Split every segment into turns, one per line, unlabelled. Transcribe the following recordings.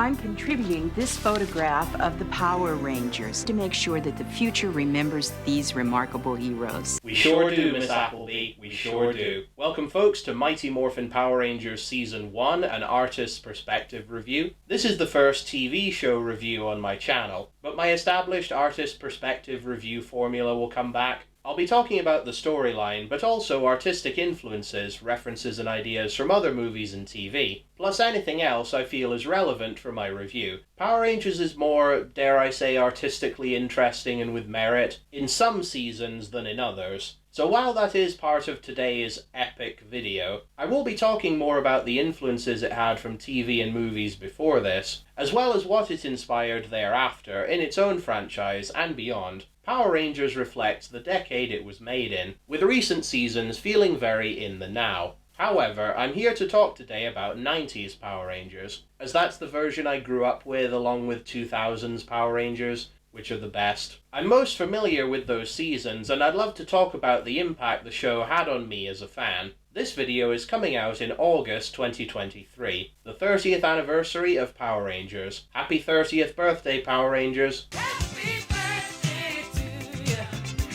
I'm contributing this photograph of the Power Rangers to make sure that the future remembers these remarkable heroes.
We sure do, Miss Appleby. We sure do. Welcome, folks, to Mighty Morphin Power Rangers Season 1, an artist's perspective review. This is the first TV show review on my channel, but my established artist perspective review formula will come back. I'll be talking about the storyline, but also artistic influences, references and ideas from other movies and TV, plus anything else I feel is relevant for my review. Power Rangers is more, dare I say, artistically interesting and with merit in some seasons than in others. So while that is part of today's epic video, I will be talking more about the influences it had from TV and movies before this, as well as what it inspired thereafter in its own franchise and beyond. Power Rangers reflects the decade it was made in, with recent seasons feeling very in the now. However, I'm here to talk today about 90s Power Rangers, as that's the version I grew up with along with 2000s Power Rangers, which are the best. I'm most familiar with those seasons, and I'd love to talk about the impact the show had on me as a fan. This video is coming out in August 2023, the 30th anniversary of Power Rangers. Happy 30th birthday, Power Rangers! Happy birthday to you.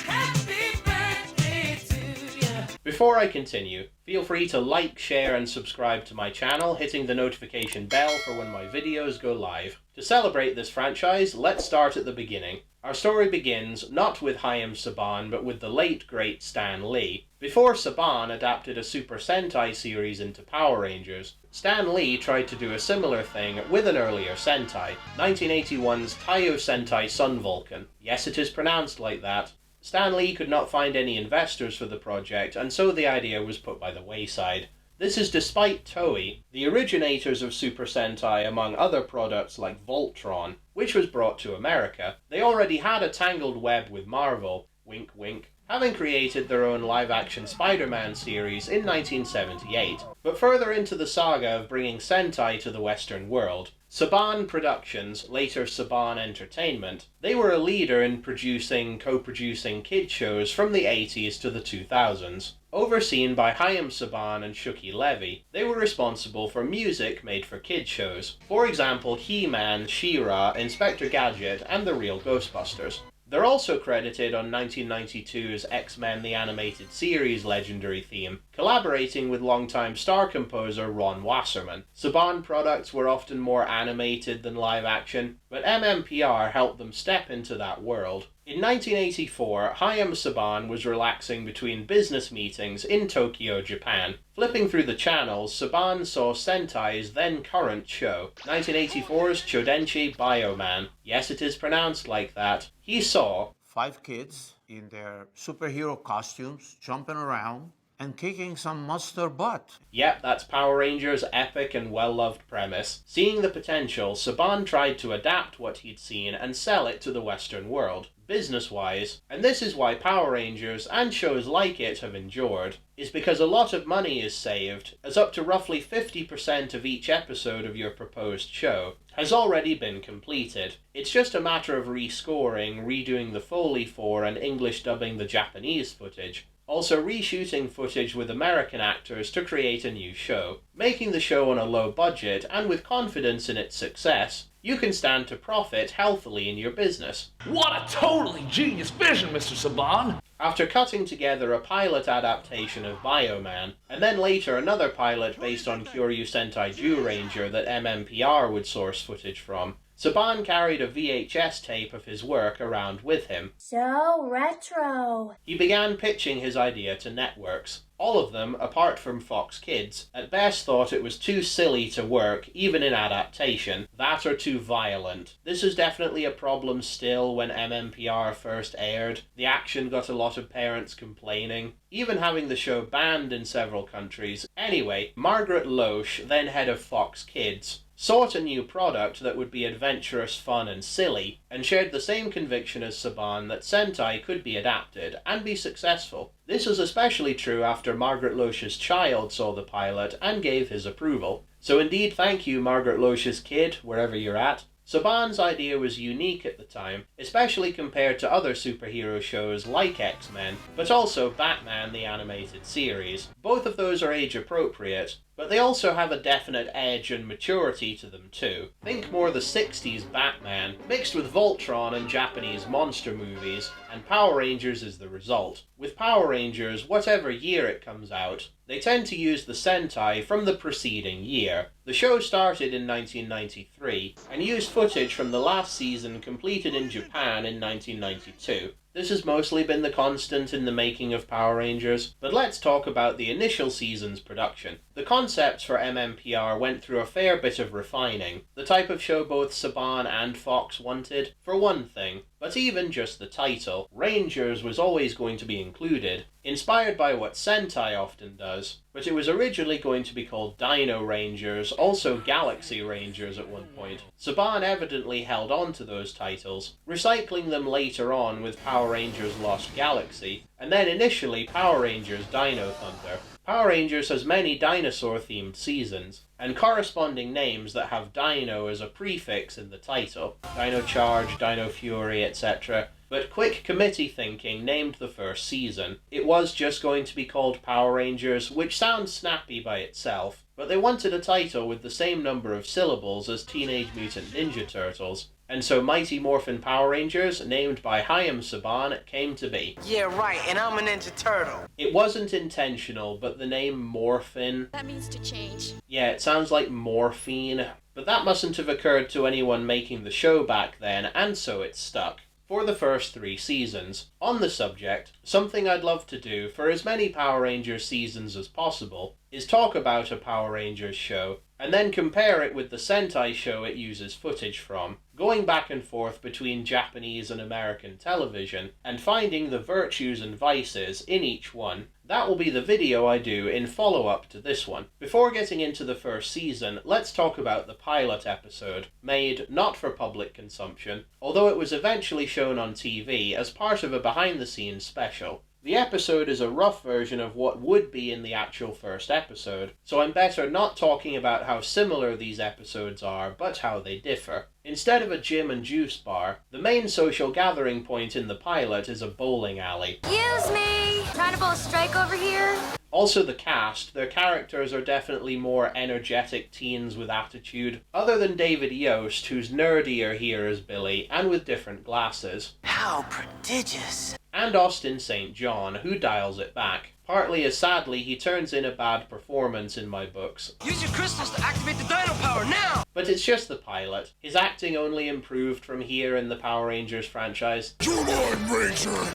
Happy birthday to you. Before I continue, feel free to like, share and subscribe to my channel, hitting the notification bell for when my videos go live. To celebrate this franchise, let's start at the beginning. Our story begins not with Hayam Saban, but with the late great Stan Lee. Before Saban adapted a Super Sentai series into Power Rangers, Stan Lee tried to do a similar thing with an earlier Sentai, 1981's Taiyo Sentai Sun Vulcan. Yes, it is pronounced like that. Stan Lee could not find any investors for the project, and so the idea was put by the wayside. This is despite Toei, the originators of Super Sentai among other products like Voltron, which was brought to America. They already had a tangled web with Marvel, wink wink, having created their own live-action Spider-Man series in 1978. But further into the saga of bringing Sentai to the Western world, Saban Productions, later Saban Entertainment, they were a leader in co-producing kid shows from the 80s to the 2000s. Overseen by Hayam Saban and Shuki Levy, they were responsible for music made for kid shows. For example, He-Man, She-Ra, Inspector Gadget, and The Real Ghostbusters. They're also credited on 1992's X-Men the Animated Series legendary theme, collaborating with longtime star composer Ron Wasserman. Saban products were often more animated than live action, but MMPR helped them step into that world. In 1984, Hayam Saban was relaxing between business meetings in Tokyo, Japan. Flipping through the channels, Saban saw Sentai's then-current show, 1984's Chodenchi Bioman. Yes, it is pronounced like that. He saw
5 kids in their superhero costumes jumping around and kicking some monster butt.
Yep, that's Power Rangers' epic and well-loved premise. Seeing the potential, Saban tried to adapt what he'd seen and sell it to the Western world, business-wise, and this is why Power Rangers and shows like it have endured, is because a lot of money is saved, as up to roughly 50% of each episode of your proposed show has already been completed. It's just a matter of rescoring, redoing the Foley for, and English dubbing the Japanese footage. Also reshooting footage with American actors to create a new show. Making the show on a low budget and with confidence in its success, you can stand to profit healthily in your business.
What a totally genius vision, Mr. Saban!
After cutting together a pilot adaptation of Bioman, and then later another pilot based on Kyoryu Sentai Zyuranger that MMPR would source footage from, Saban carried a VHS tape of his work around with him.
So retro.
He began pitching his idea to networks. All of them, apart from Fox Kids, at best thought it was too silly to work, even in adaptation, that or too violent. This was definitely a problem still when MMPR first aired. The action got a lot of parents complaining, even having the show banned in several countries. Anyway, Margaret Loesch, then head of Fox Kids, sought a new product that would be adventurous, fun and silly, and shared the same conviction as Saban that Sentai could be adapted and be successful. This was especially true after Margaret Loesch's child saw the pilot and gave his approval. So indeed, thank you Margaret Loesch's kid, wherever you're at. Saban's idea was unique at the time, especially compared to other superhero shows like X-Men, but also Batman the Animated Series. Both of those are age appropriate, but they also have a definite edge and maturity to them too. Think more the 60s Batman, mixed with Voltron and Japanese monster movies, and Power Rangers is the result. With Power Rangers, whatever year it comes out, they tend to use the Sentai from the preceding year. The show started in 1993 and used footage from the last season completed in Japan in 1992. This has mostly been the constant in the making of Power Rangers, but let's talk about the initial season's production. The concepts for MMPR went through a fair bit of refining, the type of show both Saban and Fox wanted, for one thing, but even just the title, Rangers, was always going to be included, inspired by what Sentai often does, but it was originally going to be called Dino Rangers, also Galaxy Rangers at one point. Saban evidently held on to those titles, recycling them later on with Power Rangers Lost Galaxy, and then initially Power Rangers Dino Thunder. Power Rangers has many dinosaur-themed seasons, and corresponding names that have Dino as a prefix in the title. Dino Charge, Dino Fury, etc. But quick committee thinking named the first season. It was just going to be called Power Rangers, which sounds snappy by itself, but they wanted a title with the same number of syllables as Teenage Mutant Ninja Turtles, and so Mighty Morphin Power Rangers, named by Hayao Saban, came to be.
Yeah, right, and I'm a Ninja Turtle.
It wasn't intentional, but the name Morphin...
That means to change.
Yeah, it sounds like morphine, but that mustn't have occurred to anyone making the show back then, and so it stuck. For the first 3 seasons. On the subject, something I'd love to do for as many Power Rangers seasons as possible is talk about a Power Rangers show, and then compare it with the Sentai show it uses footage from, going back and forth between Japanese and American television, and finding the virtues and vices in each one. That will be the video I do in follow-up to this one. Before getting into the first season, let's talk about the pilot episode, made not for public consumption, although it was eventually shown on TV as part of a behind-the-scenes special. The episode is a rough version of what would be in the actual first episode, so I'm better not talking about how similar these episodes are, but how they differ. Instead of a gym and juice bar, the main social gathering point in the pilot is a bowling alley.
Excuse me! Trying to pull a strike over here?
Also the cast, their characters are definitely more energetic teens with attitude, other than David Yost, who's nerdier here as Billy, and with different glasses.
How prodigious.
And Austin St. John, who dials it back, partly as sadly he turns in a bad performance in my books.
Use your crystals to activate the dino power now!
But it's just the pilot. His acting only improved from here in the Power Rangers franchise.
Come on, Ranger!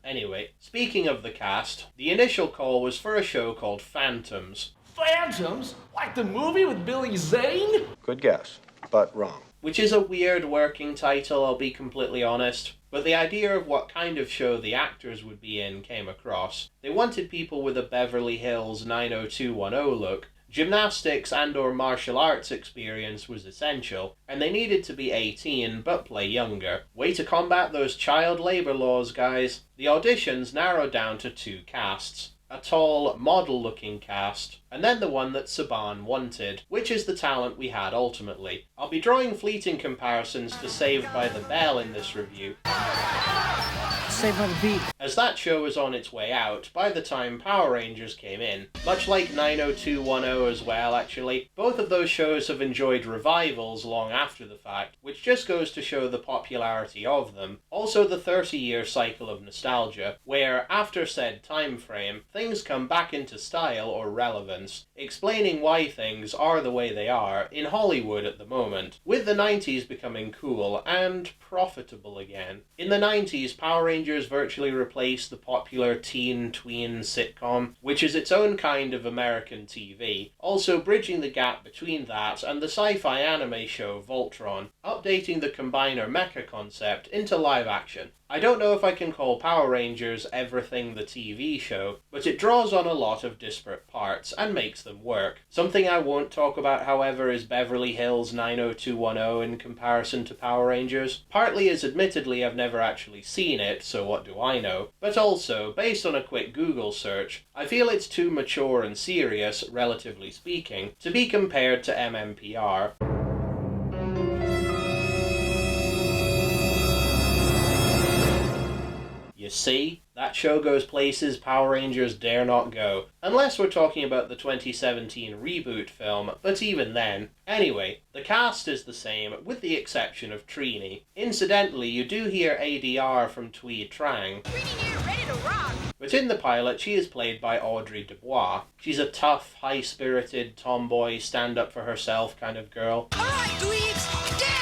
Anyway, speaking of the cast, the initial call was for a show called Phantoms.
Phantoms? Like the movie with Billy Zane?
Good guess, but wrong.
Which is a weird working title, I'll be completely honest. But the idea of what kind of show the actors would be in came across. They wanted people with a Beverly Hills 90210 look. Gymnastics and or martial arts experience was essential, and they needed to be 18 but play younger. Way to combat those child labor laws, guys. The auditions narrowed down to 2 casts. A tall, model-looking cast, and then the one that Saban wanted, which is the talent we had ultimately. I'll be drawing fleeting comparisons to Saved by the Bell in this review.
Saved by the Beat.
As that show was on its way out by the time Power Rangers came in. Much like 90210 as well, actually. Both of those shows have enjoyed revivals long after the fact, which just goes to show the popularity of them. Also the 30-year cycle of nostalgia, where, after said time frame, things come back into style or relevance, explaining why things are the way they are in Hollywood at the moment, with the 90s becoming cool and profitable again. In the 90s, Power Rangers virtually replaced the popular teen-tween sitcom, which is its own kind of American TV, also bridging the gap between that and the sci-fi anime show Voltron, updating the combiner mecha concept into live action. I don't know if I can call Power Rangers everything the TV show, but it draws on a lot of disparate parts and makes them work. Something I won't talk about, however, is Beverly Hills 90210 in comparison to Power Rangers, partly as admittedly I've never actually seen it, so what do I know, but also, based on a quick Google search, I feel it's too mature and serious, relatively speaking, to be compared to MMPR. You see? That show goes places Power Rangers dare not go. Unless we're talking about the 2017 reboot film, but even then. Anyway, the cast is the same, with the exception of Trini. Incidentally, you do hear ADR from Tweed Trang.
Trini here, ready to rock.
But in the pilot, she is played by Audrey Dubois. She's a tough, high-spirited, tomboy, stand-up-for-herself kind of girl.
All right, dweebs, dance!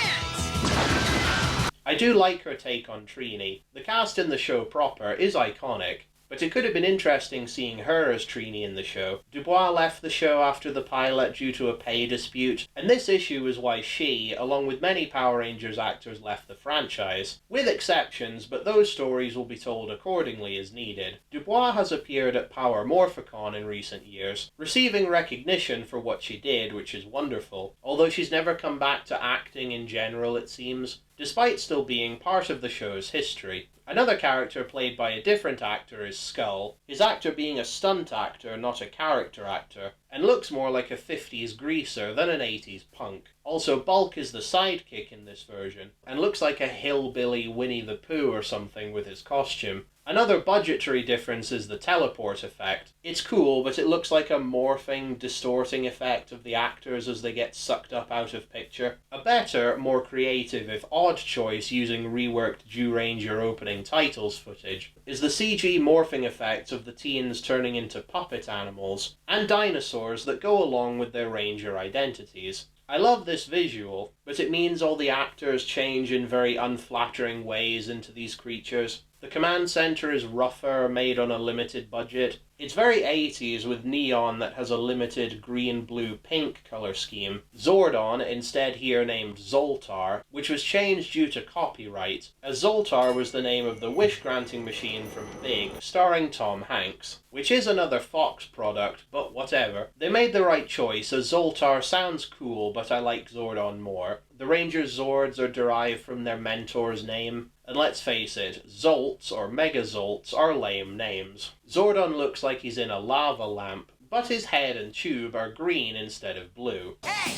I do like her take on Trini. The cast in the show proper is iconic, but it could have been interesting seeing her as Trini in the show. Dubois left the show after the pilot due to a pay dispute, and this issue is why she, along with many Power Rangers actors, left the franchise. With exceptions, but those stories will be told accordingly as needed. Dubois has appeared at Power Morphicon in recent years, receiving recognition for what she did, which is wonderful, although she's never come back to acting in general, it seems, despite still being part of the show's history. Another character played by a different actor is Skull, his actor being a stunt actor, not a character actor, and looks more like a 50s greaser than an 80s punk. Also, Bulk is the sidekick in this version, and looks like a hillbilly Winnie the Pooh or something with his costume. Another budgetary difference is the teleport effect. It's cool, but it looks like a morphing, distorting effect of the actors as they get sucked up out of picture. A better, more creative, if odd choice using reworked Zyuranger opening titles footage is the CG morphing effect of the teens turning into puppet animals, and dinosaurs that go along with their Ranger identities. I love this visual, but it means all the actors change in very unflattering ways into these creatures. The command center is rougher, made on a limited budget. It's very 80s with neon that has a limited green, blue, pink color scheme. Zordon, instead here named Zoltar, which was changed due to copyright, as Zoltar was the name of the wish-granting machine from Big, starring Tom Hanks, which is another Fox product, but whatever. They made the right choice, as Zoltar sounds cool, but I like Zordon more. The Rangers' Zords are derived from their mentor's name, and let's face it, Zolts or Megazolts are lame names. Zordon looks like he's in a lava lamp, but his head and tube are green instead of blue.
Hey,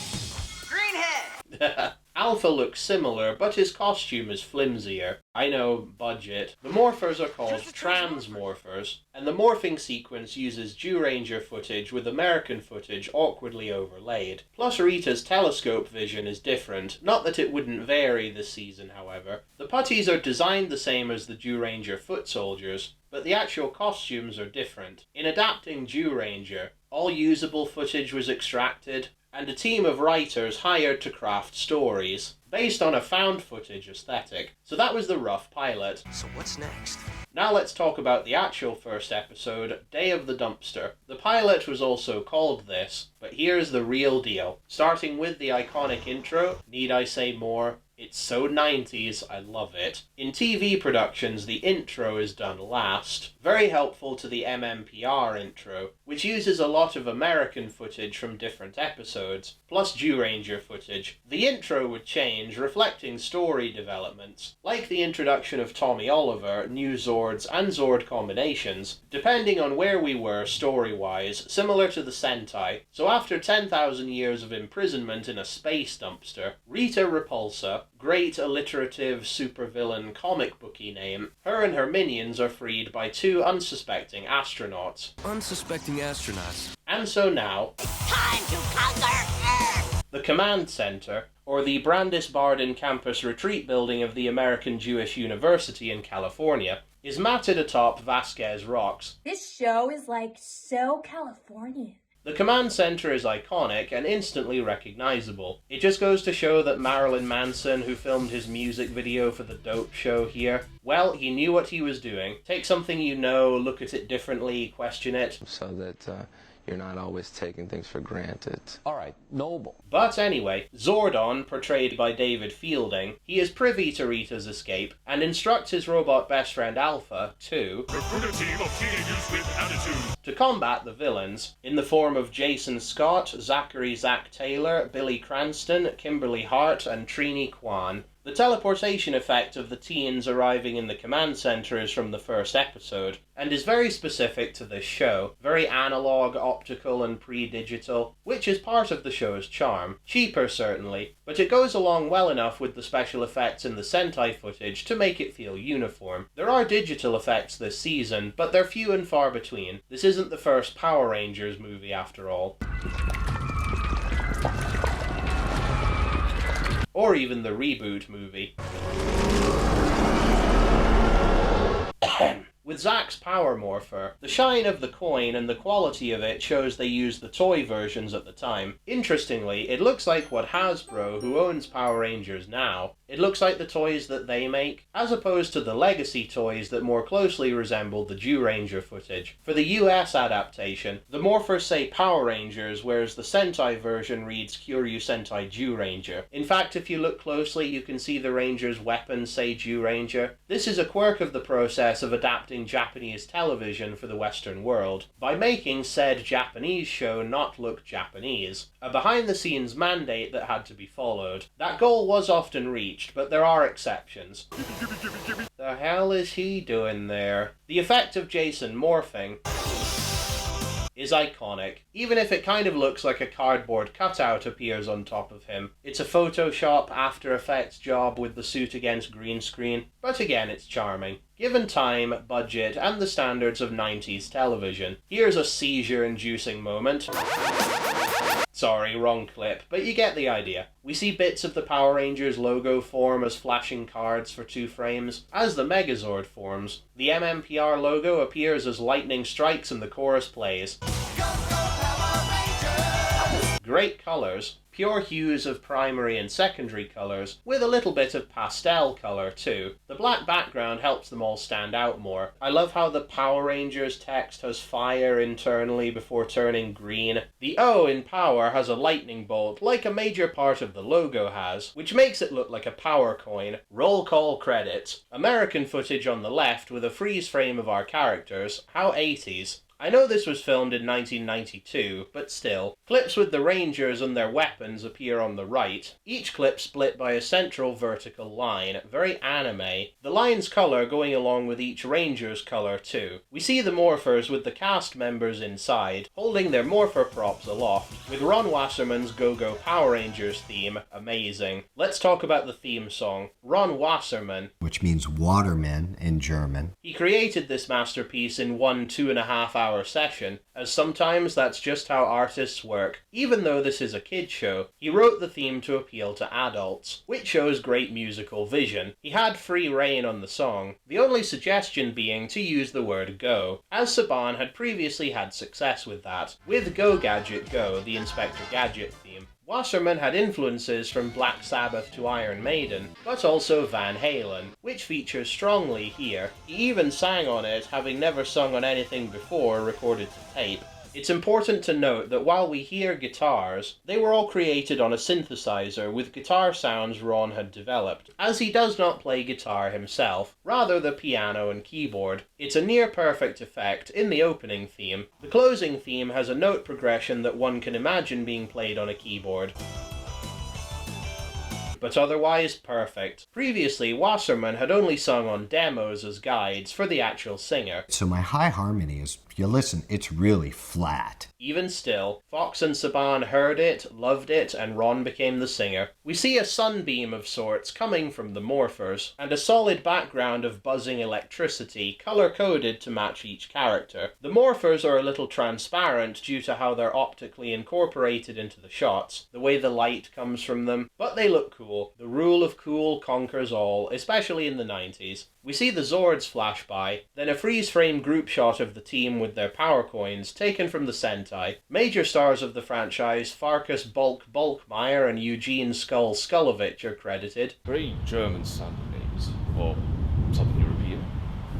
greenhead!
Alpha looks similar, but his costume is flimsier. I know, budget. The morphers are called transmorphers, and the morphing sequence uses Zyuranger footage with American footage awkwardly overlaid. Plus Rita's telescope vision is different, not that it wouldn't vary this season, however. The putties are designed the same as the Zyuranger foot soldiers, but the actual costumes are different. In adapting Zyuranger, all usable footage was extracted, and a team of writers hired to craft stories, based on a found footage aesthetic. So that was the rough pilot.
So what's next?
Now let's talk about the actual first episode, Day of the Dumpster. The pilot was also called this, but here's the real deal. Starting with the iconic intro, need I say more? It's so 90s, I love it. In TV productions, the intro is done last. Very helpful to the MMPR intro, which uses a lot of American footage from different episodes, plus Zyuranger footage. The intro would change, reflecting story developments, like the introduction of Tommy Oliver, new Zords, and Zord combinations, depending on where we were story-wise, similar to the Sentai. So after 10,000 years of imprisonment in a space dumpster, Rita Repulsa, great alliterative supervillain comic booky name, her and her minions are freed by two unsuspecting astronauts.
Unsuspecting astronauts.
And so now,
Time to conquer Earth!
the command center, or the Brandis-Bardin campus retreat building of the American Jewish University in California, is matted atop Vasquez Rocks.
This show is like so Californian.
The command center is iconic and instantly recognizable. It just goes to show that Marilyn Manson, who filmed his music video for the Dope Show here, well, he knew what he was doing. Take something you know, look at it differently, question it.
So that you're not always taking things for granted.
All right, noble.
But anyway, Zordon, portrayed by David Fielding, he is privy to Rita's escape and instructs his robot best friend Alpha to
Recruit a team of teenagers with attitude
to combat the villains, in the form of Jason Scott, Zachary Zach Taylor, Billy Cranston, Kimberly Hart, and Trini Kwan. The teleportation effect of the teens arriving in the command center is from the first episode, and is very specific to this show, very analog, optical, and pre-digital, which is part of the show's charm. Cheaper, certainly, but it goes along well enough with the special effects in the Sentai footage to make it feel uniform. There are digital effects this season, but they're few and far between. This isn't the first Power Rangers movie after all. Or even the reboot movie. With Zack's Power Morpher, the shine of the coin and the quality of it shows they used the toy versions at the time. Interestingly, it looks like what Hasbro, who owns Power Rangers now, it looks like the toys that they make, as opposed to the legacy toys that more closely resemble the Zyuranger footage. For the US adaptation, the morphers say Power Rangers, whereas the Sentai version reads Kyoryu Sentai Zyuranger. In fact, if you look closely, you can see the Ranger's weapons say Zyuranger. This is a quirk of the process of adapting Japanese television for the Western world, by making said Japanese show not look Japanese. A behind-the-scenes mandate that had to be followed. That goal was often reached, but there are exceptions. The hell is he doing there? The effect of Jason morphing is iconic, even if it kind of looks like a cardboard cutout appears on top of him. It's a Photoshop After Effects job with the suit against green screen, but again it's charming. Given time, budget, and the standards of 90s television. Here's a seizure-inducing moment. Sorry, wrong clip, but you get the idea. We see bits of the Power Rangers logo form as flashing cards for 2 frames. As the Megazord forms, the MMPR logo appears as lightning strikes and the chorus plays. Great colours, pure hues of primary and secondary colours, with a little bit of pastel colour too. The black background helps them all stand out more. I love how the Power Rangers text has fire internally before turning green. The O in power has a lightning bolt, like a major part of the logo has, which makes it look like a power coin. Roll call credits. American footage on the left with a freeze frame of our characters. How 80s. I know this was filmed in 1992, but still. Clips with the Rangers and their weapons appear on the right, each clip split by a central vertical line, very anime. The line's colour going along with each Ranger's colour too. We see the morphers with the cast members inside, holding their morpher props aloft, with Ron Wasserman's Go-Go Power Rangers theme amazing. Let's talk about the theme song. Ron Wasserman,
which means waterman in German.
He created this masterpiece in one 2.5-hour session, as sometimes that's just how artists work. Even though this is a kid show, he wrote the theme to appeal to adults, which shows great musical vision. He had free rein on the song, the only suggestion being to use the word go, as Saban had previously had success with that, with Go Gadget Go, the Inspector Gadget theme. Wasserman had influences from Black Sabbath to Iron Maiden, but also Van Halen, which features strongly here. He even sang on it, having never sung on anything before recorded to tape. It's important to note that while we hear guitars, they were all created on a synthesizer with guitar sounds Ron had developed, as he does not play guitar himself, rather the piano and keyboard. It's a near-perfect effect in the opening theme. The closing theme has a note progression that one can imagine being played on a keyboard, but otherwise perfect. Previously, Wasserman had only sung on demos as guides for the actual singer.
So my high harmony is, you listen, it's really flat.
Even still, Fox and Saban heard it, loved it, and Ron became the singer. We see a sunbeam of sorts coming from the morphers, and a solid background of buzzing electricity, color-coded to match each character. The morphers are a little transparent due to how they're optically incorporated into the shots, the way the light comes from them, but they look cool. The rule of cool conquers all, especially in the 90s. We see the Zords flash by, then a freeze-frame group shot of the team with their power coins taken from the Sentai. Major stars of the franchise, Farkas Bulkmeyer and Eugene Skull-Skulovich are credited.
Very German sounding names, or Southern European,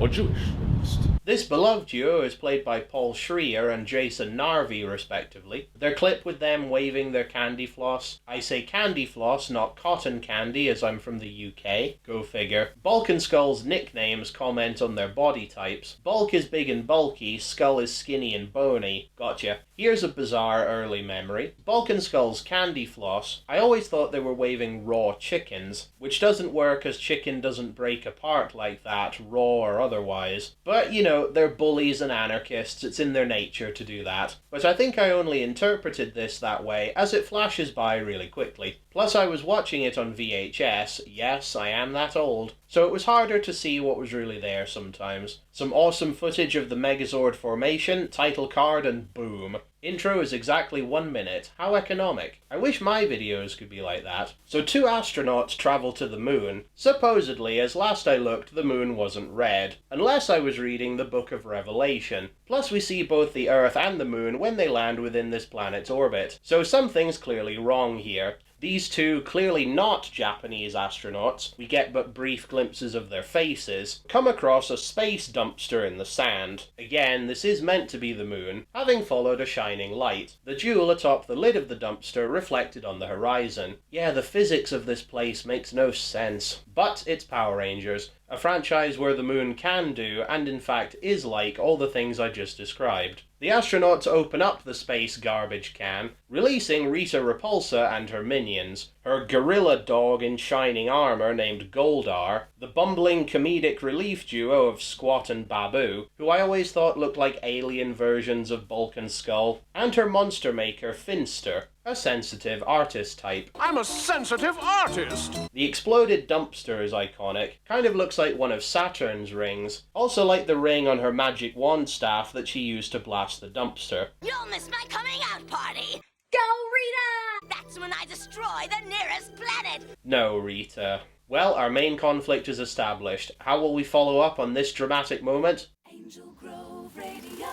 Or Jewish, at least.
This beloved duo is played by Paul Schreier and Jason Narvi, respectively. Their clip with them waving their candy floss. I say candy floss, not cotton candy, as I'm from the UK. Go figure. Bulk and Skull's nicknames comment on their body types. Bulk is big and bulky, Skull is skinny and bony. Gotcha. Here's a bizarre early memory. Bulk and Skull's candy floss, I always thought they were waving raw chickens, which doesn't work as chicken doesn't break apart like that, raw or otherwise. But, you know, they're bullies and anarchists, it's in their nature to do that. But I think I only interpreted this that way as it flashes by really quickly. Plus I was watching it on VHS, yes, I am that old, so it was harder to see what was really there sometimes. Some awesome footage of the Megazord formation, title card, and boom. Intro is exactly 1 minute. How economic. I wish my videos could be like that. So 2 astronauts travel to the moon. Supposedly, as last I looked, the moon wasn't red. Unless I was reading the Book of Revelation. Plus we see both the Earth and the moon when they land within this planet's orbit. So something's clearly wrong here. These two, clearly not Japanese astronauts, we get but brief glimpses of their faces, come across a space dumpster in the sand. Again, this is meant to be the moon, having followed a shining light. The jewel atop the lid of the dumpster reflected on the horizon. Yeah, the physics of this place makes no sense. But it's Power Rangers, a franchise where the moon can do, and in fact is like, all the things I just described. The astronauts open up the space garbage can, releasing Rita Repulsa and her minions, her gorilla dog in shining armor named Goldar, the bumbling comedic relief duo of Squat and Babu, who I always thought looked like alien versions of Bulk and Skull, and her monster maker Finster, a sensitive artist type.
I'm a sensitive artist!
The exploded dumpster is iconic, kind of looks like one of Saturn's rings, also like the ring on her magic wand staff that she used to blast the dumpster.
You'll miss my coming out party!
Go, Rita!
That's when I destroy the nearest planet!
No, Rita. Well, our main conflict is established. How will we follow up on this dramatic moment?
Angel Grove Radio.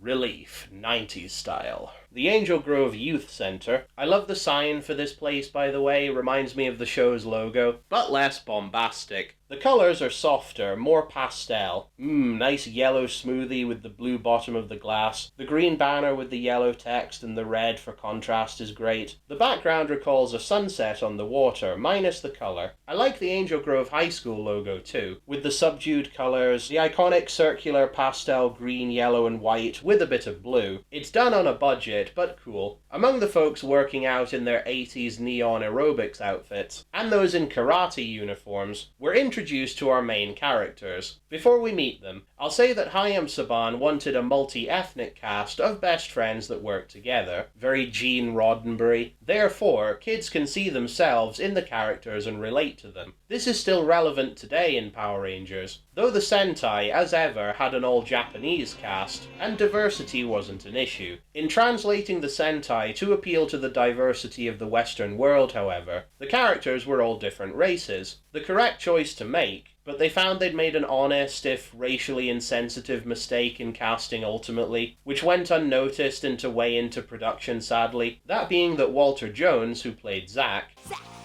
Relief, 90s style. The Angel Grove Youth Center. I love the sign for this place, by the way, reminds me of the show's logo, but less bombastic. The colours are softer, more pastel. Nice yellow smoothie with the blue bottom of the glass. The green banner with the yellow text and the red for contrast is great. The background recalls a sunset on the water, minus the colour. I like the Angel Grove High School logo too, with the subdued colours, the iconic circular pastel green, yellow and white with a bit of blue. It's done on a budget, but cool. Among the folks working out in their 80s neon aerobics outfits, and those in karate uniforms, we're introduced to our main characters. Before we meet them, I'll say that Hayam Saban wanted a multi-ethnic cast of best friends that work together, very Gene Roddenberry. Therefore, kids can see themselves in the characters and relate to them. This is still relevant today in Power Rangers, though the Sentai, as ever, had an all-Japanese cast, and diversity wasn't an issue. In translating the Sentai to appeal to the diversity of the Western world, however, the characters were all different races. The correct choice to make, but they found they'd made an honest, if racially insensitive mistake in casting ultimately, which went unnoticed into way into production sadly, that being that Walter Jones, who played Zack,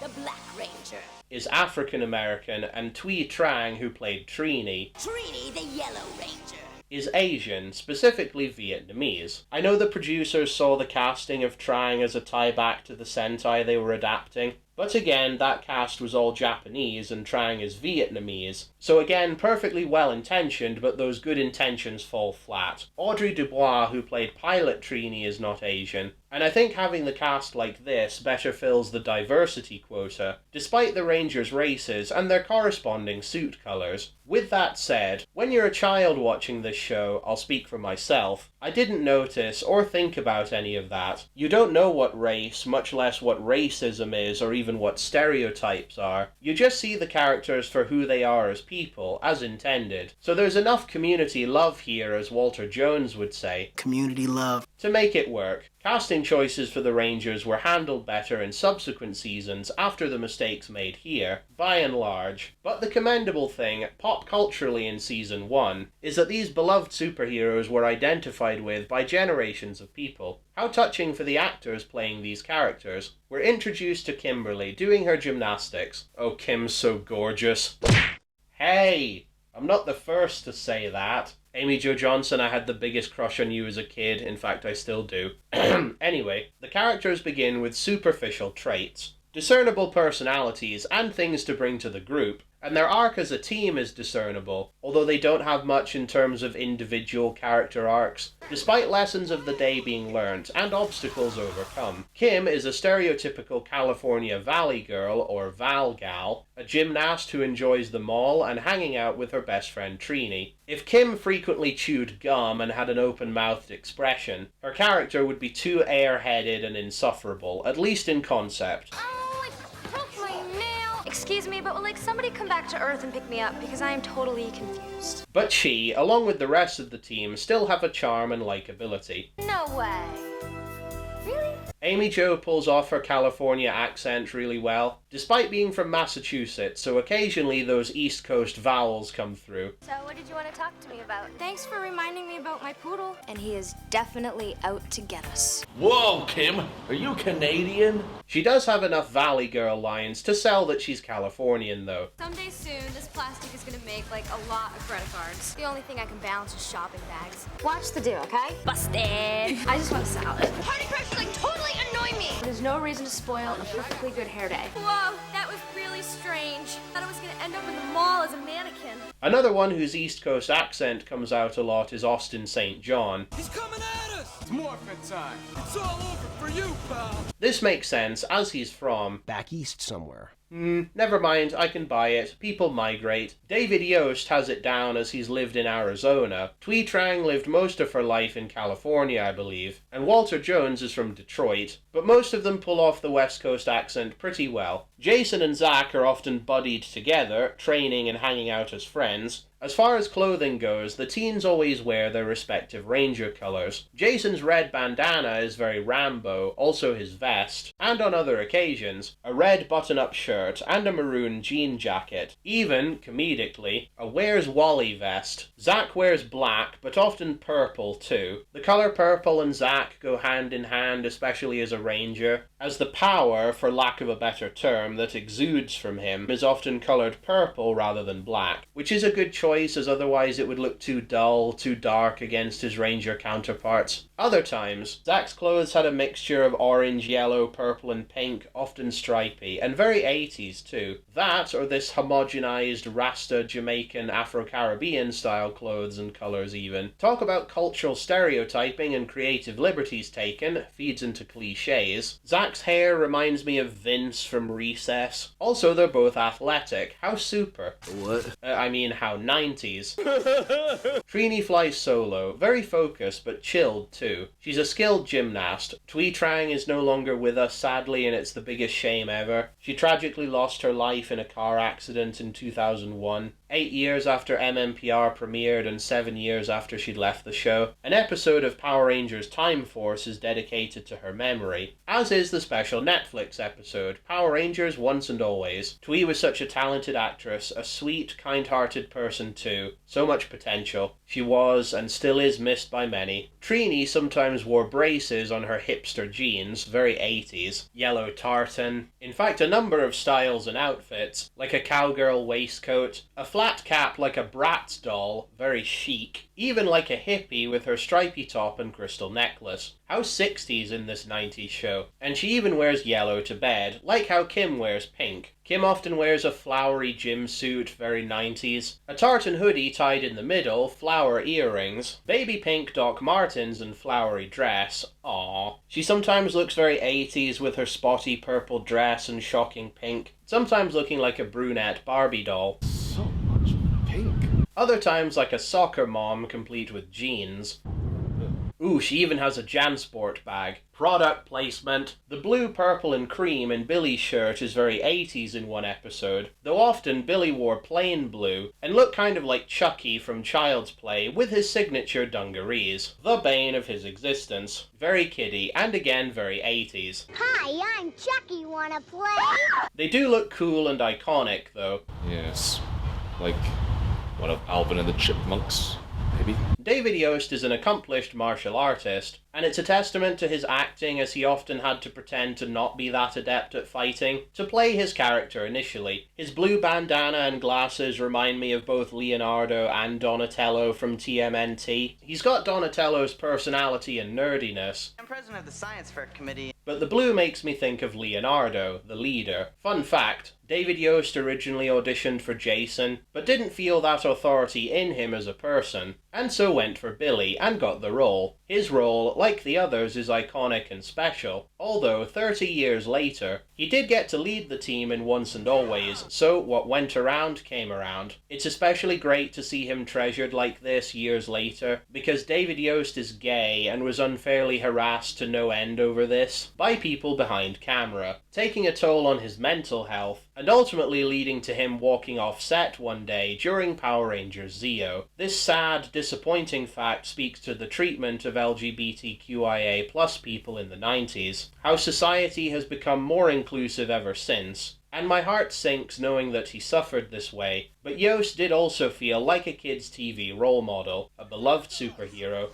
the Black Ranger,
is African American, and Thuy Trang, who played Trini,
the Yellow Ranger,
is Asian, specifically Vietnamese. I know the producers saw the casting of Trang as a tie-back to the Sentai they were adapting, but again, that cast was all Japanese and Trang is Vietnamese. So again, perfectly well-intentioned, but those good intentions fall flat. Audrey Dubois, who played Pilot Trini, is not Asian, and I think having the cast like this better fills the diversity quota, despite the Rangers' races and their corresponding suit colours. With that said, when you're a child watching this show, I'll speak for myself, I didn't notice or think about any of that. You don't know what race, much less what racism is, or even what stereotypes are. You just see the characters for who they are as people, as intended. So there's enough community love here, as Walter Jones would say.
Community love.
To make it work. Casting choices for the Rangers were handled better in subsequent seasons after the mistakes made here, by and large. But the commendable thing, pop culturally in Season 1, is that these beloved superheroes were identified with by generations of people. How touching for the actors playing these characters. We're introduced to Kimberly doing her gymnastics. Oh, Kim's so gorgeous. Hey! I'm not the first to say that. Amy Jo Johnson, I had the biggest crush on you as a kid. In fact, I still do. Anyway, the characters begin with superficial traits, discernible personalities, and things to bring to the group, and their arc as a team is discernible, although they don't have much in terms of individual character arcs, despite lessons of the day being learnt and obstacles overcome. Kim is a stereotypical California Valley girl, or Val gal, a gymnast who enjoys the mall and hanging out with her best friend Trini. If Kim frequently chewed gum and had an open-mouthed expression, her character would be too airheaded and insufferable, at least in concept.
Excuse me, but will somebody come back to Earth and pick me up, because I am totally confused.
But she, along with the rest of the team, still have a charm and likability.
No way. Really?
Amy Jo pulls off her California accent really well, despite being from Massachusetts, so occasionally those East Coast vowels come through.
So what did you want to talk to me about? Thanks for reminding me about my poodle. And he is definitely out to get us.
Whoa, Kim, are you Canadian?
She does have enough Valley Girl lines to sell that she's Californian, though.
Someday soon, this plastic is gonna make a lot of credit cards. The only thing I can balance is shopping bags. Watch the do, okay? Busted. I just want a salad.
Party crashers totally annoy me.
There's no reason to spoil a perfectly good hair day.
Whoa, that was really strange. Thought I was gonna end up in the mall as a mannequin.
Another one whose East Coast accent comes out a lot is Austin St. John.
He's coming at us! It's Morphin time. It's all over for you, pal.
This makes sense, as he's from
back east somewhere.
Never mind, I can buy it. People migrate. David Yost has it down as he's lived in Arizona. Thuy Trang lived most of her life in California, I believe. And Walter Jones is from Detroit. But most of them pull off the West Coast accent pretty well. Jason and Zach are often buddied together, training and hanging out as friends. As far as clothing goes, the teens always wear their respective Ranger colors. Jason's red bandana is very Rambo, also his vest, and on other occasions, a red button-up shirt and a maroon jean jacket. Even, comedically, a Where's Wally vest. Zach wears black, but often purple too. The color purple and Zach go hand in hand, especially as a Ranger, as the power, for lack of a better term, that exudes from him is often colored purple rather than black, which is a good choice, as otherwise it would look too dull, too dark against his Ranger counterparts. Other times, Zach's clothes had a mixture of orange, yellow, purple and pink, often stripy, and very 80s too. That, or this homogenized Rasta, Jamaican, Afro-Caribbean style clothes and colours even. Talk about cultural stereotyping and creative liberties taken, feeds into cliches. Zach's hair reminds me of Vince from Recess. Also, they're both athletic. How super.
What?
How 90s. Trini flies solo, very focused but chilled too. She's a skilled gymnast. Thuy Trang is no longer with us, sadly, and it's the biggest shame ever. She tragically lost her life in a car accident in 2001. 8 years after MMPR premiered and 7 years after she'd left the show. An episode of Power Rangers Time Force is dedicated to her memory, as is the special Netflix episode, Power Rangers Once and Always. Thuy was such a talented actress, a sweet, kind-hearted person too. So much potential. She was, and still is, missed by many. Trini sometimes wore braces on her hipster jeans, very 80s. Yellow tartan. In fact, a number of styles and outfits, like a cowgirl waistcoat, a flat cap like a Bratz doll, very chic, even like a hippie with her stripy top and crystal necklace. How 60s in this 90s show. And she even wears yellow to bed, like how Kim wears pink. Kim often wears a flowery gym suit, very 90s. A tartan hoodie tied in the middle, flower earrings, baby pink Doc Martens and flowery dress. Aww. She sometimes looks very 80s with her spotty purple dress and shocking pink, sometimes looking like a brunette Barbie doll.
So much pink.
Other times like a soccer mom complete with jeans. Ooh, she even has a JanSport bag. Product placement. The blue, purple and cream in Billy's shirt is very 80s in one episode, though often Billy wore plain blue and looked kind of like Chucky from Child's Play with his signature dungarees. The bane of his existence. Very kiddie, and again very 80s.
Hi, I'm Chucky. Wanna play?
They do look cool and iconic though.
Yes, like one of Alvin and the Chipmunks.
baby.
David Yost is an accomplished martial artist, and it's a testament to his acting, as he often had to pretend to not be that adept at fighting to play his character initially. His blue bandana and glasses remind me of both Leonardo and Donatello from TMNT. He's got Donatello's personality and nerdiness.
I'm president of the Science Fair Committee.
But the blue makes me think of Leonardo, the leader. Fun fact, David Yost originally auditioned for Jason, but didn't feel that authority in him as a person, and so went for Billy and got the role. His role, like the others, is iconic and special, although 30 years later, he did get to lead the team in Once and Always, so what went around came around. It's especially great to see him treasured like this years later, because David Yost is gay and was unfairly harassed to no end over this by people behind camera, taking a toll on his mental health, and ultimately leading to him walking off set one day during Power Rangers Zeo. This sad, disappointing fact speaks to the treatment of LGBTQIA+ people in the 90s, how society has become more inclusive ever since, and my heart sinks knowing that he suffered this way, but Yost did also feel like a kid's TV role model, a beloved superhero.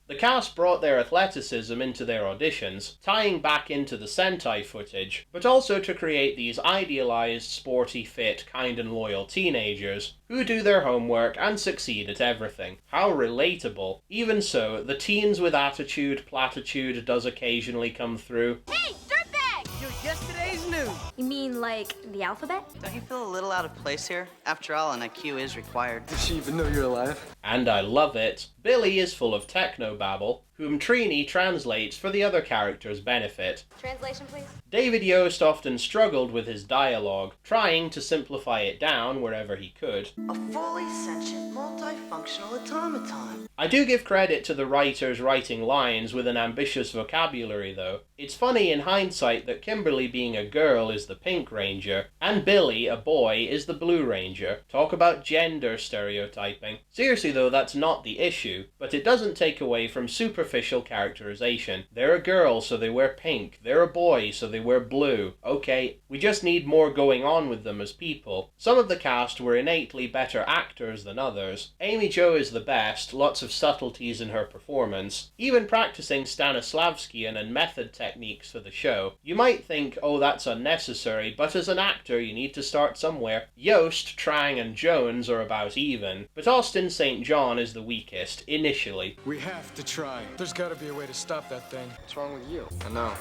The cast brought their athleticism into their auditions, tying back into the Sentai footage, but also to create these idealized, sporty, fit, kind and loyal teenagers who do their homework and succeed at everything. How relatable. Even so, the teens with attitude, platitude does occasionally come through.
Hey, dirtbag!
You're yesterday's news.
You mean like the alphabet?
Don't you feel a little out of place here? After all, an IQ is required.
Does she even know you're alive?
And I love it. Billy is full of technobabble, whom Trini translates for the other characters' benefit.
Translation, please.
David Yost often struggled with his dialogue, trying to simplify it down wherever he could.
A fully sentient, multifunctional automaton.
I do give credit to the writers writing lines with an ambitious vocabulary though. It's funny in hindsight that Kimberly being a girl is the Pink Ranger, and Billy, a boy, is the Blue Ranger. Talk about gender stereotyping. Seriously though, that's not the issue, but it doesn't take away from superficial characterization. They're a girl, so they wear pink. They're a boy, so they wear blue. Okay, we just need more going on with them as people. Some of the cast were innately better actors than others. Amy Jo is the best, lots of subtleties in her performance, even practicing Stanislavskian and method techniques for the show. You might think, oh that's unnecessary, but as an actor you need to start somewhere. Yost, Trang and Jones are about even, but Austin St. John is the weakest, initially.
We have to try. There's gotta be a way to stop that thing. What's wrong with you? I know.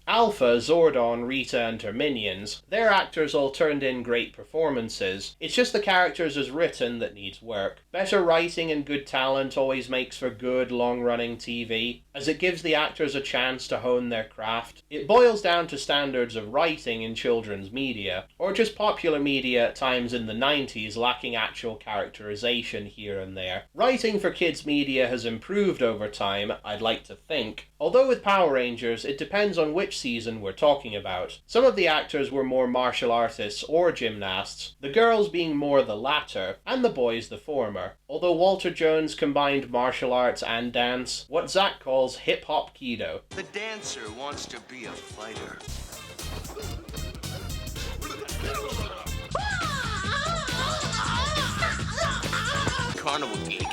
Alpha, Zordon, Rita and her minions, their actors all turned in great performances. It's just the characters as written that needs work. Better writing and good talent always makes for good, long-running TV, as it gives the actors a chance to hone their craft. It boils down to standards of writing in children's media, or just popular media at times in the 90s lacking actual characterization here and there. Writing for kids' media has improved over time, I'd like to think, although with Power Rangers it depends on which season we're talking about. Some of the actors were more martial artists or gymnasts, the girls being more the latter, and the boys the former, although Walter Jones combined martial arts and dance, what Zach calls hip-hop kido.
The dancer wants to be a fighter. Carnival geek.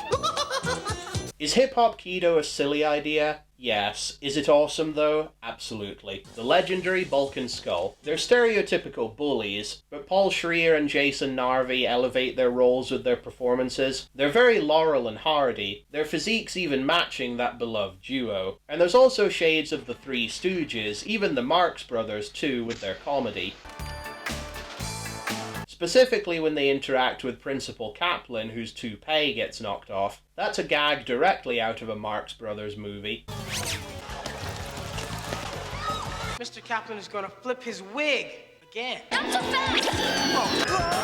Is hip-hop kido a silly idea? Yes. Is it awesome though? Absolutely. The legendary Bulk and Skull. They're stereotypical bullies, but Paul Schreier and Jason Narvi elevate their roles with their performances. They're very Laurel and Hardy, their physiques even matching that beloved duo. And there's also shades of the Three Stooges, even the Marx Brothers too with their comedy. Specifically when they interact with Principal Kaplan, whose toupee gets knocked off. That's a gag directly out of a Marx Brothers movie.
Mr. Kaplan is gonna flip his wig again.
Not so fast!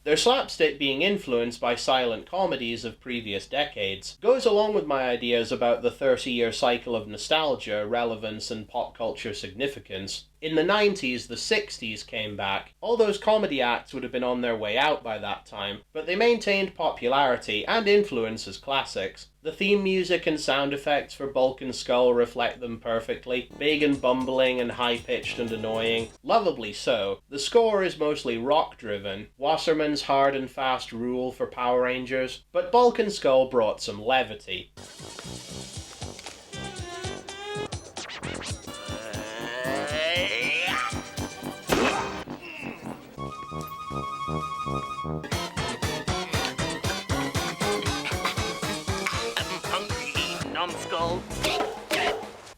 Their slapstick being influenced by silent comedies of previous decades goes along with my ideas about the 30-year cycle of nostalgia, relevance, and pop culture significance. In the 90s, the 60s came back. All those comedy acts would have been on their way out by that time, but they maintained popularity and influence as classics. The theme music and sound effects for Bulk and Skull reflect them perfectly. Big and bumbling and high-pitched and annoying. Lovably so. The score is mostly rock-driven. Wasserman's hard and fast rule for Power Rangers. But Bulk and Skull brought some levity.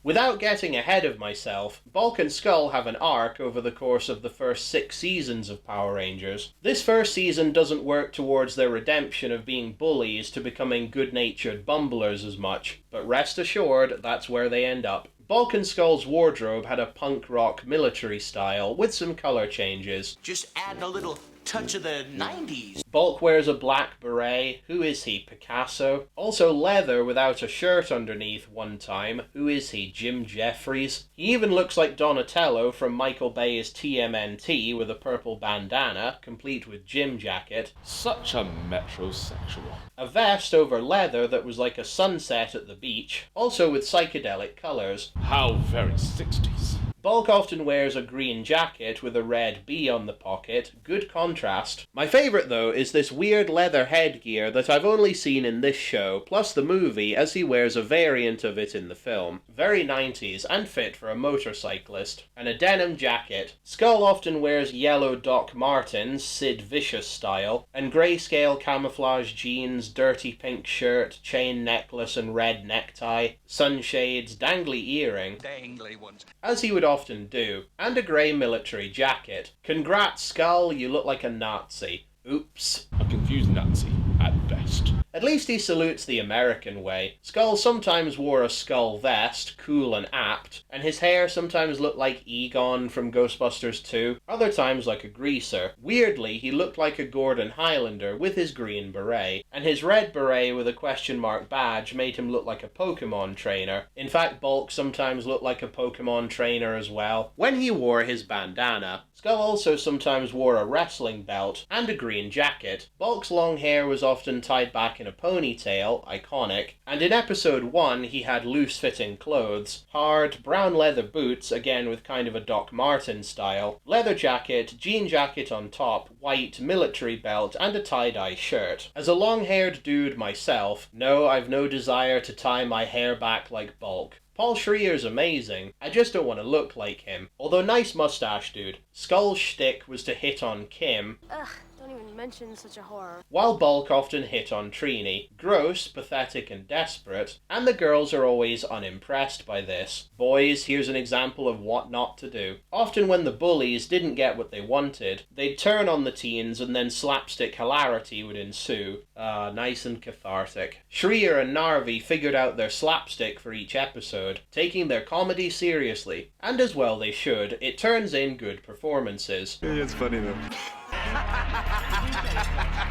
Without getting ahead of myself, Bulk and Skull have an arc over the course of the first 6 seasons of Power Rangers. This first season doesn't work towards their redemption of being bullies to becoming good-natured bumblers as much, but rest assured, that's where they end up. Bulk and Skull's wardrobe had a punk rock military style with some color changes.
Just add a little touch of the 90s.
Bulk wears a black beret. Who is he, Picasso? Also leather without a shirt underneath one time. Who is he, Jim Jeffries? He even looks like Donatello from Michael Bay's TMNT with a purple bandana, complete with gym jacket.
Such a metrosexual.
A vest over leather that was like a sunset at the beach, also with psychedelic colours.
How very 60s.
Bulk often wears a green jacket with a red B on the pocket. Good contrast. My favourite though is this weird leather headgear that I've only seen in this show, plus the movie, as he wears a variant of it in the film. Very 90s and fit for a motorcyclist. And a denim jacket. Skull often wears yellow Doc Martens, Sid Vicious style, and grayscale camouflage jeans, dirty pink shirt, chain necklace and red necktie, sunshades, dangly earring.
Dangly ones.
As he would often do, and a grey military jacket. Congrats, Skull, you look like a Nazi. Oops.
A confused Nazi, at best.
At least he salutes the American way. Skull sometimes wore a skull vest, cool and apt, and his hair sometimes looked like Egon from Ghostbusters 2, other times like a greaser. Weirdly, he looked like a Gordon Highlander with his green beret, and his red beret with a question mark badge made him look like a Pokemon trainer. In fact, Bulk sometimes looked like a Pokemon trainer as well. When he wore his bandana, Skull also sometimes wore a wrestling belt and a green jacket. Bulk's long hair was often tied back in a ponytail, iconic, and in episode 1 he had loose-fitting clothes, hard, brown leather boots, again with kind of a Doc Marten style, leather jacket, jean jacket on top, white military belt, and a tie-dye shirt. As a long-haired dude myself, no, I've no desire to tie my hair back like Bulk. Paul Schrier's amazing, I just don't want to look like him. Although nice mustache dude. Skull's shtick was to hit on Kim.
Ugh, don't even mention such a horror.
While Bulk often hit on Trini. Gross, pathetic and desperate, and the girls are always unimpressed by this. Boys, here's an example of what not to do. Often when the bullies didn't get what they wanted, they'd turn on the teens and then slapstick hilarity would ensue. Nice and cathartic. Schreier and Narvi figured out their slapstick for each episode, taking their comedy seriously, and as well they should. It turns in good performances.
It's funny though.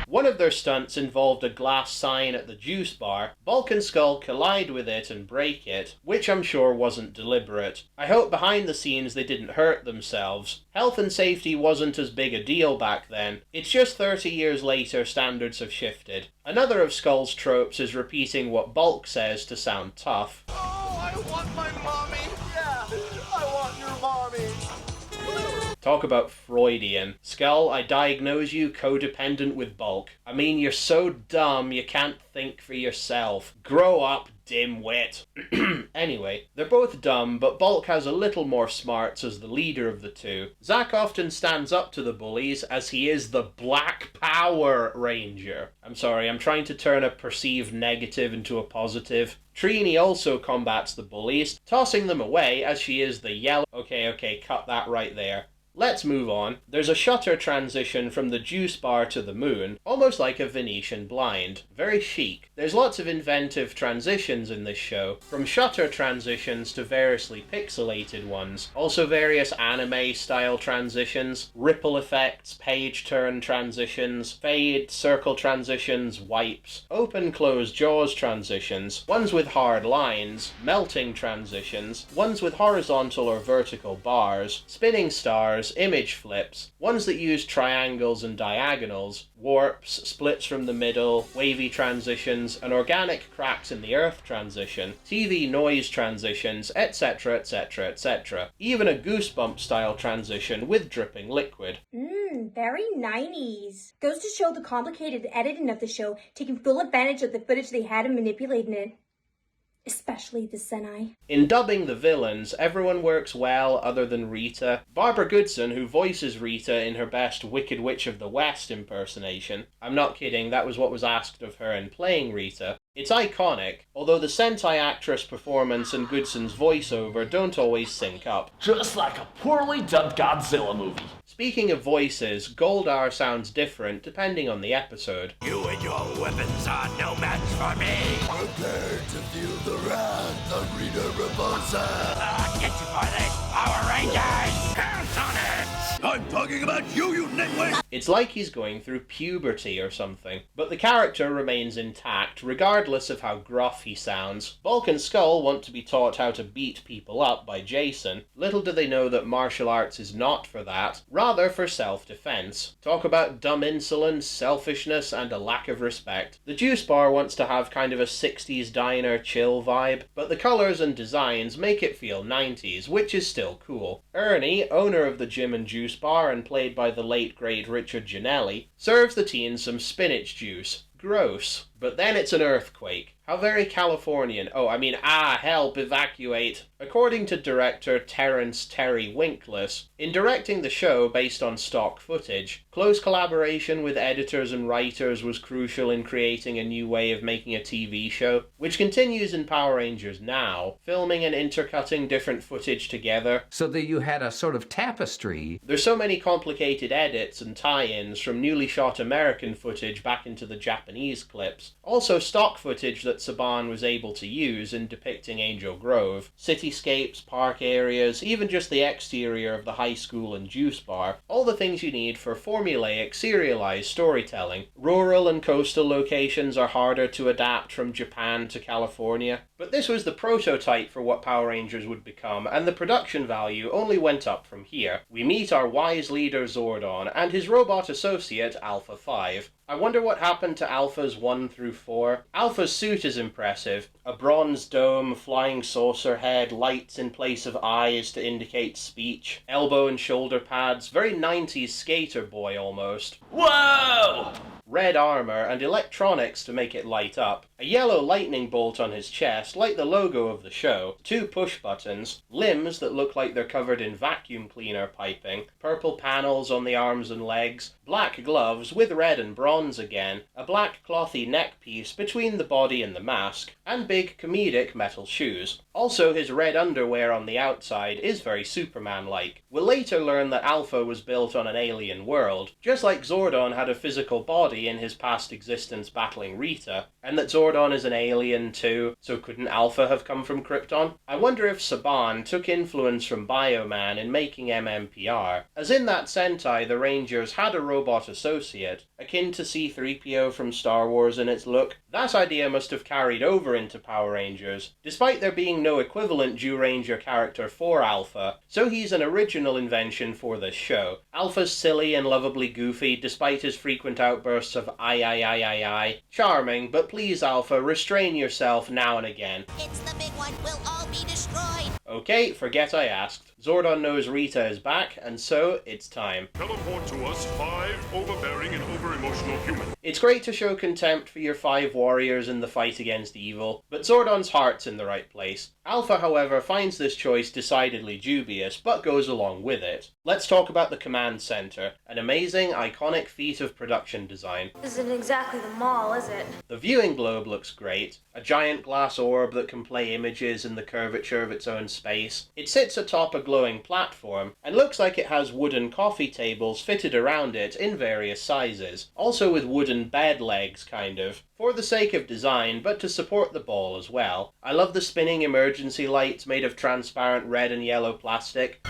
One of their stunts involved a glass sign at the juice bar. Bulk and Skull collide with it and break it, which I'm sure wasn't deliberate. I hope behind the scenes they didn't hurt themselves. Health and safety wasn't as big a deal back then. It's just 30 years later standards have shifted. Another of Skull's tropes is repeating what Bulk says to sound tough.
Oh, I want my mommy. Yeah, I want your mommy.
Talk about Freudian. Skull, I diagnose you codependent with Bulk. I mean, you're so dumb you can't think for yourself. Grow up, dimwit. Anyway, they're both dumb, but Bulk has a little more smarts as the leader of the two. Zack often stands up to the bullies as he is the Black Power Ranger. I'm sorry, I'm trying to turn a perceived negative into a positive. Trini also combats the bullies, tossing them away as she is the yellow... Okay, cut that right there. Let's move on. There's a shutter transition from the juice bar to the moon, almost like a Venetian blind. Very chic. There's lots of inventive transitions in this show, from shutter transitions to variously pixelated ones. Also various anime-style transitions, ripple effects, page-turn transitions, fade, circle transitions, wipes, open-close jaws transitions, ones with hard lines, melting transitions, ones with horizontal or vertical bars, spinning stars, image flips, ones that use triangles and diagonals, warps, splits from the middle, wavy transitions, and organic cracks in the earth transition, TV noise transitions, etc, etc, etc. Even a Goosebump style transition with dripping liquid.
Very 90s. Goes to show the complicated editing of the show, taking full advantage of the footage they had and manipulating it. Especially the Senai.
In dubbing the villains, everyone works well other than Rita. Barbara Goodson, who voices Rita in her best Wicked Witch of the West impersonation. I'm not kidding, that was what was asked of her in playing Rita. It's iconic, although the Sentai actress performance and Goodson's voiceover don't always sync up.
Just like a poorly dubbed Godzilla movie.
Speaking of voices, Goldar sounds different depending on the episode.
You and your weapons are no match for me.
Prepare to feel the wrath of Rita Repulsa.
I'll get you for this, Power Rangers! Hands on it!
I'm talking about you nitwit!
It's like he's going through puberty or something, but the character remains intact regardless of how gruff he sounds. Bulk and Skull want to be taught how to beat people up by Jason. Little do they know that martial arts is not for that, rather for self-defense. Talk about dumb insolence, selfishness, and a lack of respect. The juice bar wants to have kind of a 60s diner chill vibe, but the colors and designs make it feel 90s, which is still cool. Ernie, owner of the gym and juice bar and played by the late great Richard Gianelli, serves the teens some spinach juice. Gross. But then it's an earthquake. How very Californian. Help, evacuate. According to director Terrence Terry Winkless, in directing the show based on stock footage, close collaboration with editors and writers was crucial in creating a new way of making a TV show, which continues in Power Rangers now, filming and intercutting different footage together.
So that you had a sort of tapestry.
There's so many complicated edits and tie-ins from newly shot American footage back into the Japanese clips. Also stock footage that Saban was able to use in depicting Angel Grove, cityscapes, park areas, even just the exterior of the high school and juice bar, all the things you need for formulaic, serialized storytelling. Rural and coastal locations are harder to adapt from Japan to California, but this was the prototype for what Power Rangers would become, and the production value only went up from here. We meet our wise leader Zordon and his robot associate Alpha 5. I wonder what happened to Alphas 1 through 4. Alpha's suit is impressive. A bronze dome, flying saucer head, lights in place of eyes to indicate speech, elbow and shoulder pads, very 90s skater boy almost.
Whoa!
Red armor and electronics to make it light up. A yellow lightning bolt on his chest, like the logo of the show. 2 push buttons. Limbs that look like they're covered in vacuum cleaner piping. Purple panels on the arms and legs. Black gloves with red and bronze again. A black clothy neck piece between the body and the mask. And big comedic metal shoes. Also, his red underwear on the outside is very Superman-like. We'll later learn that Alpha was built on an alien world, just like Zordon had a physical body in his past existence battling Rita, and that Zordon is an alien too, so couldn't Alpha have come from Krypton? I wonder if Saban took influence from Bioman in making MMPR, as in that Sentai the Rangers had a robot associate, akin to C-3PO from Star Wars in its look. That idea must have carried over into Power Rangers, despite there being no equivalent Ranger character for Alpha, so he's an original invention for this show. Alpha's silly and lovably goofy, despite his frequent outbursts of I. Charming, but please Alpha, restrain yourself now and again.
It's the big one, we'll all be destroyed.
Okay, forget I asked. Zordon knows Rita is back, and so it's time.
Teleport to us 5 overbearing and over-emotional humans.
It's great to show contempt for your 5 warriors in the fight against evil, but Zordon's heart's in the right place. Alpha, however, finds this choice decidedly dubious, but goes along with it. Let's talk about the command center, an amazing, iconic feat of production design.
This isn't exactly the mall, is it?
The viewing globe looks great, a giant glass orb that can play images in the curvature of its own space. It sits atop a globe glowing platform, and looks like it has wooden coffee tables fitted around it in various sizes, also with wooden bed legs kind of, for the sake of design, but to support the ball as well. I love the spinning emergency lights made of transparent red and yellow plastic.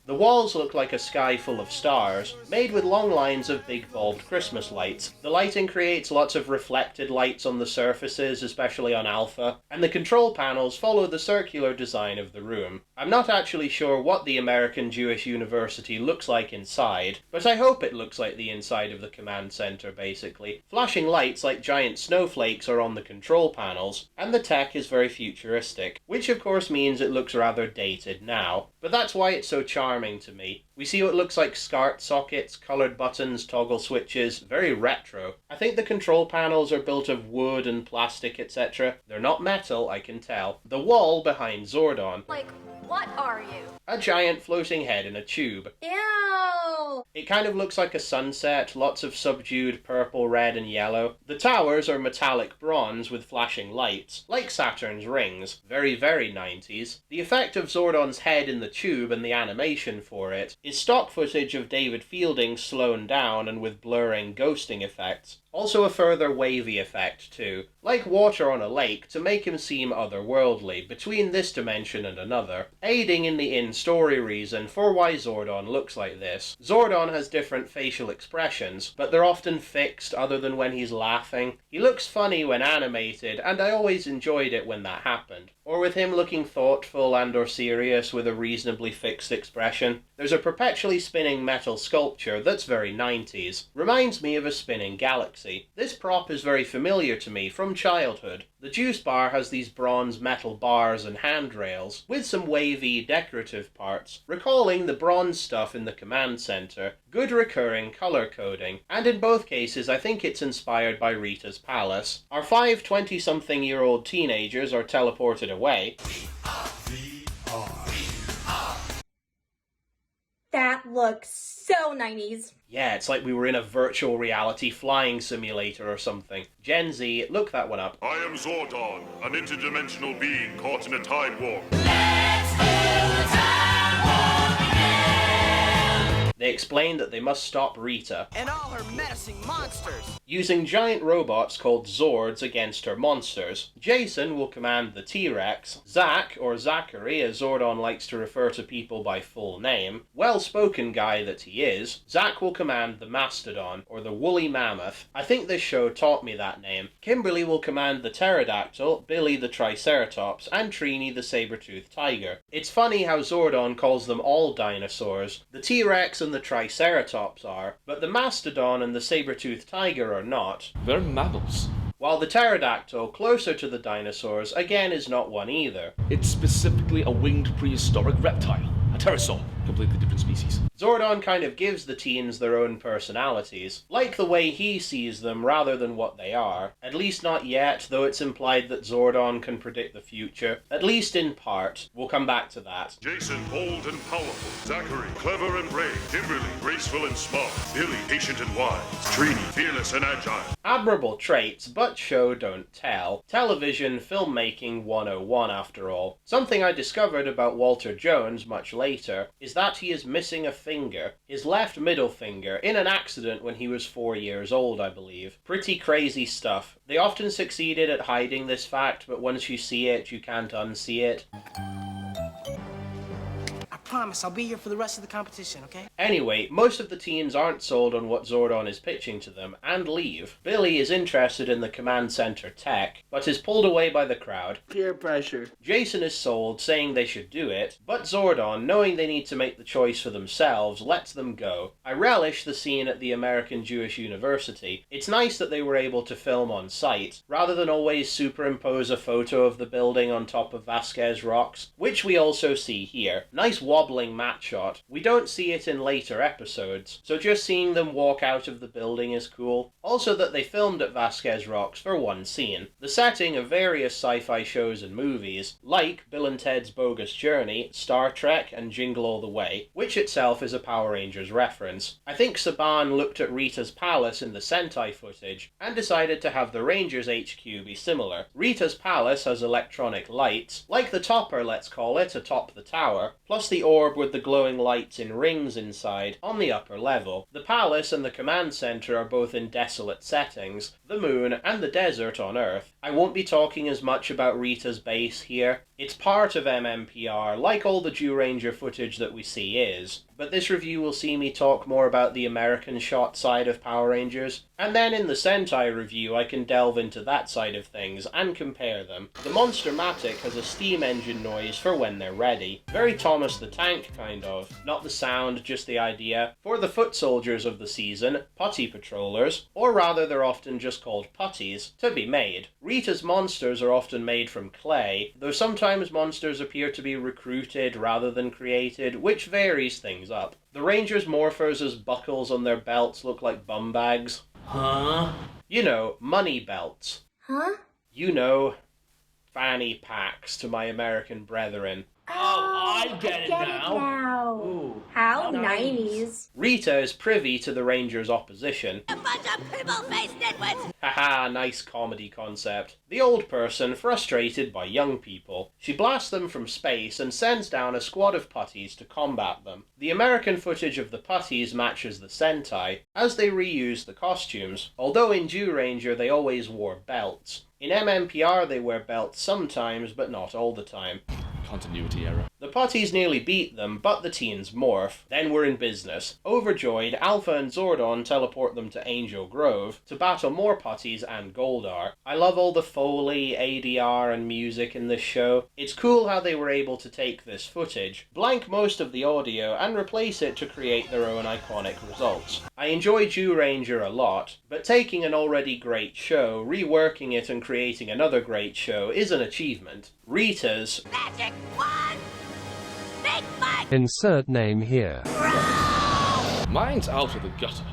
The walls look like a sky full of stars, made with long lines of big bulbed Christmas lights. The lighting creates lots of reflected lights on the surfaces, especially on Alpha, and the control panels follow the circular design of the room. I'm not actually sure what the American Jewish University looks like inside, but I hope it looks like the inside of the command center basically. Flashing lights like giant snowflakes are on the control panels, and the tech is very futuristic, which of course means it looks rather dated now, but that's why it's so charming to me. We see what looks like SCART sockets, coloured buttons, toggle switches, very retro. I think the control panels are built of wood and plastic, etc. They're not metal, I can tell. The wall behind Zordon.
Like, what are you?
A giant floating head in a tube.
Ew!
It kind of looks like a sunset, lots of subdued purple, red and yellow. The towers are metallic bronze with flashing lights, like Saturn's rings. Very, very 90s. The effect of Zordon's head in the tube and the animation for it is stock footage of David Fielding slowed down and with blurring ghosting effects. Also a further wavy effect too, like water on a lake, to make him seem otherworldly between this dimension and another, aiding in the in-story reason for why Zordon looks like this. Zordon has different facial expressions, but they're often fixed other than when he's laughing. He looks funny when animated, and I always enjoyed it when that happened. Or with him looking thoughtful and or serious with a reasonably fixed expression. There's a perpetually spinning metal sculpture that's very 90s. Reminds me of a spinning galaxy. This prop is very familiar to me from childhood. The juice bar has these bronze metal bars and handrails, with some wavy decorative parts, recalling the bronze stuff in the command center, good recurring color coding, and in both cases I think it's inspired by Rita's palace. Our 5 20-something-year-old teenagers are teleported away.
That looks so 90s.
Yeah, it's like we were in a virtual reality flying simulator or something. Gen Z, look that one up.
I am Zordon, an interdimensional being caught in a time warp. They explain that they must stop Rita
and all her menacing monsters,
using giant robots called Zords against her monsters. Jason will command the T-Rex. Zach, or Zachary as Zordon likes to refer to people by full name, well-spoken guy that he is, Zach will command the Mastodon, or the Woolly Mammoth. I think this show taught me that name. Kimberly will command the Pterodactyl, Billy the Triceratops, and Trini the saber-toothed tiger. It's funny how Zordon calls them all dinosaurs. The T-Rex and the Triceratops are, but the Mastodon and the saber-toothed tiger are not.
They're mammals.
While the pterodactyl, closer to the dinosaurs, again is not one either.
It's specifically a winged prehistoric reptile, a pterosaur, completely different species.
Zordon kind of gives the teens their own personalities, like the way he sees them rather than what they are. At least not yet, though it's implied that Zordon can predict the future, at least in part. We'll come back to that.
Jason, bold and powerful. Zachary, clever and brave. Kimberly, graceful and smart. Billy, patient and wise. Trini, fearless and agile.
Admirable traits, but show don't tell. Television filmmaking 101 after all. Something I discovered about Walter Jones much later is that he is missing a finger, his left middle finger, in an accident when he was 4 years old, I believe. Pretty crazy stuff. They often succeeded at hiding this fact, but once you see it, you can't unsee it.
I promise I'll be here for the rest of the competition, okay?
Anyway, most of the teens aren't sold on what Zordon is pitching to them, and leave. Billy is interested in the command center tech, but is pulled away by the crowd.
Peer pressure.
Jason is sold, saying they should do it, but Zordon, knowing they need to make the choice for themselves, lets them go. I relish the scene at the American Jewish University. It's nice that they were able to film on site, rather than always superimpose a photo of the building on top of Vasquez rocks, which we also see here. Nice wall wobbling mat shot. We don't see it in later episodes, so just seeing them walk out of the building is cool. Also that they filmed at Vasquez Rocks for one scene. The setting of various sci-fi shows and movies, like Bill and Ted's Bogus Journey, Star Trek, and Jingle All the Way, which itself is a Power Rangers reference. I think Saban looked at Rita's palace in the Sentai footage and decided to have the Rangers HQ be similar. Rita's palace has electronic lights, like the topper, let's call it, atop the tower, plus the orb with the glowing lights in rings inside on the upper level. The palace and the command center are both in desolate settings, the moon and the desert on Earth. I won't be talking as much about Rita's base here. It's part of MMPR, like all the Zyuranger footage that we see is, but this review will see me talk more about the American shot side of Power Rangers, and then in the Sentai review I can delve into that side of things and compare them. The Monster-Matic has a steam engine noise for when they're ready. Very Thomas the Tank kind of. Not the sound, just the idea. For the foot soldiers of the season, putty patrollers, or rather they're often just called putties, to be made. Rita's monsters are often made from clay, though sometimes monsters appear to be recruited rather than created, which varies things up. The Rangers' morphers' buckles on their belts look like bum bags. Huh? You know, money belts.
Huh?
You know, fanny packs to my American brethren.
Oh, I get it now.
Ooh,
How 90s.
Rita is privy to the Rangers' opposition.
A bunch of pimple-faced nitwits!
Haha, nice comedy concept. The old person, frustrated by young people. She blasts them from space and sends down a squad of putties to combat them. The American footage of the putties matches the Sentai, as they reuse the costumes, although in Zyuranger they always wore belts. In MMPR they wear belts sometimes, but not all the time.
Continuity error.
The putties nearly beat them, but the teens morph. Then we're in business. Overjoyed, Alpha and Zordon teleport them to Angel Grove to battle more putties and Goldar. I love all the Foley, ADR, and music in this show. It's cool how they were able to take this footage, blank most of the audio, and replace it to create their own iconic results. I enjoy Zyuranger a lot, but taking an already great show, reworking it and creating another great show is an achievement. Rita's
Magic one! Big Mike!
Insert name here.
Mine's out of the gutter.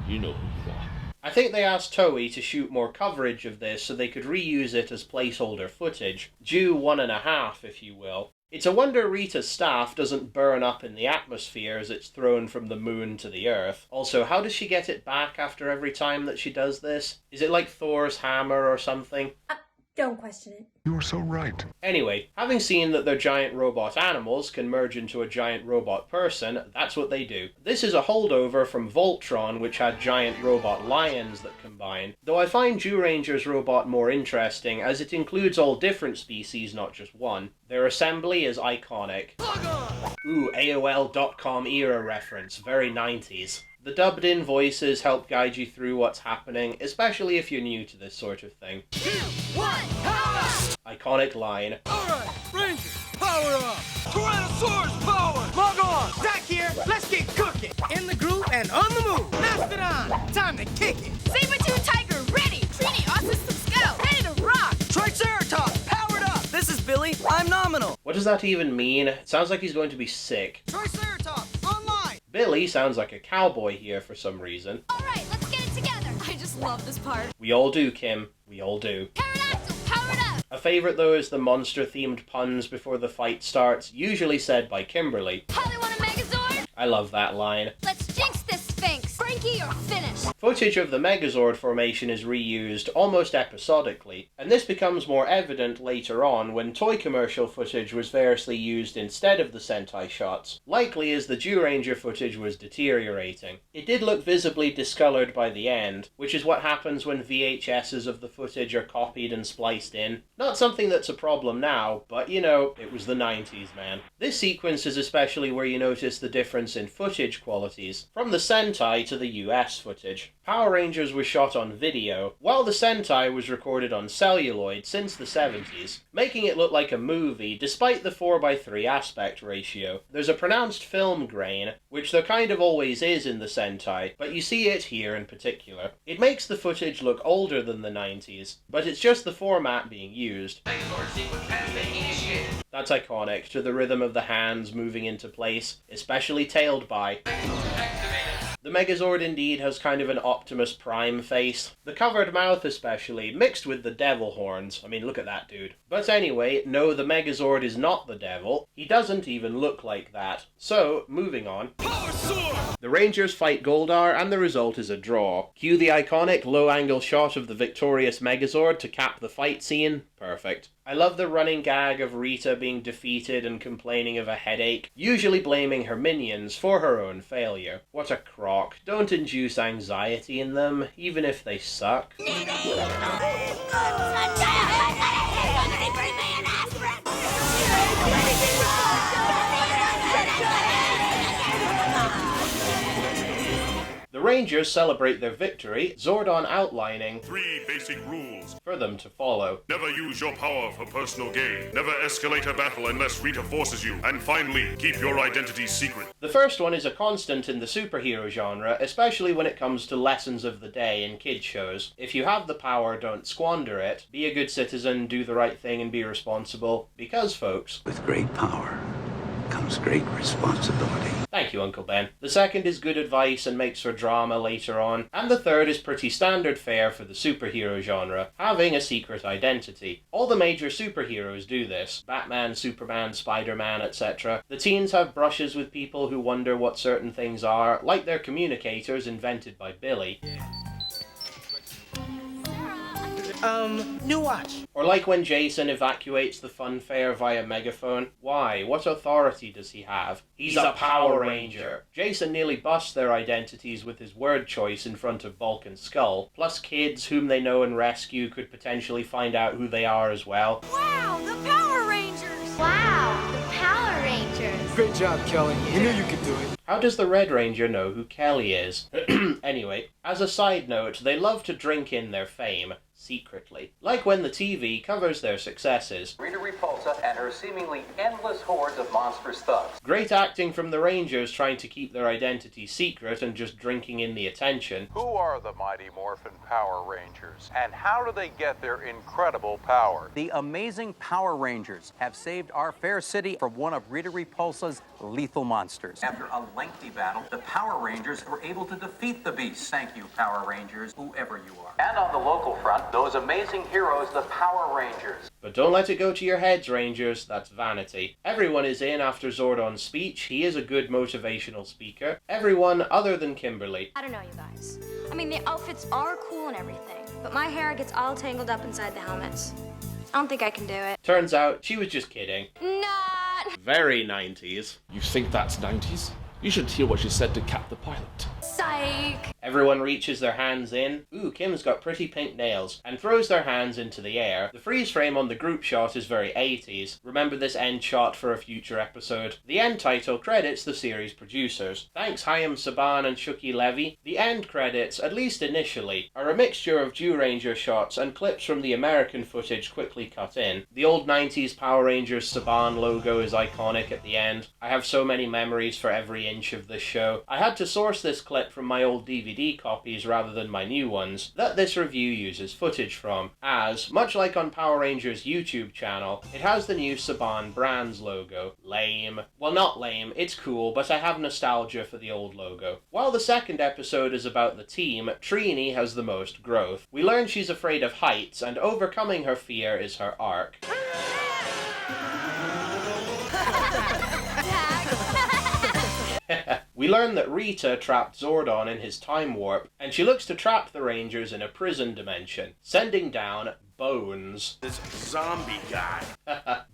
You know who you are.
I think they asked Toei to shoot more coverage of this so they could reuse it as placeholder footage. Due 1.5, if you will. It's a wonder Rita's staff doesn't burn up in the atmosphere as it's thrown from the moon to the Earth. Also, how does she get it back after every time that she does this? Is it like Thor's hammer or something?
Don't question it.
You're so right.
Anyway, having seen that their giant robot animals can merge into a giant robot person, that's what they do. This is a holdover from Voltron, which had giant robot lions that combine, though I find Zyuranger's robot more interesting as it includes all different species, not just one. Their assembly is iconic. Ooh, AOL.com era reference, very 90s. The dubbed-in voices help guide you through what's happening, especially if you're new to this sort of thing.
2, 1, power!
Iconic line.
Alright, Rangers, power up! Tyrannosaurus power! Log on! Zach here, let's get cooking! In the groove and on the move! Mastodon, time to kick it!
Saber-tooth tiger, ready! Trini, Awesome Scout, ready to rock!
Triceratops, powered up! This is Billy, I'm nominal.
What does that even mean? It sounds like he's going to be sick.
Triceratops, online!
Billy sounds like a cowboy here for some reason.
Alright, let's get it together! I just love this part.
We all do, Kim. We all do.
Pterodactyl, powered up!
A favourite though is the monster-themed puns before the fight starts, usually said by Kimberly.
How they want a Megazord?
I love that line.
Let's jinx this Sphinx! Frankie, you're finished!
Footage of the Megazord formation is reused almost episodically, and this becomes more evident later on when toy commercial footage was variously used instead of the Sentai shots, likely as the Zyuranger footage was deteriorating. It did look visibly discoloured by the end, which is what happens when VHSs of the footage are copied and spliced in. Not something that's a problem now, but you know, it was the 90s, man. This sequence is especially where you notice the difference in footage qualities, from the Sentai to the US footage. Power Rangers was shot on video, while the Sentai was recorded on celluloid since the 70s, making it look like a movie despite the 4:3 aspect ratio. There's a pronounced film grain, which there kind of always is in the Sentai, but you see it here in particular. It makes the footage look older than the 90s, but it's just the format being used. That's iconic, to the rhythm of the hands moving into place, especially tailed by. The Megazord indeed has kind of an Optimus Prime face. The covered mouth especially, mixed with the devil horns. I mean, look at that dude. But anyway, no, the Megazord is not the devil. He doesn't even look like that. So, moving on. Power Sword! The Rangers fight Goldar, and the result is a draw. Cue the iconic low-angle shot of the victorious Megazord to cap the fight scene. Perfect. I love the running gag of Rita being defeated and complaining of a headache, usually blaming her minions for her own failure. What a crock. Don't induce anxiety in them, even if they suck. The Rangers celebrate their victory, Zordon outlining
3 basic rules
for them to follow.
Never use your power for personal gain. Never escalate a battle unless Rita forces you. And finally, keep your identity secret.
The first one is a constant in the superhero genre, especially when it comes to lessons of the day in kid shows. If you have the power, don't squander it. Be a good citizen, do the right thing, and be responsible. Because, folks,
with great power comes great responsibility.
Thank you, Uncle Ben. The second is good advice and makes for drama later on. And the third is pretty standard fare for the superhero genre, having a secret identity. All the major superheroes do this. Batman, Superman, Spider-Man, etc. The teens have brushes with people who wonder what certain things are, like their communicators invented by Billy.
New watch.
Or like when Jason evacuates the fun fair via megaphone. Why? What authority does he have? He's a Power Ranger. Jason nearly busts their identities with his word choice in front of Bulk and Skull. Plus kids whom they know and rescue could potentially find out who they are as well.
Wow, the Power Rangers!
Wow, the Power Rangers!
Great job, Kelly. We knew you could do it.
How does the Red Ranger know who Kelly is? Anyway, as a side note, they love to drink in their fame. Secretly. Like when the TV covers their successes.
Rita Repulsa and her seemingly endless hordes of monstrous thugs.
Great acting from the Rangers trying to keep their identity secret and just drinking in the attention.
Who are the Mighty Morphin Power Rangers? And how do they get their incredible power?
The amazing Power Rangers have saved our fair city from one of Rita Repulsa's lethal monsters. After a lengthy battle, the Power Rangers were able to defeat the beast. Thank you, Power Rangers, whoever you are. And on the local front, those amazing heroes, the Power Rangers.
But don't let it go to your heads, Rangers. That's vanity. Everyone is in after Zordon's speech. He is a good motivational speaker. Everyone other than Kimberly.
I don't know, you guys. I mean, the outfits are cool and everything, but my hair gets all tangled up inside the helmets. I don't think I can do it.
Turns out, she was just kidding.
Not!
Very 90s.
You think that's 90s? You should hear what she said to Cap the pilot.
Psych!
Everyone reaches their hands in. Ooh, Kim's got pretty pink nails. And throws their hands into the air. The freeze frame on the group shot is very 80s. Remember this end shot for a future episode. The end title credits the series producers. Thanks Chaim Saban and Shuki Levy. The end credits, at least initially, are a mixture of Jew Ranger shots and clips from the American footage quickly cut in. The old 90s Power Rangers Saban logo is iconic at the end. I have so many memories for every inch of this show. I had to source this clip from my old DVD copies rather than my new ones that this review uses footage from, as, much like on Power Rangers' YouTube channel, it has the new Saban Brands logo. Lame. Well, not lame, it's cool, but I have nostalgia for the old logo. While the second episode is about the team, Trini has the most growth. We learn she's afraid of heights, and overcoming her fear is her arc. We learn that Rita trapped Zordon in his time warp, and she looks to trap the Rangers in a prison dimension, sending down Bones.
This zombie guy.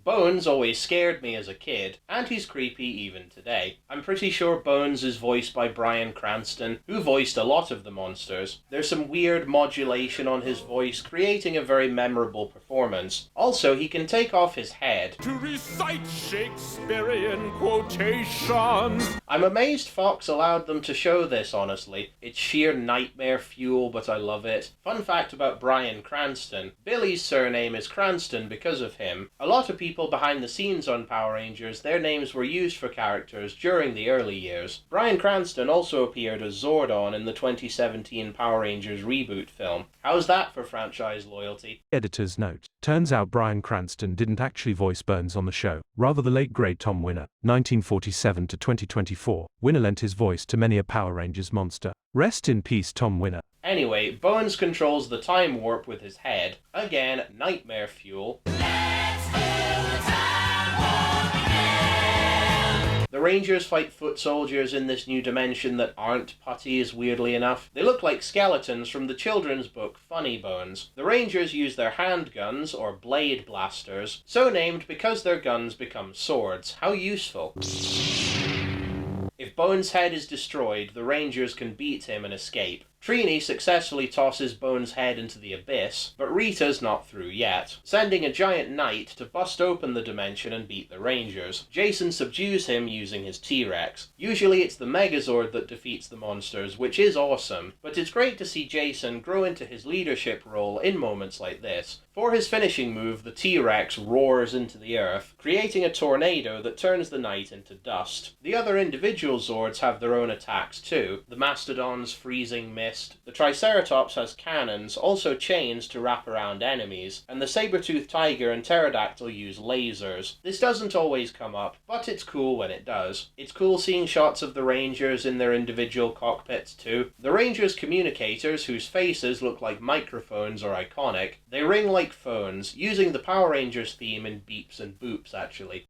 Bones always scared me as a kid, and he's creepy even today. I'm pretty sure Bones is voiced by Bryan Cranston, who voiced a lot of the monsters. There's some weird modulation on his voice, creating a very memorable performance. Also, he can take off his head
to recite Shakespearean quotations.
I'm amazed Fox allowed them to show this, honestly. It's sheer nightmare fuel, but I love it. Fun fact about Bryan Cranston: Billy's surname is Cranston because of him. A lot of people behind the scenes on Power Rangers, their names were used for characters during the early years. Bryan Cranston also appeared as Zordon in the 2017 Power Rangers reboot film. How's that for franchise loyalty?
Editor's note. Turns out Bryan Cranston didn't actually voice Bones on the show. Rather, the late great Tom Winner, 1947 to 2024. Winner lent his voice to many a Power Rangers monster. Rest in peace, Tom Winner.
Anyway, Bones controls the time warp with his head. Again, nightmare fuel. The Rangers fight foot soldiers in this new dimension that aren't putties, weirdly enough. They look like skeletons from the children's book Funny Bones. The Rangers use their handguns, or blade blasters, so named because their guns become swords. How useful. If Bones' head is destroyed, the Rangers can beat him and escape. Trini successfully tosses Bones' head into the abyss, but Rita's not through yet, sending a giant knight to bust open the dimension and beat the Rangers. Jason subdues him using his T-Rex. Usually it's the Megazord that defeats the monsters, which is awesome, but it's great to see Jason grow into his leadership role in moments like this. For his finishing move, the T-Rex roars into the earth, creating a tornado that turns the knight into dust. The other individual Zords have their own attacks too. The Mastodon's freezing mist, the Triceratops has cannons, also chains to wrap around enemies, and the saber-toothed tiger and pterodactyl use lasers. This doesn't always come up, but it's cool when it does. It's cool seeing shots of the Rangers in their individual cockpits too. The Rangers' communicators, whose faces look like microphones, are iconic. They ring like phones, using the Power Rangers theme in beeps and boops actually.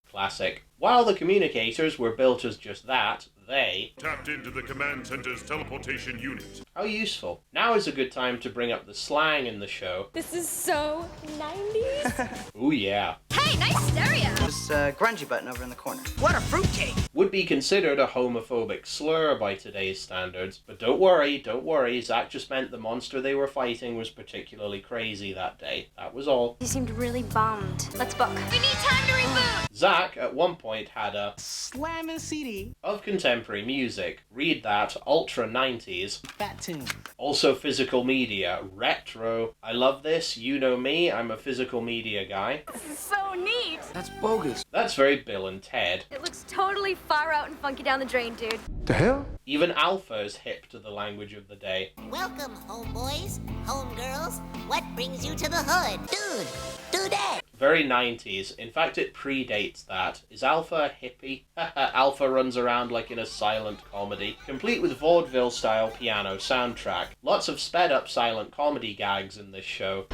Classic. While the communicators were built as just that, they
tapped into the command center's teleportation unit.
How useful. Now is a good time to bring up the slang in the show.
This is so 90s.
Ooh yeah.
Hey, nice stereo.
This grungy button over in the corner.
What a fruitcake.
Would be considered a homophobic slur by today's standards, but don't worry, Zach just meant the monster they were fighting was particularly crazy that day. That was all.
He seemed really bummed. Let's book.
We need time to reboot.
Zach, at one point, had a
slamming CD
of contemporary music. Read that, ultra 90s.
Fat tune.
Also physical media, retro. I love this, you know me, I'm a physical media guy.
This is so neat.
That's bogus.
That's very Bill and Ted.
It looks totally far out and funky down the drain, dude.
The hell?
Even Alpha is hip to the language of the day.
Welcome, homeboys, homegirls. What brings you to the hood? Dude, do that.
Very 90s. In fact, it predates that. Is Alpha a hippie? Alpha runs around like in a silent comedy, complete with vaudeville-style piano soundtrack. Lots of sped-up silent comedy gags in this show.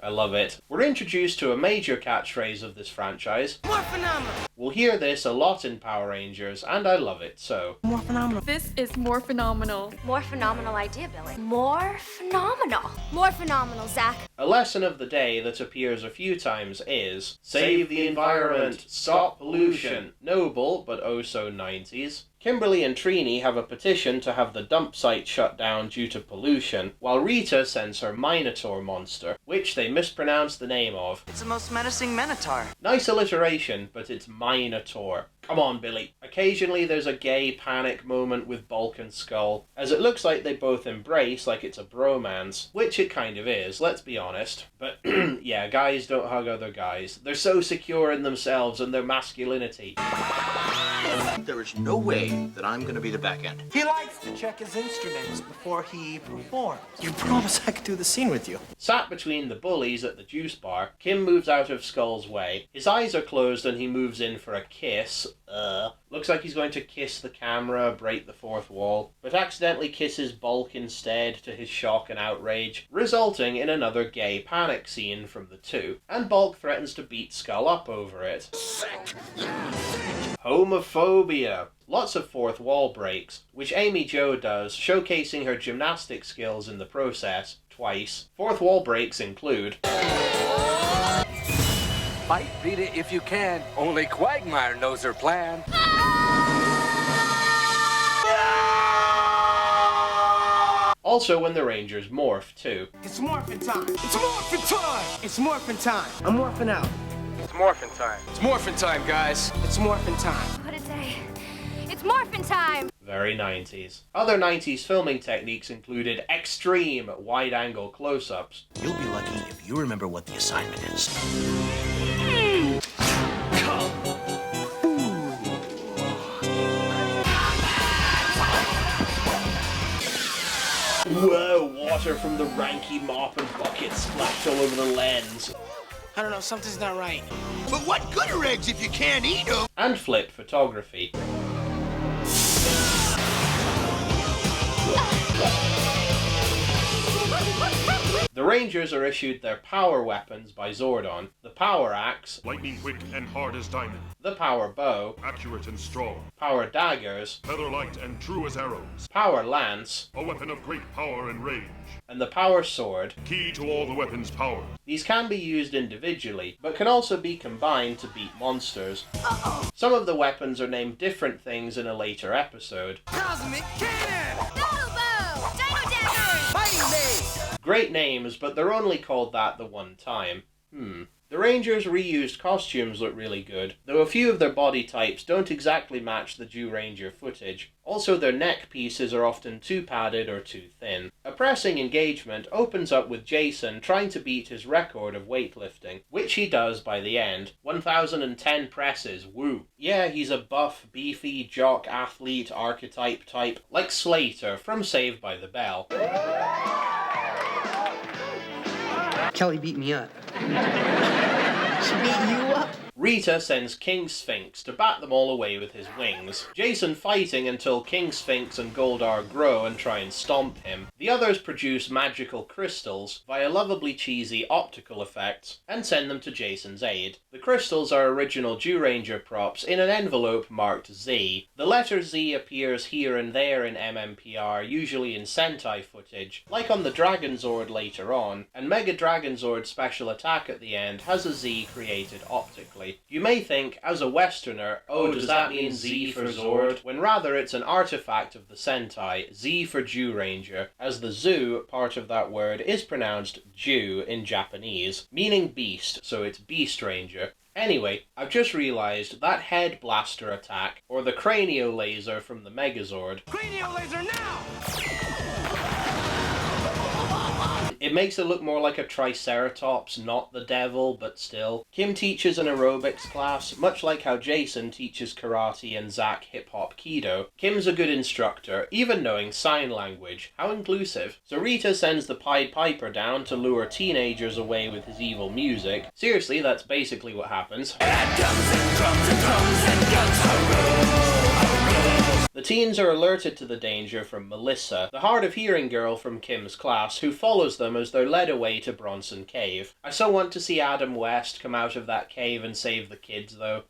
I love it. We're introduced to a major catchphrase of this franchise.
More phenomenal.
We'll hear this a lot in Power Rangers, and I love it, so.
More phenomenal.
This is more phenomenal.
More phenomenal idea, Billy. More phenomenal. More phenomenal, Zach.
A lesson of the day that appears a few times is, save the environment, stop pollution. Noble, but oh so 90s. Kimberly and Trini have a petition to have the dump site shut down due to pollution, while Rita sends her Minotaur monster, which they mispronounce the name of.
It's the most menacing Minotaur.
Nice alliteration, but it's Minotaur. Come on, Billy. Occasionally there's a gay panic moment with Bulk and Skull, as it looks like they both embrace like it's a bromance, which it kind of is, let's be honest. But yeah, guys don't hug other guys. They're so secure in themselves and their masculinity.
There is no way that I'm gonna be the back end.
He likes to check his instruments before he performs. You promise I could do the scene with you.
Sat between the bullies at the juice bar, Kim moves out of Skull's way. His eyes are closed and he moves in for a kiss. Looks like he's going to kiss the camera, break the fourth wall, but accidentally kisses Bulk instead to his shock and outrage, resulting in another gay panic scene from the two, and Bulk threatens to beat Skull up over it. Homophobia. Lots of fourth wall breaks, which Amy Jo does, showcasing her gymnastic skills in the process, twice. Fourth wall breaks include...
Fight Vita if you can. Only Quagmire knows her plan.
Also when the Rangers morph, too.
It's morphin' time. It's morphin' time. It's morphin' time. I'm morphin' out.
It's morphin' time. It's morphin' time, guys.
It's morphin' time.
What a day. It's morphin' time.
Very 90s. Other 90s filming techniques included extreme wide-angle close-ups.
You'll be lucky if you remember what the assignment is.
Whoa, water from the ranky mop and bucket splashed all over the lens.
I don't know, something's not right.
But what good are eggs if you can't eat them?
And flip photography. The Rangers are issued their power weapons by Zordon. The power axe,
lightning quick and hard as diamond.
The power bow,
accurate and strong.
Power daggers,
feather light and true as arrows.
Power lance,
a weapon of great power and range.
And the power sword,
key to all the weapon's power.
These can be used individually, but can also be combined to beat monsters. Some of the weapons are named different things in a later episode.
Cosmic cannon!
Battle bow! Dino daggers!
Fighting mace!
Great names, but they're only called that the one time. The Rangers' reused costumes look really good, though a few of their body types don't exactly match the Jew Ranger footage. Also, their neck pieces are often too padded or too thin. A pressing engagement opens up with Jason trying to beat his record of weightlifting, which he does by the end. 1,010 presses, woo. Yeah, he's a buff, beefy, jock, athlete, archetype type, like Slater from Saved by the Bell.
Kelly beat me up. She beat you up?
Rita sends King Sphinx to bat them all away with his wings. Jason fighting until King Sphinx and Goldar grow and try and stomp him. The others produce magical crystals via lovably cheesy optical effects and send them to Jason's aid. The crystals are original Jew Ranger props in an envelope marked Z. The letter Z appears here and there in MMPR, usually in Sentai footage, like on the Dragon Zord later on, and Mega Dragon Zord's special attack at the end has a Z created optically. You may think, as a Westerner, oh, does that mean Z for Zord? When rather it's an artifact of the Sentai, Z for Jew Ranger, as the Zu, part of that word, is pronounced Jew in Japanese, meaning beast, so it's Beast Ranger. Anyway, I've just realised that head blaster attack, or the Cranio Laser from the Megazord...
Cranio Laser now!
It makes it look more like a Triceratops, not the devil, but still. Kim teaches an aerobics class, much like how Jason teaches karate and Zach hip-hop Kido. Kim's a good instructor, even knowing sign language. How inclusive. So Rita sends the Pied Piper down to lure teenagers away with his evil music. Seriously, that's basically what happens. The teens are alerted to the danger from Melissa, the hard-of-hearing girl from Kim's class, who follows them as they're led away to Bronson Cave. I so want to see Adam West come out of that cave and save the kids, though.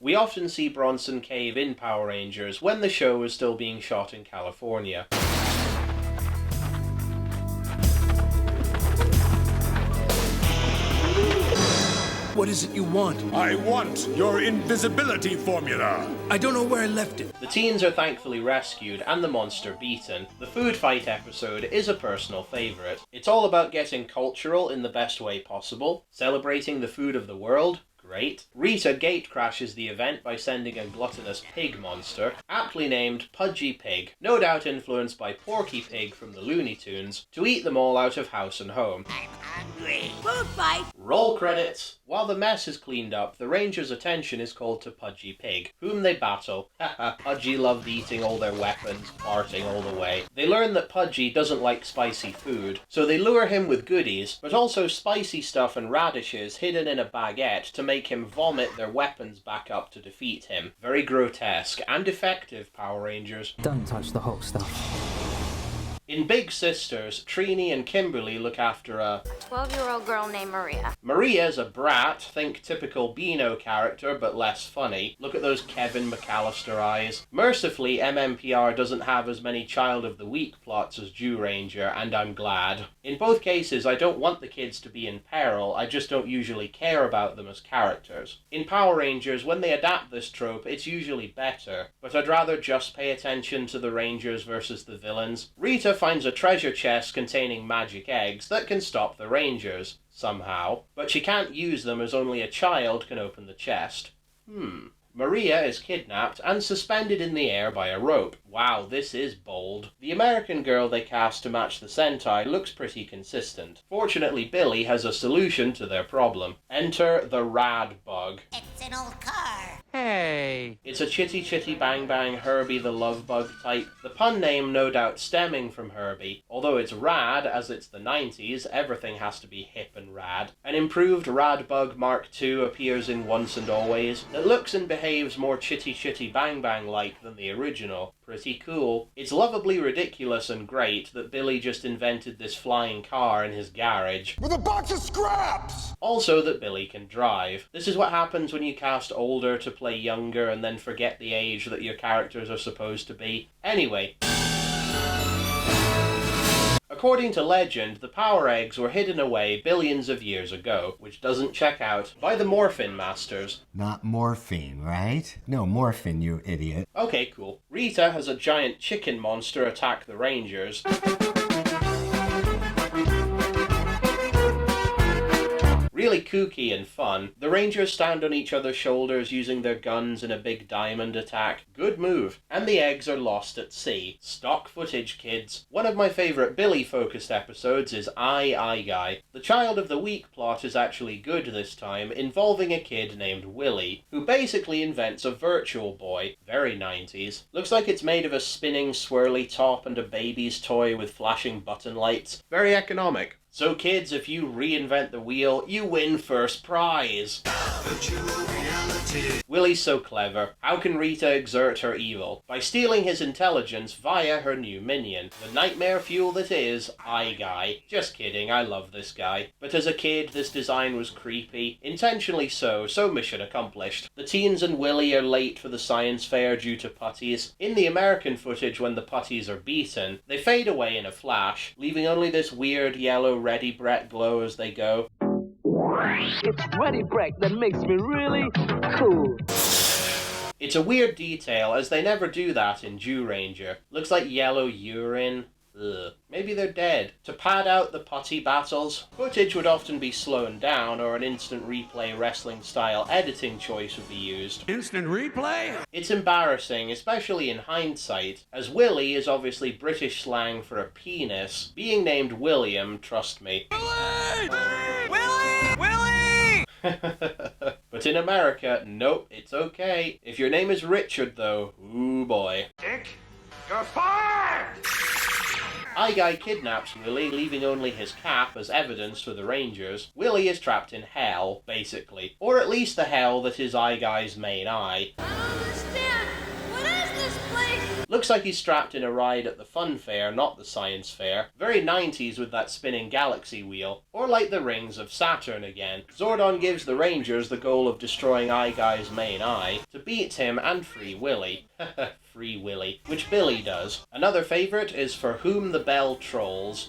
We often see Bronson Cave in Power Rangers when the show was still being shot in California.
What is it you want? I want your invisibility formula. I don't know where I left it.
The teens are thankfully rescued and the monster beaten. The food fight episode is a personal favourite. It's all about getting cultural in the best way possible, celebrating the food of the world. Great. Rita gate crashes the event by sending a gluttonous pig monster, aptly named Pudgy Pig, no doubt influenced by Porky Pig from the Looney Tunes, to eat them all out of house and home.
I'm hungry.
Food fight!
Roll credits! While the mess is cleaned up, the Rangers' attention is called to Pudgy Pig, whom they battle. Haha, Pudgy loved eating all their weapons, farting all the way. They learn that Pudgy doesn't like spicy food, so they lure him with goodies, but also spicy stuff and radishes hidden in a baguette to make him vomit their weapons back up to defeat him. Very grotesque and effective, Power Rangers.
Don't touch the hot stuff.
In Big Sisters, Trini and Kimberly look after a
12-year-old girl named Maria.
Maria's a brat, think typical Beano character, but less funny. Look at those Kevin McAllister eyes. Mercifully, MMPR doesn't have as many Child of the Week plots as Jew Ranger, and I'm glad. In both cases, I don't want the kids to be in peril, I just don't usually care about them as characters. In Power Rangers, when they adapt this trope, it's usually better, but I'd rather just pay attention to the Rangers versus the villains. Rita finds a treasure chest containing magic eggs that can stop the Rangers, somehow, but she can't use them as only a child can open the chest. Maria is kidnapped and suspended in the air by a rope. Wow, this is bold. The American girl they cast to match the Sentai looks pretty consistent. Fortunately, Billy has a solution to their problem. Enter the Rad Bug.
It's an old car.
Hey! It's a Chitty Chitty Bang Bang Herbie the Love Bug type. The pun name no doubt stemming from Herbie. Although it's rad, as it's the 90s, everything has to be hip and rad. An improved Rad Bug Mark II appears in Once and Always. It looks and behaves more Chitty Chitty Bang Bang-like than the original. Pretty cool. It's lovably ridiculous and great that Billy just invented this flying car in his garage.
With a box of scraps!
Also that Billy can drive. This is what happens when you cast older to play younger and then forget the age that your characters are supposed to be. Anyway. According to legend, the power eggs were hidden away billions of years ago, which doesn't check out, by the Morphin Masters.
Not morphine, right? No, Morphin, you idiot.
Okay, cool. Rita has a giant chicken monster attack the Rangers. Really kooky and fun. The Rangers stand on each other's shoulders using their guns in a big diamond attack. Good move. And the eggs are lost at sea. Stock footage, kids. One of my favourite Billy-focused episodes is I Guy. The Child of the Week plot is actually good this time, involving a kid named Willie, who basically invents a virtual boy. Very 90s. Looks like it's made of a spinning swirly top and a baby's toy with flashing button lights. Very economic. So kids, if you reinvent the wheel, you win first prize. Willie's so clever. How can Rita exert her evil? By stealing his intelligence via her new minion. The nightmare fuel that is Guy. Just kidding, I love this guy. But as a kid, this design was creepy. Intentionally so mission accomplished. The teens and Willie are late for the science fair due to putties. In the American footage, when the putties are beaten, they fade away in a flash, leaving only this weird yellow Ready Brett glow as they go.
It's Ready Brett that makes me really cool.
It's a weird detail, as they never do that in Jew Ranger. Looks like yellow urine. Ugh. Maybe they're dead. To pad out the putty battles, footage would often be slowed down or an instant replay wrestling style editing choice would be used.
Instant replay?
It's embarrassing, especially in hindsight, as Willie is obviously British slang for a penis. Being named William, trust me.
Willie! Willie! Willie!
But in America, nope, it's okay. If your name is Richard though, ooh boy.
Dick, you're fired!
Guy kidnaps Willie, leaving only his cap as evidence for the Rangers. Willie is trapped in hell, basically. Or at least the hell that is Guy's main eye.
I don't understand. What is this place?
Looks like he's strapped in a ride at the fun fair, not the science fair. Very 90s with that spinning galaxy wheel. Or like the rings of Saturn again. Zordon gives the Rangers the goal of destroying Guy's main eye to beat him and free Willie. Free Willy, which Billy does. Another favourite is For Whom the Bell Trolls.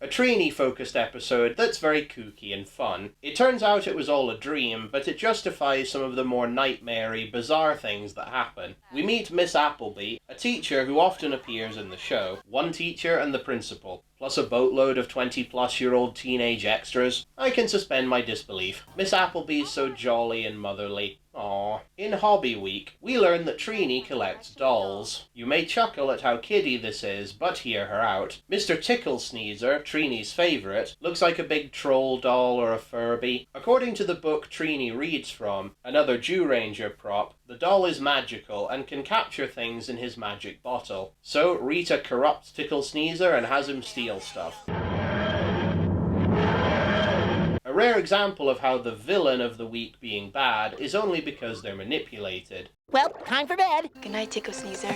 A Trini-focused episode that's very kooky and fun. It turns out it was all a dream, but it justifies some of the more nightmare-y, bizarre things that happen. We meet Miss Appleby, a teacher who often appears in the show. One teacher and the principal, plus a boatload of 20-plus-year-old teenage extras. I can suspend my disbelief. Miss Appleby's so jolly and motherly. Aww. In Hobby Week, we learn that Trini collects dolls. You may chuckle at how kiddie this is, but hear her out. Mr. Tickle Sneezer, Trini's favourite, looks like a big troll doll or a Furby. According to the book Trini reads from, another Jew Ranger prop, the doll is magical and can capture things in his magic bottle. So Rita corrupts Tickle Sneezer and has him steal stuff. A rare example of how the villain of the week being bad is only because they're manipulated.
Well, time for bed.
Good night, Tickle Sneezer.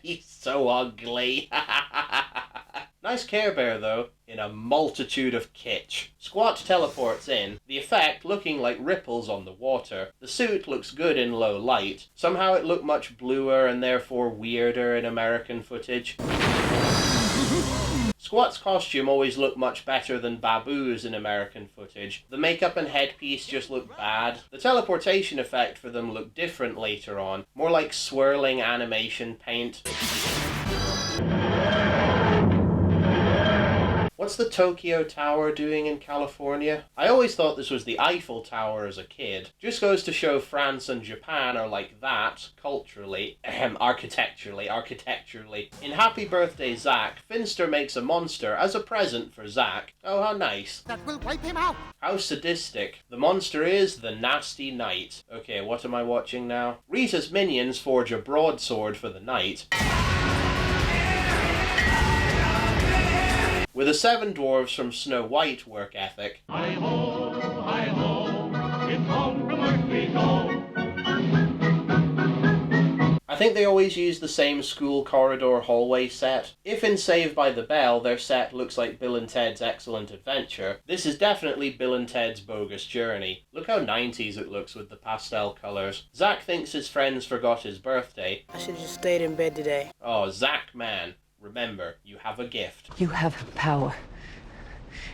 He's so ugly. Nice Care Bear, though, in a multitude of kitsch. Squat teleports in, the effect looking like ripples on the water. The suit looks good in low light. Somehow it looked much bluer and therefore weirder in American footage. Squat's costume always looked much better than Babu's in American footage. The makeup and headpiece just looked bad. The teleportation effect for them looked different later on, more like swirling animation paint. What's the Tokyo Tower doing in California? I always thought this was the Eiffel Tower as a kid. Just goes to show France and Japan are like that, culturally, architecturally. In Happy Birthday Zack, Finster makes a monster as a present for Zack. Oh, how nice.
That will wipe him out.
How sadistic. The monster is the Nasty Knight. Okay, what am I watching now? Rita's minions forge a broadsword for the knight. With a 7 dwarves from Snow White work ethic.
Hi-ho, it's home from work we go.
I think they always use the same school corridor hallway set. If in Saved by the Bell their set looks like Bill and Ted's Excellent Adventure, this is definitely Bill and Ted's Bogus Journey. Look how 90s it looks with the pastel colours. Zack thinks his friends forgot his birthday.
I should have just stayed in bed today.
Oh, Zack, man. Remember, you have a gift.
You have power.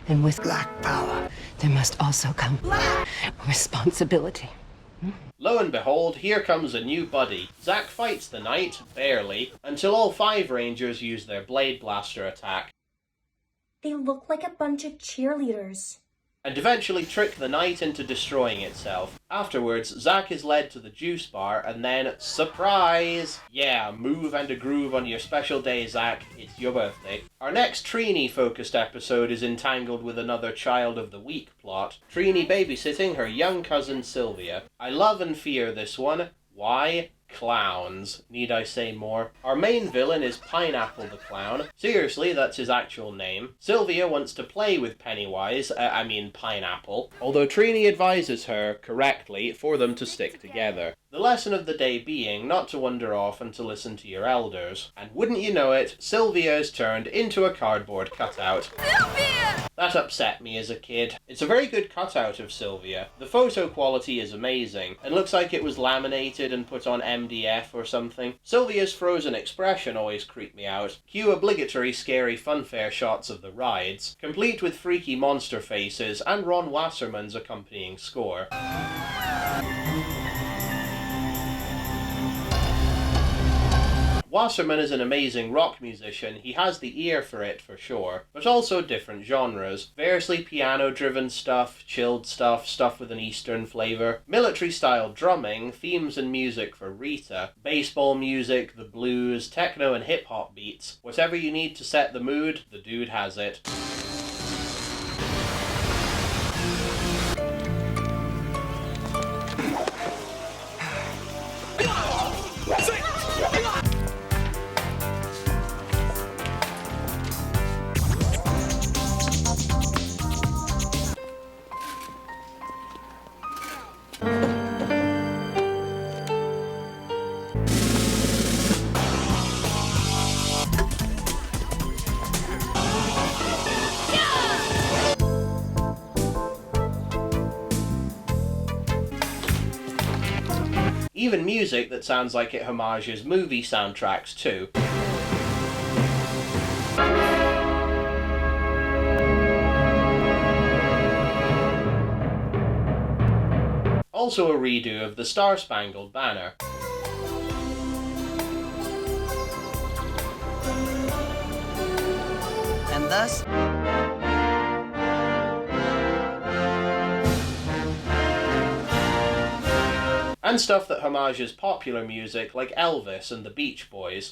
And with black power, there must also come responsibility.
Lo and behold, here comes a new buddy. Zack fights the knight, barely, until all 5 rangers use their blade blaster attack.
They look like a bunch of cheerleaders.
And eventually trick the knight into destroying itself. Afterwards, Zack is led to the juice bar, and then, surprise! Yeah, move and a groove on your special day, Zack. It's your birthday. Our next Trini-focused episode is entangled with another Child of the Week plot. Trini babysitting her young cousin Sylvia. I love and fear this one. Why? Clowns. Need I say more? Our main villain is Pineapple the Clown. Seriously, that's his actual name. Sylvia wants to play with Pineapple, although Trini advises her, correctly, for them to stick together. The lesson of the day being not to wander off and to listen to your elders. And wouldn't you know it, Sylvia is turned into a cardboard cutout. Sylvia! That upset me as a kid. It's a very good cutout of Sylvia. The photo quality is amazing, and looks like it was laminated and put on MDF or something. Sylvia's frozen expression always creeped me out. Cue obligatory scary funfair shots of the rides, complete with freaky monster faces and Ron Wasserman's accompanying score. Wasserman is an amazing rock musician. He has the ear for it, for sure, but also different genres. Variously piano-driven stuff, chilled stuff, stuff with an Eastern flavour, military-style drumming, themes and music for Rita, baseball music, the blues, techno and hip-hop beats. Whatever you need to set the mood, the dude has it. Even music that sounds like it homages movie soundtracks too. Also a redo of the Star-Spangled Banner.
And thus...
And stuff that homages popular music like Elvis and the Beach Boys.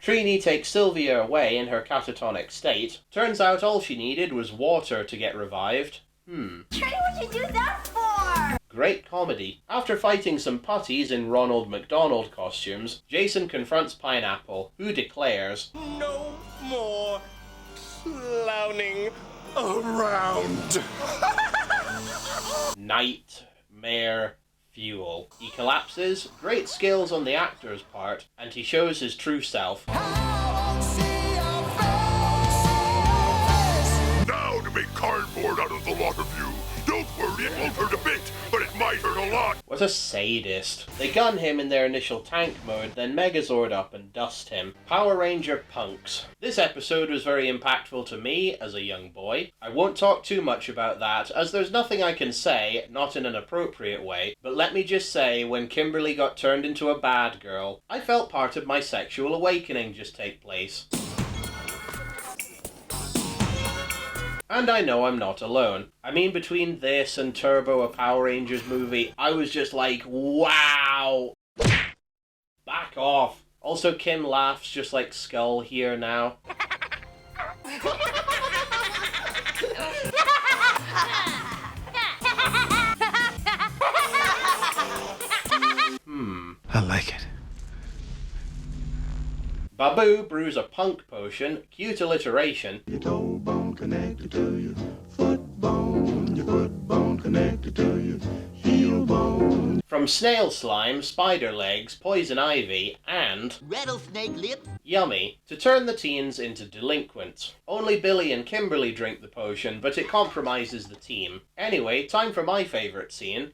Trini takes Sylvia away in her catatonic state. Turns out all she needed was water to get revived.
Trini, what'd you do that for?
Great comedy. After fighting some putties in Ronald McDonald costumes, Jason confronts Pineapple, who declares,
No more clowning
around.
Nightmare fuel. He collapses, great skills on the actor's part, and he shows his true self.
Now to make cardboard out of the lot of you. Don't worry, it won't hurt a bit, but it might hurt a lot.
What a sadist. They gun him in their initial tank mode, then Megazord up and dust him. Power Ranger punks. This episode was very impactful to me as a young boy. I won't talk too much about that, as there's nothing I can say, not in an appropriate way, but let me just say, when Kimberly got turned into a bad girl, I felt part of my sexual awakening just take place. And I know I'm not alone. I mean, between this and Turbo, a Power Rangers movie, I was just like, wow! Back off. Also, Kim laughs just like Skull here now.
I like it.
Babu brews a punk potion, cute alliteration.
Your toe bone connected to your foot bone connected to your heel bone.
From snail slime, spider legs, poison ivy, and
rattlesnake lip.
Yummy, to turn the teens into delinquents. Only Billy and Kimberly drink the potion, but it compromises the team. Anyway, time for my favourite scene.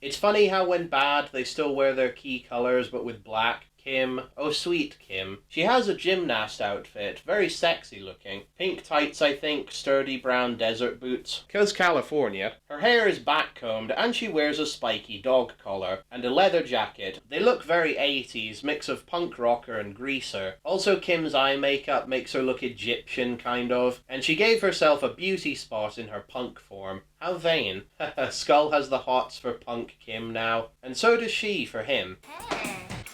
It's funny how when bad, they still wear their key colours, but with black. Kim, oh sweet Kim. She has a gymnast outfit, very sexy looking. Pink tights, I think, sturdy brown desert boots. 'Cause California. Her hair is backcombed and she wears a spiky dog collar and a leather jacket. They look very 80s, mix of punk rocker and greaser. Also Kim's eye makeup makes her look Egyptian, kind of. And she gave herself a beauty spot in her punk form. How vain. Skull has the hots for punk Kim now. And so does she for him.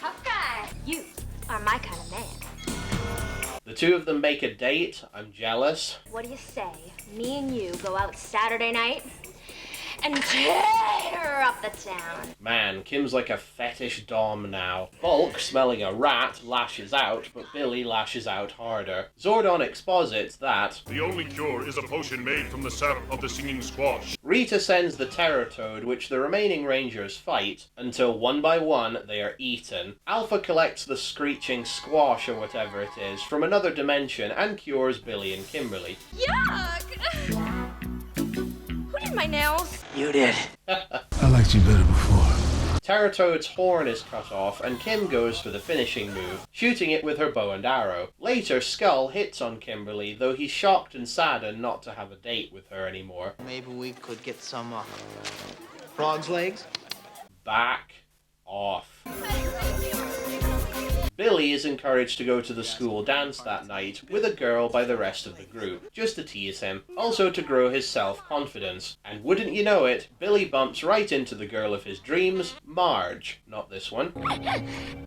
Tough guy. You are my kind of man.
The two of them make a date. I'm jealous.
What do you say? Me and you go out Saturday night and tear up the town.
Man, Kim's like a fetish dom now. Bulk, smelling a rat, lashes out, but Billy lashes out harder. Zordon exposits that
The only cure is a potion made from the sap of the singing squash.
Rita sends the Terror Toad, which the remaining Rangers fight, until one by one they are eaten. Alpha collects the screeching squash, or whatever it is, from another dimension and cures Billy and Kimberly.
Yuck! Who did my nails?
You did.
I liked you better before.
Terror Toad's horn is cut off, and Kim goes for the finishing move, shooting it with her bow and arrow. Later, Skull hits on Kimberly, though he's shocked and saddened not to have a date with her anymore.
Maybe we could get some frog's legs?
Back off. Billy is encouraged to go to the school dance that night with a girl by the rest of the group, just to tease him, also to grow his self-confidence. And wouldn't you know it, Billy bumps right into the girl of his dreams, Marge. Not this one.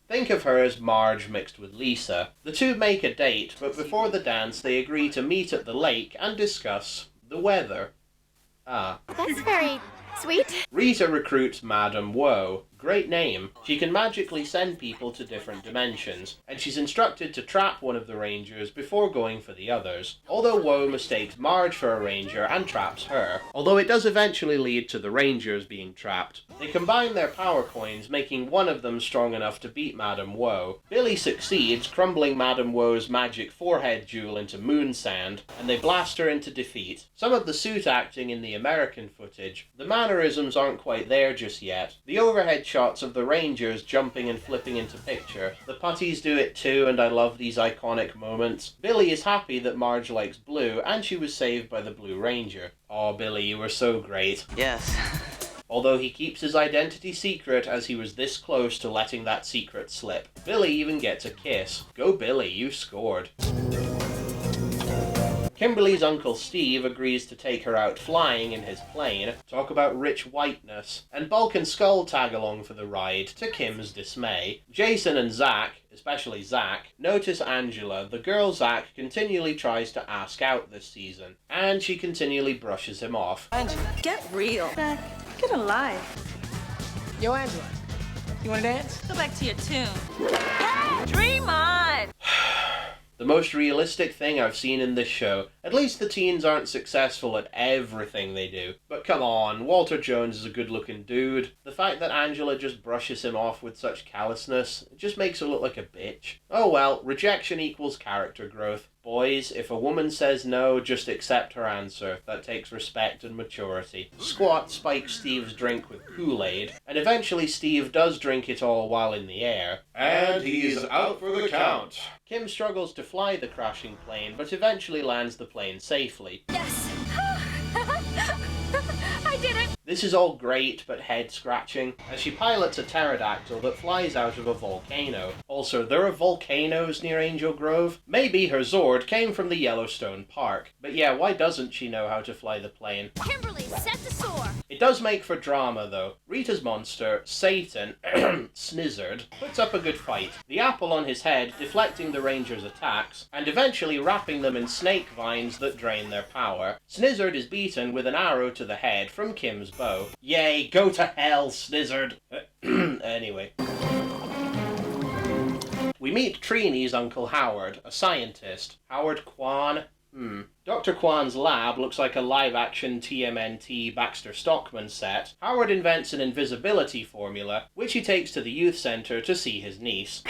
Think of her as Marge mixed with Lisa. The two make a date, but before the dance they agree to meet at the lake and discuss the weather.
That's very sweet.
Rita recruits Madame Woe. Great name. She can magically send people to different dimensions, and she's instructed to trap one of the Rangers before going for the others. Although Woe mistakes Marge for a Ranger and traps her, although it does eventually lead to the Rangers being trapped. They combine their power coins, making one of them strong enough to beat Madame Woe. Billy succeeds, crumbling Madame Woe's magic forehead jewel into moon sand, and they blast her into defeat. Some of the suit acting in the American footage, the mannerisms aren't quite there just yet. The overhead shots of the Rangers jumping and flipping into picture. The putties do it too, and I love these iconic moments. Billy is happy that Marge likes blue, and she was saved by the Blue Ranger. Aw, Billy, you were so great.
Yes.
Although he keeps his identity secret, as he was this close to letting that secret slip. Billy even gets a kiss. Go Billy, you scored. Kimberly's Uncle Steve agrees to take her out flying in his plane, talk about rich whiteness, and Bulk and Skull tag along for the ride, to Kim's dismay. Jason and Zach, especially Zach, notice Angela, the girl Zach continually tries to ask out this season, and she continually brushes him off.
Angela, get real. Zach, get alive. Yo, Angela, you wanna dance?
Go back to your tune. Dream on!
The most realistic thing I've seen in this show. At least the teens aren't successful at everything they do. But come on, Walter Jones is a good-looking dude. The fact that Angela just brushes him off with such callousness, it just makes her look like a bitch. Oh well, rejection equals character growth. Boys, if a woman says no, just accept her answer. That takes respect and maturity. Squat spikes Steve's drink with Kool-Aid, and eventually Steve does drink it all while in the air.
And he's out for the count.
Kim struggles to fly the crashing plane, but eventually lands the plane safely.
Yes! I did it!
This is all great, but head-scratching, as she pilots a pterodactyl that flies out of a volcano. Also, there are volcanoes near Angel Grove. Maybe her Zord came from the Yellowstone Park. But yeah, why doesn't she know how to fly the plane?
Kimberly, set the soar!
It does make for drama, though. Rita's monster, Satan, Snizzard, puts up a good fight. The apple on his head deflecting the Rangers' attacks, and eventually wrapping them in snake vines that drain their power. Snizzard is beaten with an arrow to the head from Kim's bow. Yay, go to hell, Snizzard! Anyway. We meet Trini's Uncle Howard, a scientist. Howard Kwan? Dr. Kwan's lab looks like a live-action TMNT Baxter Stockman set. Howard invents an invisibility formula, which he takes to the youth center to see his niece.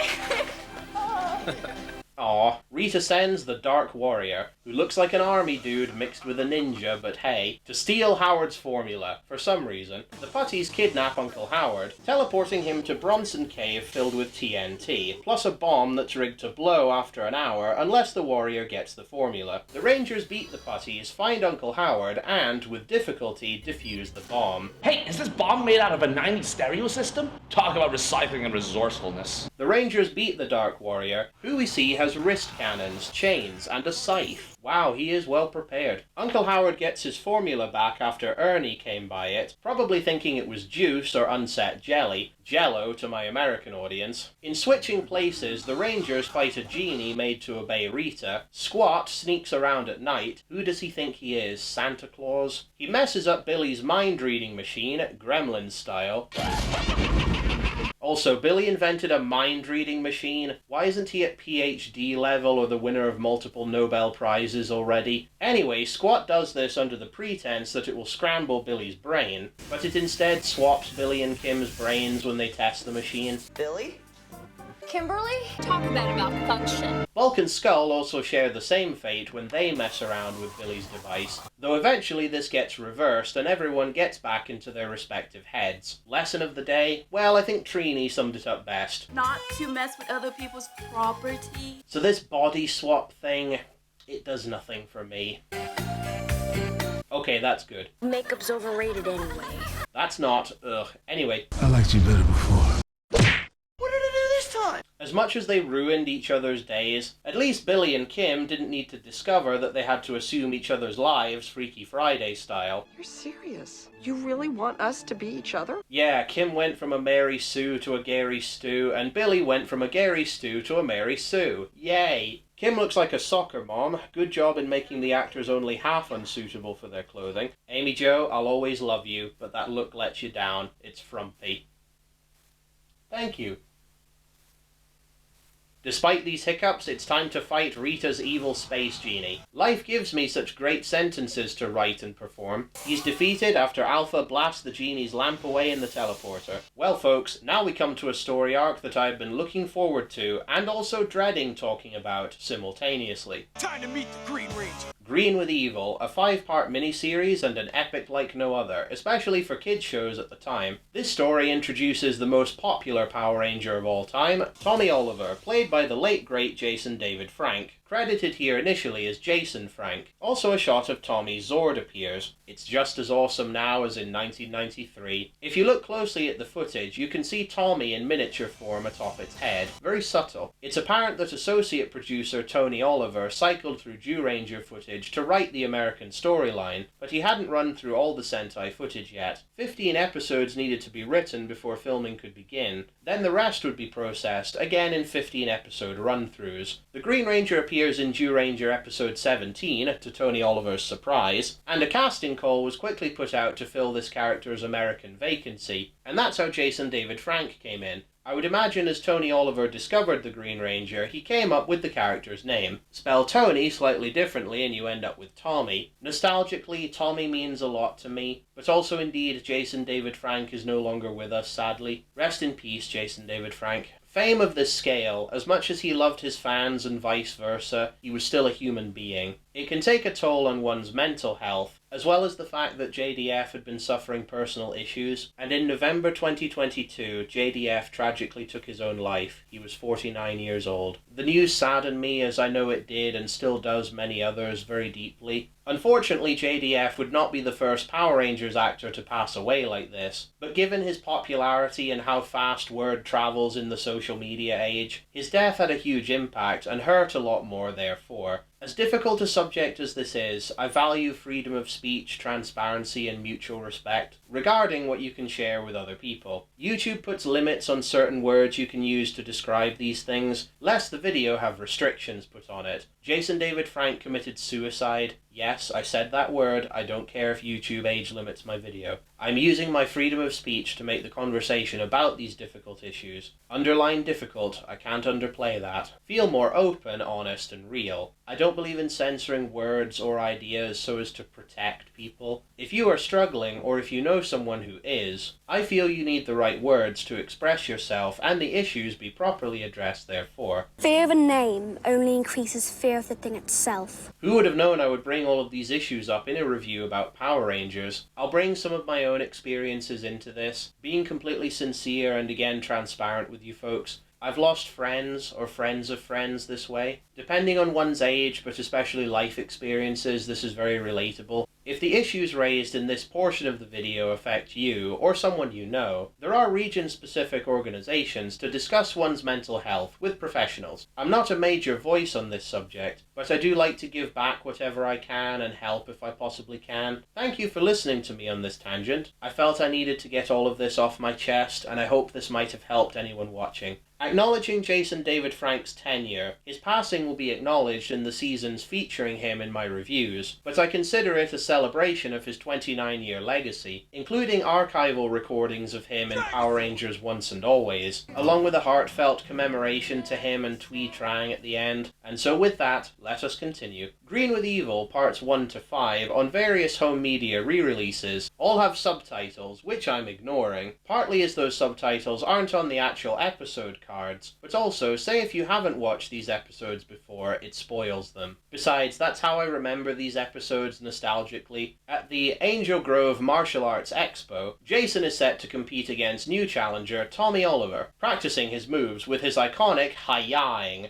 Aw, Rita sends the Dark Warrior, who looks like an army dude mixed with a ninja, but hey, to steal Howard's formula, for some reason. The putties kidnap Uncle Howard, teleporting him to Bronson Cave filled with TNT, plus a bomb that's rigged to blow after an hour unless the warrior gets the formula. The Rangers beat the putties, find Uncle Howard, and, with difficulty, defuse the bomb.
Hey, is this bomb made out of a 90s stereo system? Talk about recycling and resourcefulness.
The Rangers beat the Dark Warrior, who we see has wrist cannons, chains, and a scythe. Wow, he is well prepared. Uncle Howard gets his formula back after Ernie came by it, probably thinking it was juice or unset jelly. Jello to my American audience. In switching places, the Rangers fight a genie made to obey Rita. Squat sneaks around at night. Who does he think he is, Santa Claus? He messes up Billy's mind-reading machine, Gremlin style. Also, Billy invented a mind-reading machine. Why isn't he at PhD level or the winner of multiple Nobel Prizes already? Anyway, Squat does this under the pretense that it will scramble Billy's brain, but it instead swaps Billy and Kim's brains when they test the machine.
Billy?
Kimberly? Talk about malfunction.
Bulk and Skull also share the same fate when they mess around with Billy's device, though eventually this gets reversed and everyone gets back into their respective heads. Lesson of the day? Well, I think Trini summed it up best.
Not to mess with other people's property.
So this body swap thing, it does nothing for me. Okay, that's good.
Makeup's overrated anyway.
That's not, Anyway.
I liked you better before.
What did I do this time?
As much as they ruined each other's days, at least Billy and Kim didn't need to discover that they had to assume each other's lives Freaky Friday style.
You're serious? You really want us to be each other?
Yeah, Kim went from a Mary Sue to a Gary Stu, and Billy went from a Gary Stu to a Mary Sue. Yay! Kim looks like a soccer mom. Good job in making the actors only half unsuitable for their clothing. Amy Jo, I'll always love you, but that look lets you down. It's frumpy. Thank you. Despite these hiccups, it's time to fight Rita's evil space genie. Life gives me such great sentences to write and perform. He's defeated after Alpha blasts the genie's lamp away in the teleporter. Well folks, now we come to a story arc that I've been looking forward to and also dreading talking about simultaneously.
Time to meet the Green Ranger.
Green with Evil, a 5-part miniseries and an epic like no other, especially for kids shows at the time. This story introduces the most popular Power Ranger of all time, Tommy Oliver, played by the late great Jason David Frank. Credited here initially as Jason Frank. Also a shot of Tommy's Zord appears. It's just as awesome now as in 1993. If you look closely at the footage, you can see Tommy in miniature form atop its head. Very subtle. It's apparent that associate producer Tony Oliver cycled through Zyuranger footage to write the American storyline, but he hadn't run through all the Sentai footage yet. 15 episodes needed to be written before filming could begin. Then the rest would be processed, again in 15 episode run-throughs. The Green Ranger appears in Zyuranger episode 17, to Tony Oliver's surprise, and a casting call was quickly put out to fill this character's American vacancy, and that's how Jason David Frank came in. I would imagine as Tony Oliver discovered the Green Ranger, he came up with the character's name. Spell Tony slightly differently and you end up with Tommy. Nostalgically, Tommy means a lot to me, but also indeed Jason David Frank is no longer with us, sadly. Rest in peace, Jason David Frank. Fame of this scale, as much as he loved his fans and vice versa, he was still a human being. It can take a toll on one's mental health, as well as the fact that JDF had been suffering personal issues, and in November 2022, JDF tragically took his own life. He was 49 years old. The news saddened me, as I know it did and still does many others, very deeply. Unfortunately, JDF would not be the first Power Rangers actor to pass away like this, but given his popularity and how fast word travels in the social media age, his death had a huge impact and hurt a lot more therefore. As difficult a subject as this is, I value freedom of speech, transparency, and mutual respect regarding what you can share with other people. YouTube puts limits on certain words you can use to describe these things, lest the video have restrictions put on it. Jason David Frank committed suicide. Yes, I said that word. I don't care if YouTube age limits my video. I'm using my freedom of speech to make the conversation about these difficult issues. Underline difficult, I can't underplay that. Feel more open, honest, and real. I don't believe in censoring words or ideas so as to protect people. If you are struggling, or if you know someone who is, I feel you need the right words to express yourself and the issues be properly addressed therefore.
Fear of a name only increases fear of the thing itself.
Who would have known I would bring all of these issues up in a review about Power Rangers? I'll bring some of my own experiences into this, being completely sincere and again transparent with you folks. I've lost friends or friends of friends this way. Depending on one's age, but especially life experiences, this is very relatable. If the issues raised in this portion of the video affect you, or someone you know, there are region-specific organizations to discuss one's mental health with professionals. I'm not a major voice on this subject, but I do like to give back whatever I can and help if I possibly can. Thank you for listening to me on this tangent. I felt I needed to get all of this off my chest, and I hope this might have helped anyone watching. Acknowledging Jason David Frank's tenure, his passing will be acknowledged in the seasons featuring him in my reviews, but I consider it a celebration of his 29-year legacy, including archival recordings of him in Power Rangers Once and Always, along with a heartfelt commemoration to him and Twee Trang at the end. And so with that, let us continue. Green with Evil Parts 1 to 5 on various home media re-releases all have subtitles, which I'm ignoring, partly as those subtitles aren't on the actual episode cards, but also, say if you haven't watched these episodes before, it spoils them. Besides, that's how I remember these episodes nostalgically. At the Angel Grove Martial Arts Expo, Jason is set to compete against new challenger Tommy Oliver, practicing his moves with his iconic hi-ying.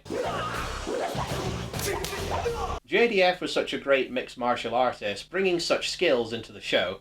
JDF was such a great mixed martial artist, bringing such skills into the show.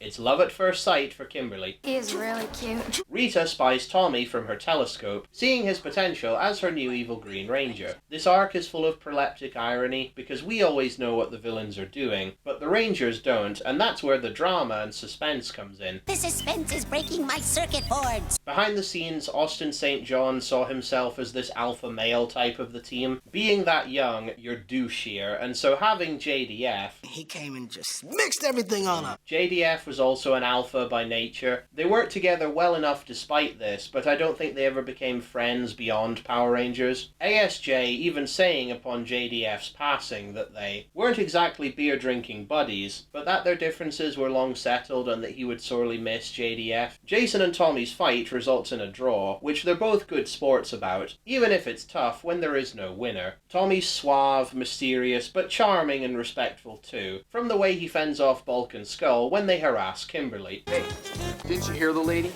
It's love at first sight for Kimberly.
He is really cute.
Rita spies Tommy from her telescope, seeing his potential as her new evil Green Ranger. This arc is full of proleptic irony, because we always know what the villains are doing, but the Rangers don't, and that's where the drama and suspense comes in.
The suspense is breaking my circuit boards.
Behind the scenes, Austin St. John saw himself as this alpha male type of the team. Being that young, you're douchier, and so having JDF...
He came and just mixed everything on up.
JDF was also an alpha by nature. They worked together well enough despite this, but I don't think they ever became friends beyond Power Rangers. ASJ even saying upon JDF's passing that they weren't exactly beer-drinking buddies, but that their differences were long settled and that he would sorely miss JDF. Jason and Tommy's fight results in a draw, which they're both good sports about, even if it's tough when there is no winner. Tommy's suave, mysterious, but charming and respectful too, from the way he fends off Bulk and Skull when they harass Kimberly.
Hey, didn't you hear the lady?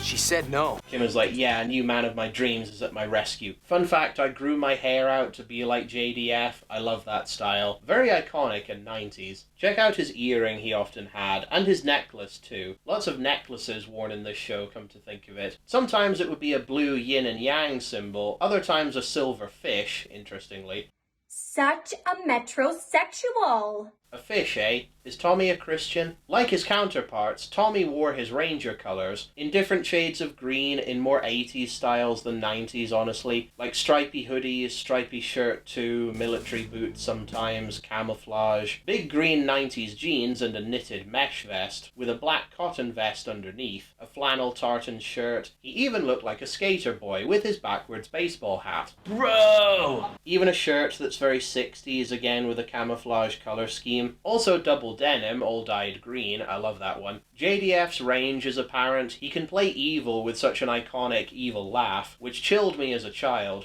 She said no.
Kim is like, yeah, a new man of my dreams is at my rescue. Fun fact, I grew my hair out to be like JDF. I love that style. Very iconic in 90s. Check out his earring he often had, and his necklace too. Lots of necklaces worn in this show, come to think of it. Sometimes it would be a blue yin and yang symbol, other times a silver fish, interestingly.
Such a metrosexual.
A fish, eh? Is Tommy a Christian? Like his counterparts, Tommy wore his Ranger colors in different shades of green, in more 80s styles than 90s, honestly. Like stripy hoodies, stripy shirt too, military boots sometimes, camouflage, big green 90s jeans and a knitted mesh vest, with a black cotton vest underneath, a flannel tartan shirt. He even looked like a skater boy with his backwards baseball hat. Bro! Even a shirt that's very 60s, again with a camouflage color scheme. Also double denim, all dyed green. I love that one. JDF's range is apparent. He can play evil with such an iconic evil laugh, which chilled me as a child.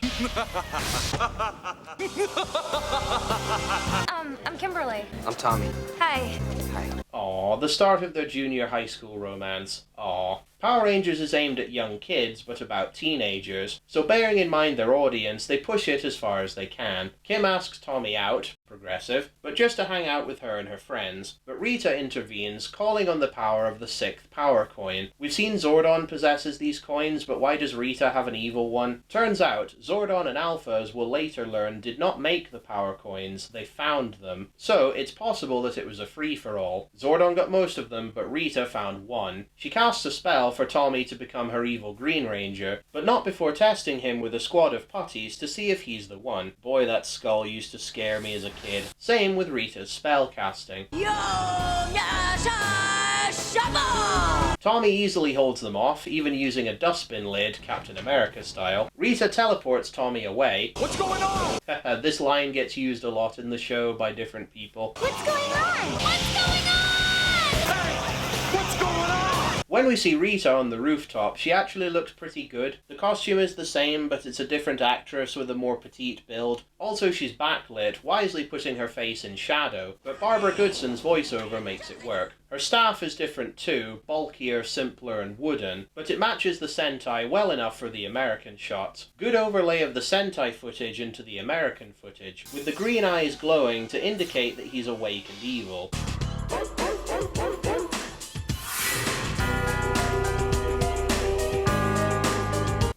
I'm Kimberly.
I'm Tommy.
Hi.
Hi.
Aw, the start of their junior high school romance. Aw. Power Rangers is aimed at young kids, but about teenagers, so bearing in mind their audience, they push it as far as they can. Kim asks Tommy out, progressive, but just to hang out with her and her friends, but Rita intervenes, calling on the power of the 6th power coin. We've seen Zordon possesses these coins, but why does Rita have an evil one? Turns out, Zordon and Alpha, as we'll later learn, did not make the power coins, they found them. So, it's possible that it was a free-for-all. Zordon got most of them, but Rita found one. She casts a spell for Tommy to become her evil Green Ranger, but not before testing him with a squad of putties to see if he's the one. Boy, that skull used to scare me as a kid. Same with Rita's spell casting. Tommy easily holds them off, even using a dustbin lid, Captain America style. Rita teleports Tommy away. What's going on? This line gets used a lot in the show by different people.
What's going on? What's going on?
When we see Rita on the rooftop, she actually looks pretty good. The costume is the same, but it's a different actress with a more petite build. Also, she's backlit, wisely putting her face in shadow, but Barbara Goodson's voiceover makes it work. Her staff is different too, bulkier, simpler and wooden, but it matches the Sentai well enough for the American shots. Good overlay of the Sentai footage into the American footage, with the green eyes glowing to indicate that he's awake and evil.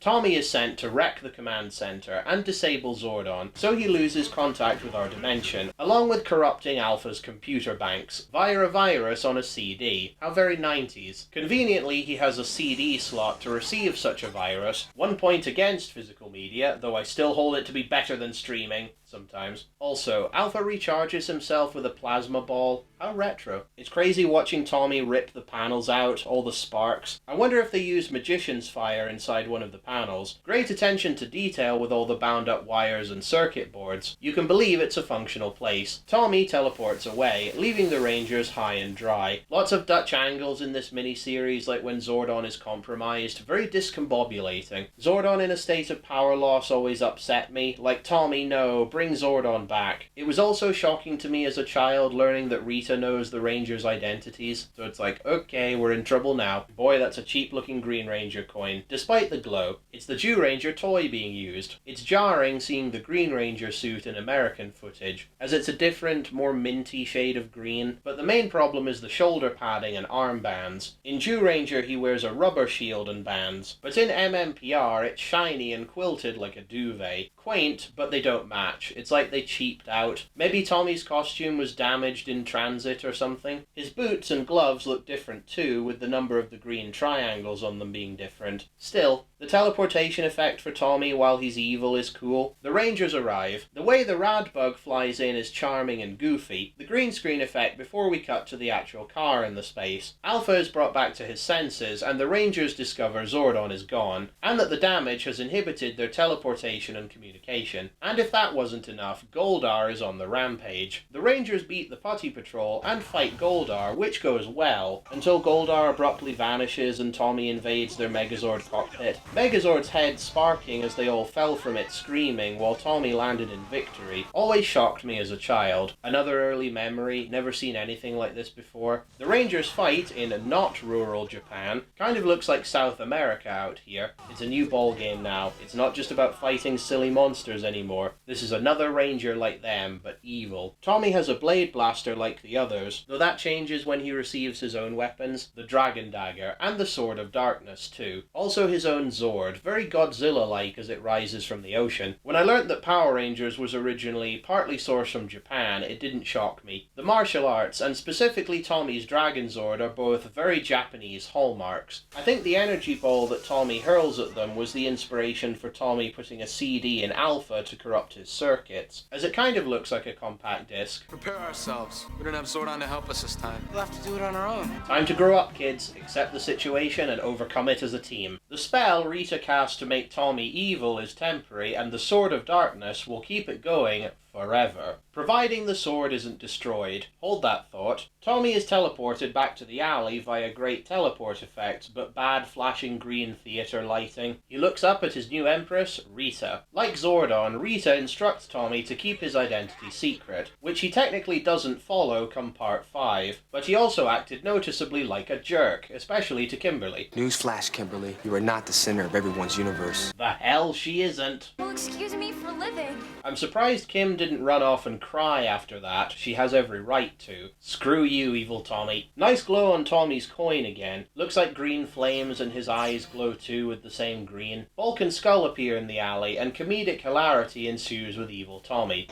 Tommy is sent to wreck the command center and disable Zordon, so he loses contact with our dimension, along with corrupting Alpha's computer banks, via a virus on a CD. How very 90s. Conveniently, he has a CD slot to receive such a virus. 1 point against physical media, though I still hold it to be better than streaming. Sometimes. Also, Alpha recharges himself with a plasma ball. How retro. It's crazy watching Tommy rip the panels out, all the sparks. I wonder if they used magician's fire inside one of the panels. Great attention to detail with all the bound up wires and circuit boards. You can believe it's a functional place. Tommy teleports away, leaving the Rangers high and dry. Lots of Dutch angles in this miniseries, like when Zordon is compromised. Very discombobulating. Zordon in a state of power loss always upset me. Like Tommy, no, bring Zordon back. It was also shocking to me as a child learning that Rita knows the Rangers' identities, so it's like, okay, we're in trouble now. Boy, that's a cheap looking Green Ranger coin, despite the glow. It's the Jew Ranger toy being used. It's jarring seeing the Green Ranger suit in American footage, as it's a different, more minty shade of green, but the main problem is the shoulder padding and armbands. In Jew Ranger he wears a rubber shield and bands, but in MMPR it's shiny and quilted like a duvet. Quaint, but they don't match. It's like they cheaped out. Maybe Tommy's costume was damaged in transit or something. His boots and gloves look different too, with the number of the green triangles on them being different. Still, the teleportation effect for Tommy while he's evil is cool. The Rangers arrive. The way the rad bug flies in is charming and goofy. The green screen effect before we cut to the actual car in the space. Alpha is brought back to his senses, and the Rangers discover Zordon is gone, and that the damage has inhibited their teleportation and communication. And if that wasn't enough, Goldar is on the rampage. The Rangers beat the Putty Patrol and fight Goldar, which goes well, until Goldar abruptly vanishes and Tommy invades their Megazord cockpit. Megazord's head sparking as they all fell from it screaming while Tommy landed in victory. Always shocked me as a child. Another early memory, never seen anything like this before. The Rangers fight in not rural Japan. Kind of looks like South America out here. It's a new ball game now. It's not just about fighting silly monsters anymore. This is another ranger like them, but evil. Tommy has a blade blaster like the others, though that changes when he receives his own weapons, the dragon dagger, and the sword of darkness too. Also his own Zord, very Godzilla-like as it rises from the ocean. When I learnt that Power Rangers was originally partly sourced from Japan, it didn't shock me. The martial arts, and specifically Tommy's Dragon Zord, are both very Japanese hallmarks. I think the energy ball that Tommy hurls at them was the inspiration for Tommy putting a CD in alpha to corrupt his circuits, as it kind of looks like a compact disc.
Prepare ourselves. We don't have Zordon to help us this time.
We'll have to do it on our own.
Time to grow up, kids. Accept the situation and overcome it as a team. The spell Rita cast to make Tommy evil is temporary, and the Sword of Darkness will keep it going forever, providing the sword isn't destroyed. Hold that thought. Tommy is teleported back to the alley via great teleport effect, but bad flashing green theater lighting. He looks up at his new empress, Rita. Like Zordon, Rita instructs Tommy to keep his identity secret, which he technically doesn't follow come part 5, but he also acted noticeably like a jerk, especially to Kimberly.
Newsflash, Kimberly. You are not the center of everyone's universe.
The hell she isn't.
Well, excuse me for living.
I'm surprised Kim didn't run off and cry after that. She has every right to. Screw you, evil Tommy. Nice glow on Tommy's coin again. Looks like green flames and his eyes glow too with the same green. Bulk and Skull appear in the alley and comedic hilarity ensues with evil Tommy.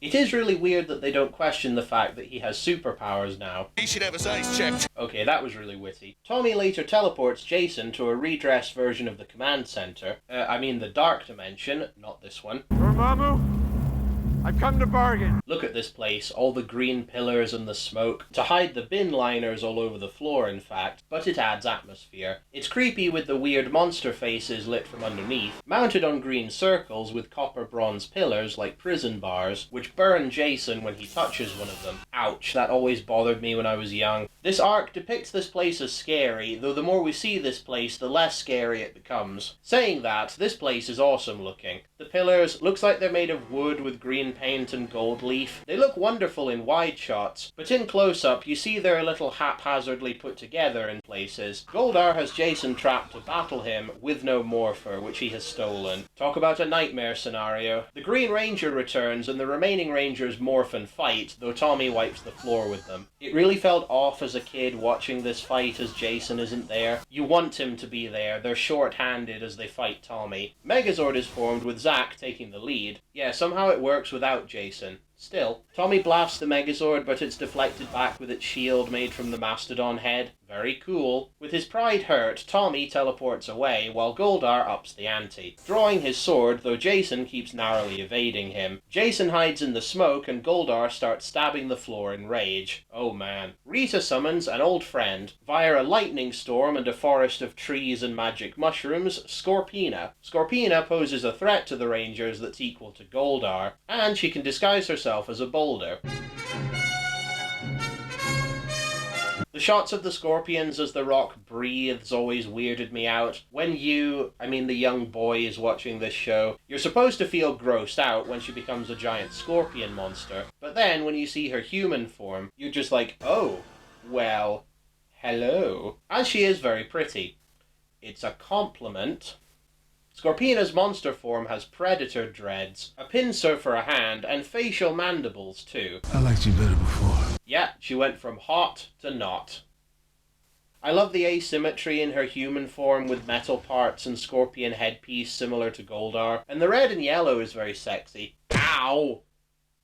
It is really weird that they don't question the fact that he has superpowers now.
He should have his eyes checked.
Okay, that was really witty. Tommy later teleports Jason to a redressed version of the command center. The dark dimension, not this one.
Dormammu, I've come to bargain.
Look at this place, all the green pillars and the smoke. To hide the bin liners all over the floor, in fact, but it adds atmosphere. It's creepy with the weird monster faces lit from underneath, mounted on green circles with copper bronze pillars like prison bars, which burn Jason when he touches one of them. Ouch, that always bothered me when I was young. This arc depicts this place as scary, though the more we see this place, the less scary it becomes. Saying that, this place is awesome looking. The pillars looks like they're made of wood with green paint and gold leaf. They look wonderful in wide shots, but in close-up you see they're a little haphazardly put together in places. Goldar has Jason trapped to battle him with no Morpher, which he has stolen. Talk about a nightmare scenario. The Green Ranger returns and the remaining Rangers morph and fight, though Tommy wipes the floor with them. It really felt off as a kid watching this fight as Jason isn't there. You want him to be there. They're short-handed as they fight Tommy. Megazord is formed with Zack taking the lead. Yeah, somehow it works without Jason. Still, Tommy blasts the Megazord, but it's deflected back with its shield made from the Mastodon head. Very cool. With his pride hurt, Tommy teleports away, while Goldar ups the ante, drawing his sword, though Jason keeps narrowly evading him. Jason hides in the smoke, and Goldar starts stabbing the floor in rage. Oh man. Rita summons an old friend. Via a lightning storm and a forest of trees and magic mushrooms, Scorpina. Scorpina poses a threat to the Rangers that's equal to Goldar, and she can disguise herself as a boulder. The shots of the scorpions as the rock breathes always weirded me out. When the young boy is watching this show, you're supposed to feel grossed out when she becomes a giant scorpion monster. But then when you see her human form, you're just like, oh, well, hello. As she is very pretty. It's a compliment. Scorpina's monster form has predator dreads, a pincer for a hand, and facial mandibles too.
I liked you better before.
Yeah, she went from hot to not. I love the asymmetry in her human form with metal parts and scorpion headpiece similar to Goldar, and the red and yellow is very sexy. Ow!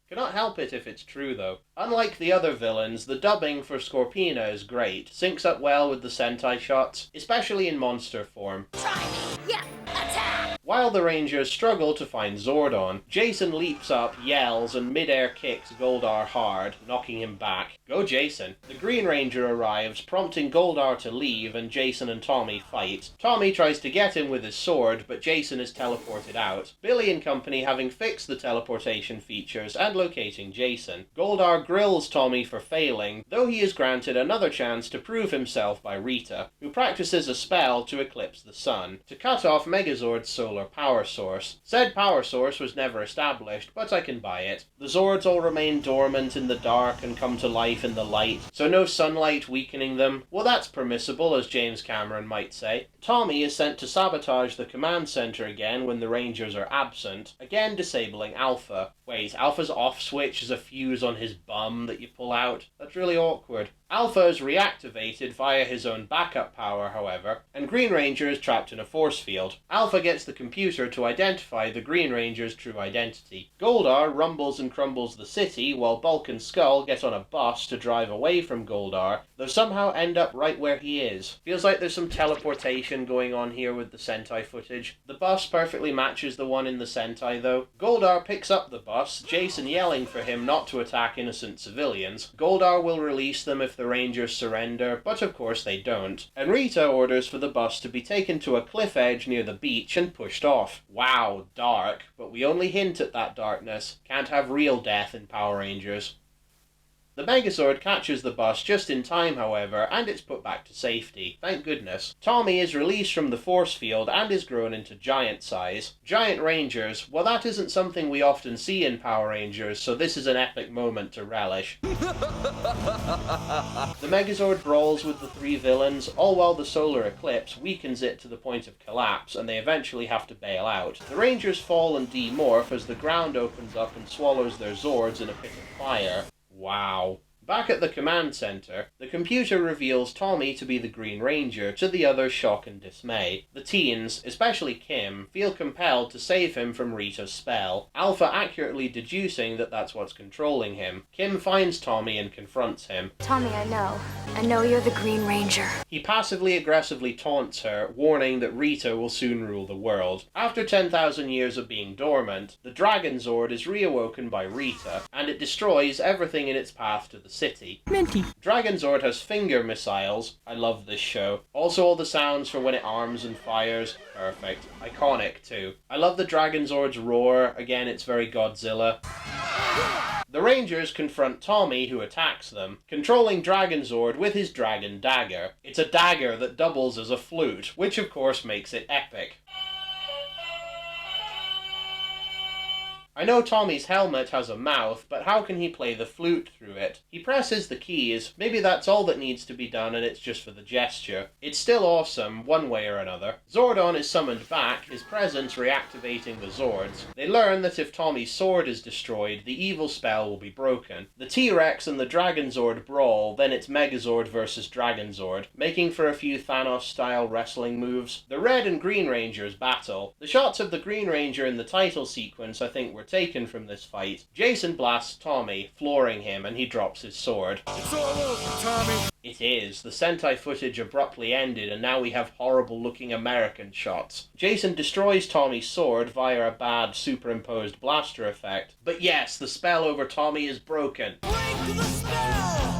Cannot help it if it's true though. Unlike the other villains, the dubbing for Scorpina is great, syncs up well with the Sentai shots, especially in monster form.
Try me! Yeah! Attack!
While the Rangers struggle to find Zordon, Jason leaps up, yells, and mid-air kicks Goldar hard, knocking him back. Go Jason! The Green Ranger arrives, prompting Goldar to leave, and Jason and Tommy fight. Tommy tries to get him with his sword, but Jason is teleported out. Billy and company having fixed the teleportation features and locating Jason. Goldar grills Tommy for failing, though he is granted another chance to prove himself by Rita, who practices a spell to eclipse the sun, to cut off Megazord's solar solar power source. Said power source was never established, but I can buy it. The Zords all remain dormant in the dark and come to life in the light, so no sunlight weakening them. Well, that's permissible, as James Cameron might say. Tommy is sent to sabotage the command center again when the Rangers are absent, again disabling Alpha. Wait, Alpha's off switch is a fuse on his bum that you pull out? That's really awkward. Alpha is reactivated via his own backup power, however, and Green Ranger is trapped in a force field. Alpha gets the computer to identify the Green Ranger's true identity. Goldar rumbles and crumbles the city, while Bulk and Skull get on a bus to drive away from Goldar, though somehow end up right where he is. Feels like there's some teleportation going on here with the Sentai footage. The bus perfectly matches the one in the Sentai, though. Goldar picks up the bus, Jason yelling for him not to attack innocent civilians. Goldar will release them if the Rangers surrender, but of course they don't. And Rita orders for the bus to be taken to a cliff edge near the beach and pushed off. Wow, dark, but we only hint at that darkness. Can't have real death in Power Rangers. The Megazord catches the bus just in time, however, and it's put back to safety. Thank goodness. Tommy is released from the force field and is grown into giant size. Giant Rangers, well, that isn't something we often see in Power Rangers, so this is an epic moment to relish. The Megazord brawls with the three villains, all while the solar eclipse weakens it to the point of collapse, and they eventually have to bail out. The Rangers fall and demorph as the ground opens up and swallows their Zords in a pit of fire. Wow. Back at the command center, the computer reveals Tommy to be the Green Ranger, to the others' shock and dismay. The teens, especially Kim, feel compelled to save him from Rita's spell, Alpha accurately deducing that that's what's controlling him. Kim finds Tommy and confronts him.
Tommy, I know you're the Green Ranger.
He passively aggressively taunts her, warning that Rita will soon rule the world. After 10,000 years of being dormant, the Dragon Zord is reawoken by Rita, and it destroys everything in its path to the city.
Minty.
Dragon Zord has finger missiles. I love this show. Also all the sounds for when it arms and fires. Perfect. Iconic too. I love the Dragon Zord's roar. Again, it's very Godzilla. The Rangers confront Tommy, who attacks them, controlling Dragon Zord with his dragon dagger. It's a dagger that doubles as a flute, which of course makes it epic. I know Tommy's helmet has a mouth, but how can he play the flute through it? He presses the keys, maybe that's all that needs to be done and it's just for the gesture. It's still awesome, one way or another. Zordon is summoned back, his presence reactivating the Zords. They learn that if Tommy's sword is destroyed, the evil spell will be broken. The T-Rex and the Dragon Zord brawl, then it's Megazord versus Dragon Zord, making for a few Thanos-style wrestling moves. The Red and Green Rangers battle. The shots of the Green Ranger in the title sequence I think were taken from this fight. Jason blasts Tommy, flooring him, and he drops his sword.
It's all over, Tommy!
It is. The Sentai footage abruptly ended, and now we have horrible-looking American shots. Jason destroys Tommy's sword via a bad superimposed blaster effect. But yes, the spell over Tommy is broken.
Break the spell!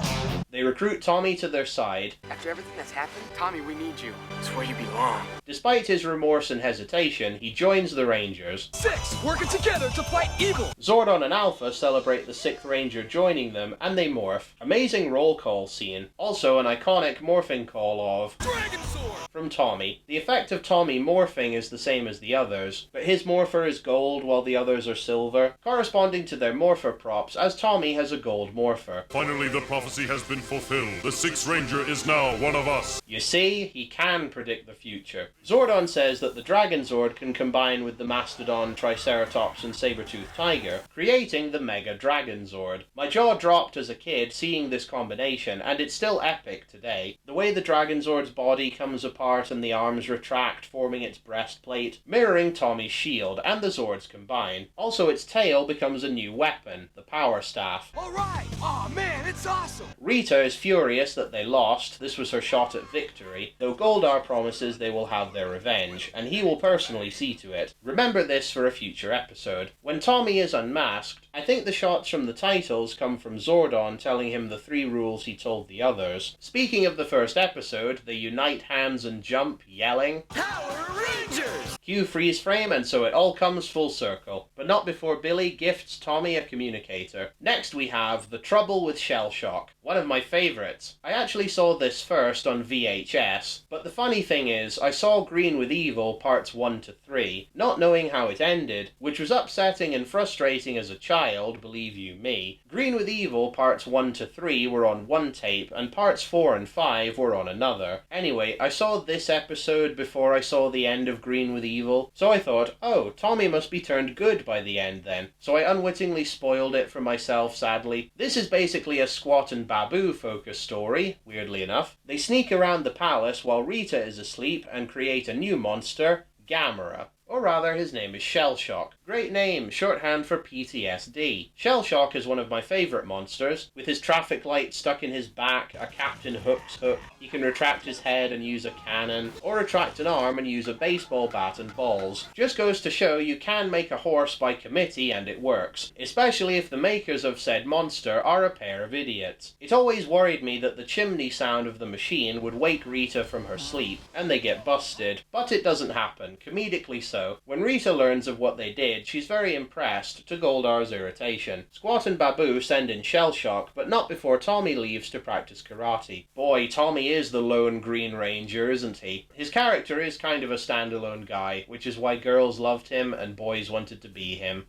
They recruit Tommy to their side.
After everything that's happened, Tommy, we need you. It's where you belong.
Despite his remorse and hesitation, he joins the Rangers.
6 working together to fight evil!
Zordon and Alpha celebrate the 6th Ranger joining them, and they morph. Amazing roll call scene. Also an iconic morphing call of
Dragon Sword!
From Tommy. The effect of Tommy morphing is the same as the others, but his morpher is gold while the others are silver, corresponding to their morpher props, as Tommy has a gold morpher.
Finally, the prophecy has been fulfilled. The 6th Ranger is now one of us.
You see, he can predict the future. Zordon says that the Dragon Zord can combine with the Mastodon, Triceratops, and Saber-toothed Tiger, creating the Mega Dragon Zord. My jaw dropped as a kid seeing this combination, and it's still epic today. The way the Dragon Zord's body comes apart and the arms retract, forming its breastplate, mirroring Tommy's shield, and the Zords combine. Also, its tail becomes a new weapon, the Power Staff.
Alright! Aw man, it's awesome!
Rita is furious that they lost. This was her shot at victory, though Goldar promises they will have their revenge, and he will personally see to it. Remember this for a future episode. When Tommy is unmasked, I think the shots from the titles come from Zordon telling him the 3 rules he told the others. Speaking of the first episode, they unite hands and and jump, yelling,
Power Rangers!
Cue freeze frame, and so it all comes full circle. But not before Billy gifts Tommy a communicator. Next we have The Trouble with Shell Shock, one of my favourites. I actually saw this first on VHS, but the funny thing is, I saw Green with Evil parts 1 to 3, not knowing how it ended, which was upsetting and frustrating as a child, believe you me. Green with Evil parts 1 to 3 were on one tape, and parts 4 and 5 were on another. Anyway, I saw this episode before I saw the end of Green with Evil, so I thought, oh, Tommy must be turned good by the end then. So I unwittingly spoiled it for myself, sadly. This is basically a Squat and Babu focused story, weirdly enough. They sneak around the palace while Rita is asleep and create a new monster, Gamera. Or rather, his name is Shell Shock. Great name, shorthand for PTSD. Shell Shock is one of my favourite monsters. With his traffic light stuck in his back, a Captain Hook's hook, he can retract his head and use a cannon, or retract an arm and use a baseball bat and balls. Just goes to show you can make a horse by committee and it works, especially if the makers of said monster are a pair of idiots. It always worried me that the chimney sound of the machine would wake Rita from her sleep, and they get busted. But it doesn't happen, comedically so. When Rita learns of what they did, she's very impressed, to Goldar's irritation. Squat and Babu send in Shell Shock, but not before Tommy leaves to practice karate. Boy, Tommy is the lone Green Ranger, isn't he? His character is kind of a standalone guy, which is why girls loved him and boys wanted to be him.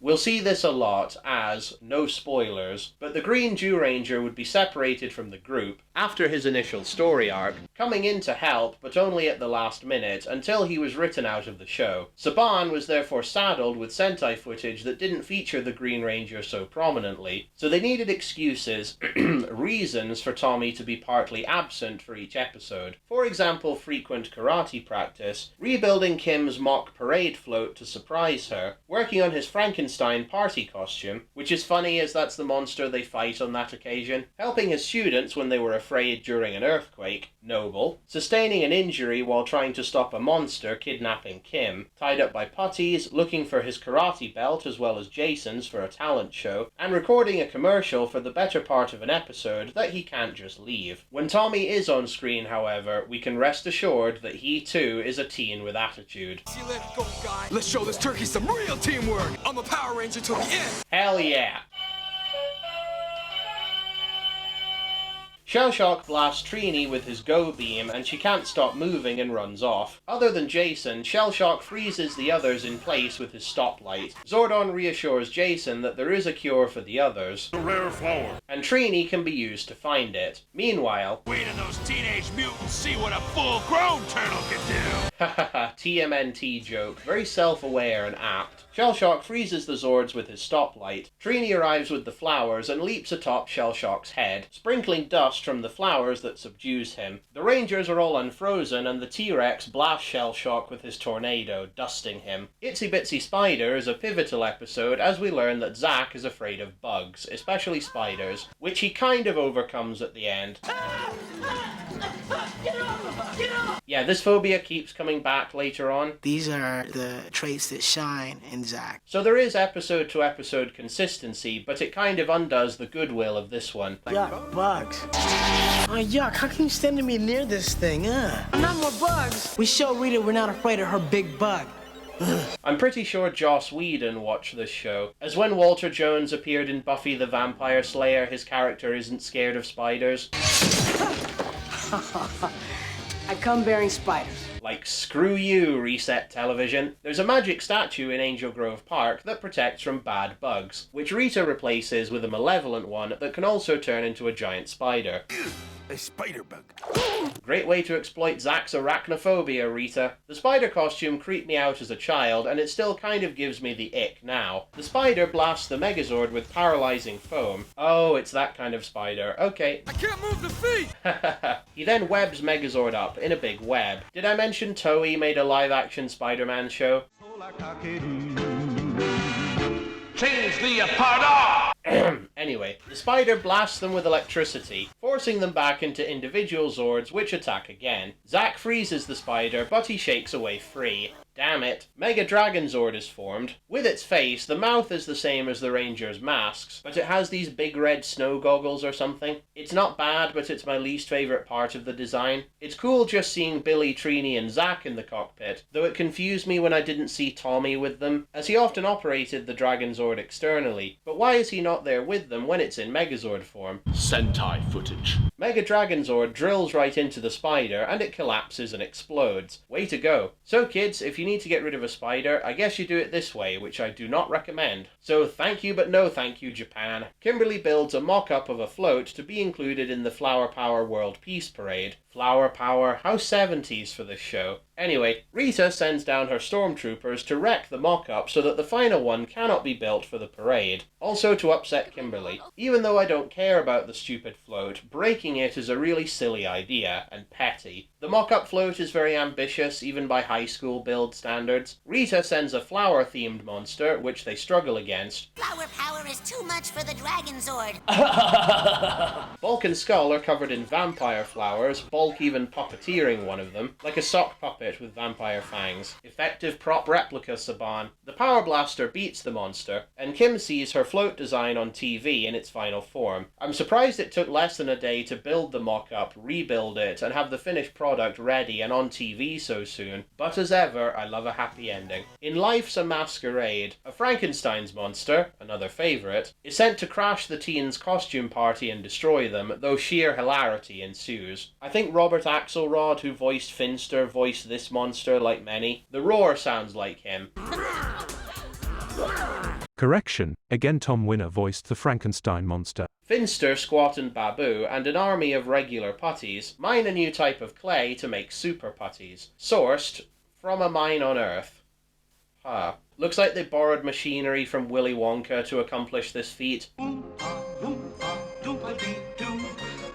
We'll see this a lot as, no spoilers, but the Green Jew Ranger would be separated from the group after his initial story arc, coming in to help but only at the last minute until he was written out of the show. Saban was therefore saddled with Sentai footage that didn't feature the Green Ranger so prominently, so they needed excuses, reasons for Tommy to be partly absent for each episode. For example, frequent karate practice, rebuilding Kim's mock parade float to surprise her, working on his Frankenstein party costume, which is funny as that's the monster they fight on that occasion, helping his students when they were afraid during an earthquake, noble, sustaining an injury while trying to stop a monster kidnapping Kim, tied up by putties, looking for his karate belt as well as Jason's for a talent show, and recording a commercial for the better part of an episode that he can't just leave. When Tommy is on screen, however, we can rest assured that he too is a teen with attitude.
See you later, go, guy. Let's show this turkey some real teamwork. I'm a Power Ranger till the end.
Hell yeah! Shell Shock blasts Trini with his Go Beam and she can't stop moving and runs off. Other than Jason, Shell Shock freezes the others in place with his stoplight. Zordon reassures Jason that there is a cure for the others,
A rare flower.
and Trini can be used to find it. Meanwhile,
Wait till those teenage mutants see what a full-grown turtle can do.
hahaha, TMNT joke, very self-aware and apt. Shell Shock freezes the Zords with his stoplight. Trini arrives with the flowers and leaps atop Shell Shock's head, sprinkling dust from the flowers that subdues him. The Rangers are all unfrozen and the T-Rex blasts Shell Shock with his tornado, dusting him. Itsy Bitsy Spider is a pivotal episode as we learn that Zack is afraid of bugs, especially spiders, which he kind of overcomes at the end. Yeah, this phobia keeps coming back later on.
These are the traits that shine in Zack.
So there is episode-to-episode consistency, but it kind of undoes the goodwill of this one.
Yuck, bugs. Oh, yuck, how can you stand to me near this thing, Not more bugs. We show Rita we're not afraid of her big bug.
I'm pretty sure Joss Whedon watched this show, as when Walter Jones appeared in Buffy the Vampire Slayer, his character isn't scared of spiders.
I come bearing spiders.
Like, screw you, Reset Television. There's a magic statue in Angel Grove Park that protects from bad bugs, which Rita replaces with a malevolent one that can also turn into a giant spider.
A spider bug.
Great way to exploit Zack's arachnophobia, Rita. The spider costume creeped me out as a child, and it still kind of gives me the ick now. The spider blasts the Megazord with paralyzing foam. Oh, it's that kind of spider. Okay.
I can't move the feet!
He then webs Megazord up in a big web. Did I mention Toei made a live-action Spider-Man show?
Change the apart.
Anyway, the spider blasts them with electricity, forcing them back into individual Zords, which attack again. Zack freezes the spider, but he shakes away free. Damn it. Mega Dragon Zord is formed. With its face, the mouth is the same as the Rangers' masks, but it has these big red snow goggles or something. It's not bad, but it's my least favourite part of the design. It's cool just seeing Billy, Trini and Zack in the cockpit, though it confused me when I didn't see Tommy with them, as he often operated the Dragon Zord externally. But why is he not there with them when it's in Megazord form?
Sentai footage.
Mega Dragon Zord drills right into the spider and it collapses and explodes. Way to go. So kids, if you need to get rid of a spider, I guess you do it this way, which I do not recommend. So thank you but no thank you, Japan. Kimberly builds a mock-up of a float to be included in the Flower Power World Peace Parade. Flower Power, how 70s for this show. Anyway, Rita sends down her stormtroopers to wreck the mock-up so that the final one cannot be built for the parade. Also to upset Kimberly. Even though I don't care about the stupid float, breaking it is a really silly idea, and petty. The mock-up float is very ambitious, even by high school build standards. Rita sends a flower-themed monster, which they struggle against.
Flower power is too much for the Dragon Zord.
Bulk and Skull are covered in vampire flowers, Bulk even puppeteering one of them, like a sock puppet with vampire fangs. Effective prop replica, Saban. The Power Blaster beats the monster, and Kim sees her float design on TV in its final form. I'm surprised it took less than a day to build the mock-up, rebuild it, and have the finished product ready and on TV so soon, but as ever, I love a happy ending. In Life's a Masquerade, a Frankenstein's monster, another favourite, is sent to crash the teens' costume party and destroy them, though sheer hilarity ensues. I think Robert Axelrod, who voiced Finster, voiced this monster like many. The roar sounds like him.
Correction, again Tom Winner voiced the Frankenstein monster.
Finster, Squat and Babu, and an army of regular putties mine a new type of clay to make super putties, sourced from a mine on Earth. Looks like they borrowed machinery from Willy Wonka to accomplish this feat.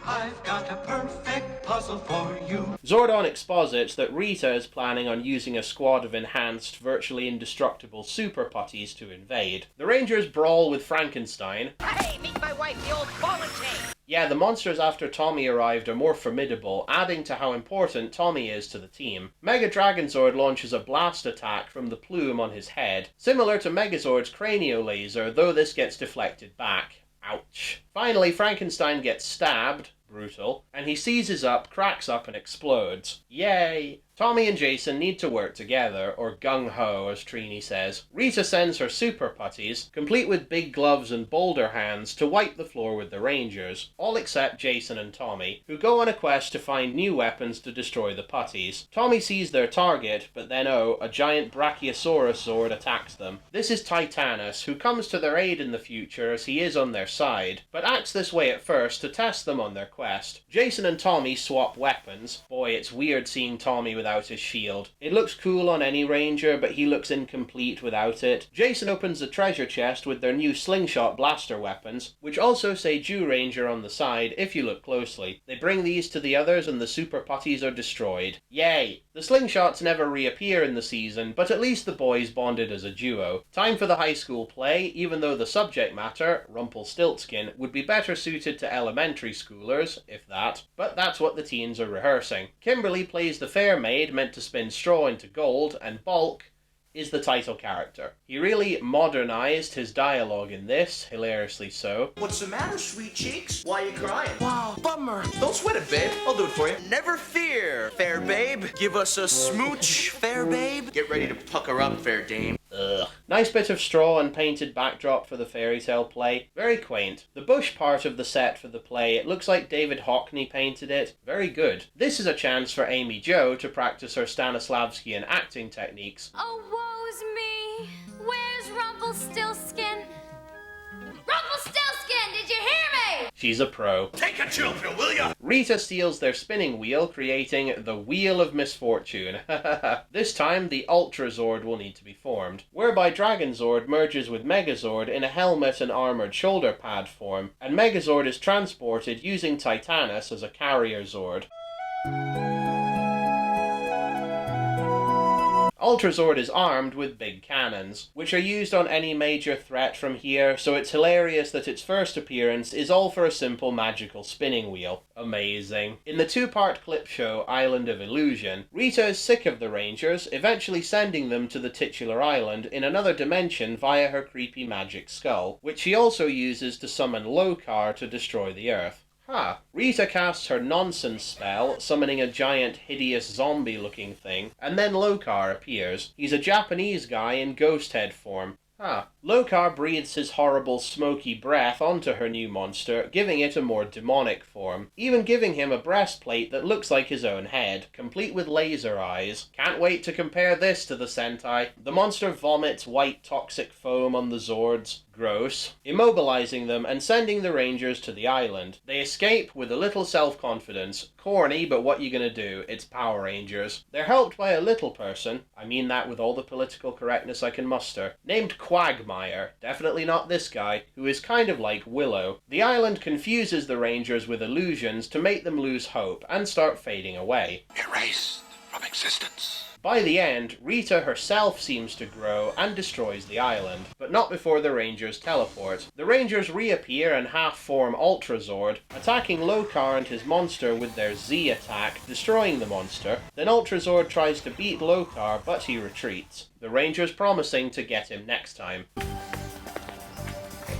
I've got a perfect puzzle for you.
Zordon exposits that Rita is planning on using a squad of enhanced, virtually indestructible super putties to invade. The Rangers brawl with Frankenstein.
Hey, meet my wife, the old ball and chain.
Yeah, the monsters after Tommy arrived are more formidable, adding to how important Tommy is to the team. Mega Dragon Zord launches a blast attack from the plume on his head, similar to Megazord's Cranio Laser, though this gets deflected back. Ouch. Finally, Frankenstein gets stabbed, brutal, and he seizes up, cracks up, and explodes. Yay! Tommy and Jason need to work together, or gung-ho as Trini says. Rita sends her super putties, complete with big gloves and boulder hands, to wipe the floor with the Rangers, all except Jason and Tommy, who go on a quest to find new weapons to destroy the putties. Tommy sees their target, but then a giant Brachiosaurus Zord attacks them. This is Titanus, who comes to their aid in the future as he is on their side, but acts this way at first to test them on their quest. Jason and Tommy swap weapons. Boy, it's weird seeing Tommy without his shield. It looks cool on any Ranger, but he looks incomplete without it. Jason opens the treasure chest with their new slingshot blaster weapons, which also say Jew Ranger on the side if you look closely. They bring these to the others and the super putties are destroyed. Yay! The slingshots never reappear in the season, but at least the boys bonded as a duo. Time for the high school play, even though the subject matter, Rumpelstiltskin, would be better suited to elementary schoolers, if that. But that's what the teens are rehearsing. Kimberly plays the fair maid meant to spin straw into gold, and Bulk is the title character. He really modernized his dialogue in this, hilariously so.
What's the matter, sweet cheeks? Why are you crying?
Wow, bummer.
Don't sweat it, babe. I'll do it for you. Never fear, fair babe. Give us a smooch, fair babe. Get ready to pucker up, fair dame.
Ugh. Nice bit of straw and painted backdrop for the fairy tale play. Very quaint. The bush part of the set for the play, it looks like David Hockney painted it. Very good. This is a chance for Amy Jo to practice her Stanislavskian acting techniques.
Oh, woe's me. Where's Rumpelstiltskin? Rumpelstiltskin, did you hear me?
She's a pro.
Take a chill pill, will ya?
Rita steals their spinning wheel, creating the Wheel of Misfortune. This time, the Ultra Zord will need to be formed, whereby Dragon Zord merges with Megazord in a helmet and armored shoulder pad form, and Megazord is transported using Titanus as a carrier Zord. Ultrazord is armed with big cannons, which are used on any major threat from here, so it's hilarious that its first appearance is all for a simple magical spinning wheel. Amazing. In the two-part clip show Island of Illusion, Rita is sick of the Rangers, eventually sending them to the titular island in another dimension via her creepy magic skull, which she also uses to summon Lokar to destroy the Earth. Rita casts her nonsense spell, summoning a giant, hideous zombie-looking thing, and then Lokar appears. He's a Japanese guy in ghost head form. Lokar breathes his horrible smoky breath onto her new monster, giving it a more demonic form, even giving him a breastplate that looks like his own head, complete with laser eyes. Can't wait to compare this to the Sentai. The monster vomits white toxic foam on the Zords. Gross. Immobilizing them and sending the Rangers to the island. They escape with a little self-confidence. Corny, but what you gonna do? It's Power Rangers. They're helped by a little person, I mean that with all the political correctness I can muster, named Quagmire, definitely not this guy, who is kind of like Willow. The island confuses the Rangers with illusions to make them lose hope and start fading away.
Erased from existence.
By the end, Rita herself seems to grow and destroys the island, but not before the Rangers teleport. The Rangers reappear and half-form Ultrazord, attacking Lokar and his monster with their Z attack, destroying the monster. Then Ultrazord tries to beat Lokar, but he retreats, the Rangers promising to get him next time.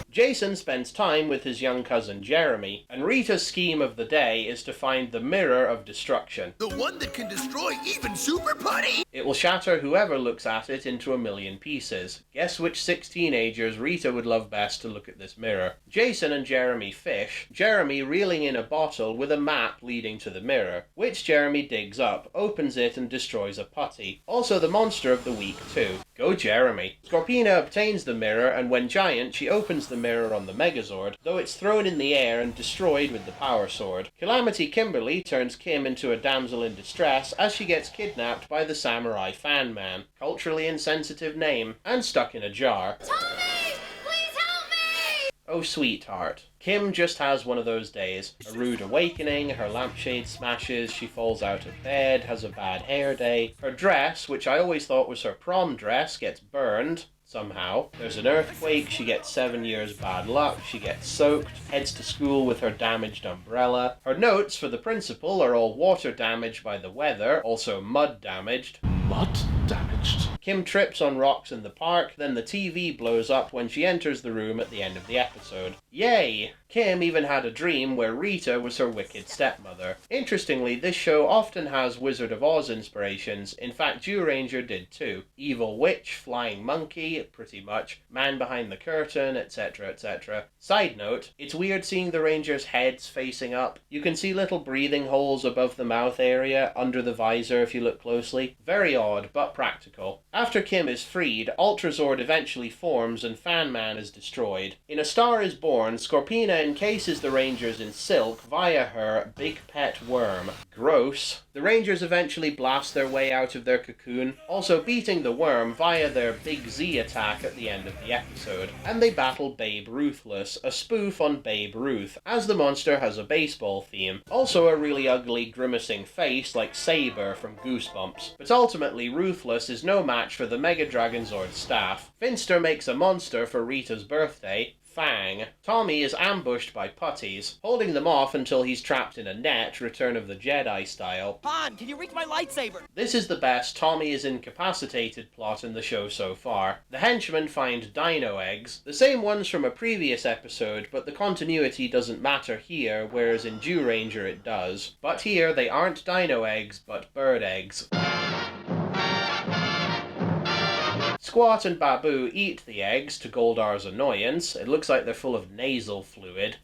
Jason spends time with his young cousin Jeremy, and Rita's scheme of the day is to find the Mirror of Destruction.
The one that can destroy even Super Putty?
It will shatter whoever looks at it into a million pieces. Guess which 6 teenagers Rita would love best to look at this mirror. Jason and Jeremy fish, Jeremy reeling in a bottle with a map leading to the mirror, which Jeremy digs up, opens it and destroys a putty. Also the monster of the week too. Go Jeremy. Scorpina obtains the mirror, and when giant, she opens the mirror on the Megazord, though it's thrown in the air and destroyed with the Power Sword. Calamity Kimberly turns Kim into a damsel in distress as she gets kidnapped by the Samurai Fan Man, culturally insensitive name, and stuck in a jar.
Tommy! Please help me!
Oh, sweetheart. Kim just has one of those days. A rude awakening, her lampshade smashes, she falls out of bed, has a bad hair day. Her dress, which I always thought was her prom dress, gets burned. Somehow. There's an earthquake, she gets 7 years bad luck, she gets soaked, heads to school with her damaged umbrella. Her notes for the principal are all water damaged by the weather, also mud damaged.
Mud damaged?
Kim trips on rocks in the park, then the TV blows up when she enters the room at the end of the episode. Yay! Kim even had a dream where Rita was her wicked stepmother. Interestingly, this show often has Wizard of Oz inspirations. In fact, Zyuranger did too. Evil witch, flying monkey, pretty much, man behind the curtain, etc, etc. Side note, it's weird seeing the Rangers' heads facing up. You can see little breathing holes above the mouth area, under the visor if you look closely. Very odd, but practical. After Kim is freed, Ultrazord eventually forms and Fan Man is destroyed. In A Star is Born, Scorpina encases the Rangers in silk via her big pet worm. Gross. The Rangers eventually blast their way out of their cocoon, also beating the worm via their big Z attack at the end of the episode. And they battle Babe Ruthless, a spoof on Babe Ruth, as the monster has a baseball theme. Also a really ugly, grimacing face like Saber from Goosebumps. But ultimately, Ruthless is no match for the Mega Dragon Zord staff. Finster makes a monster for Rita's birthday, Fang. Tommy is ambushed by putties, holding them off until he's trapped in a net, Return of the Jedi style.
Han, can you reach my lightsaber?
This is the best Tommy is incapacitated plot in the show so far. The henchmen find dino eggs, the same ones from a previous episode, but the continuity doesn't matter here, whereas in Zyuranger it does. But here they aren't dino eggs, but bird eggs. Squat and Babu eat the eggs to Goldar's annoyance. It looks like they're full of nasal fluid.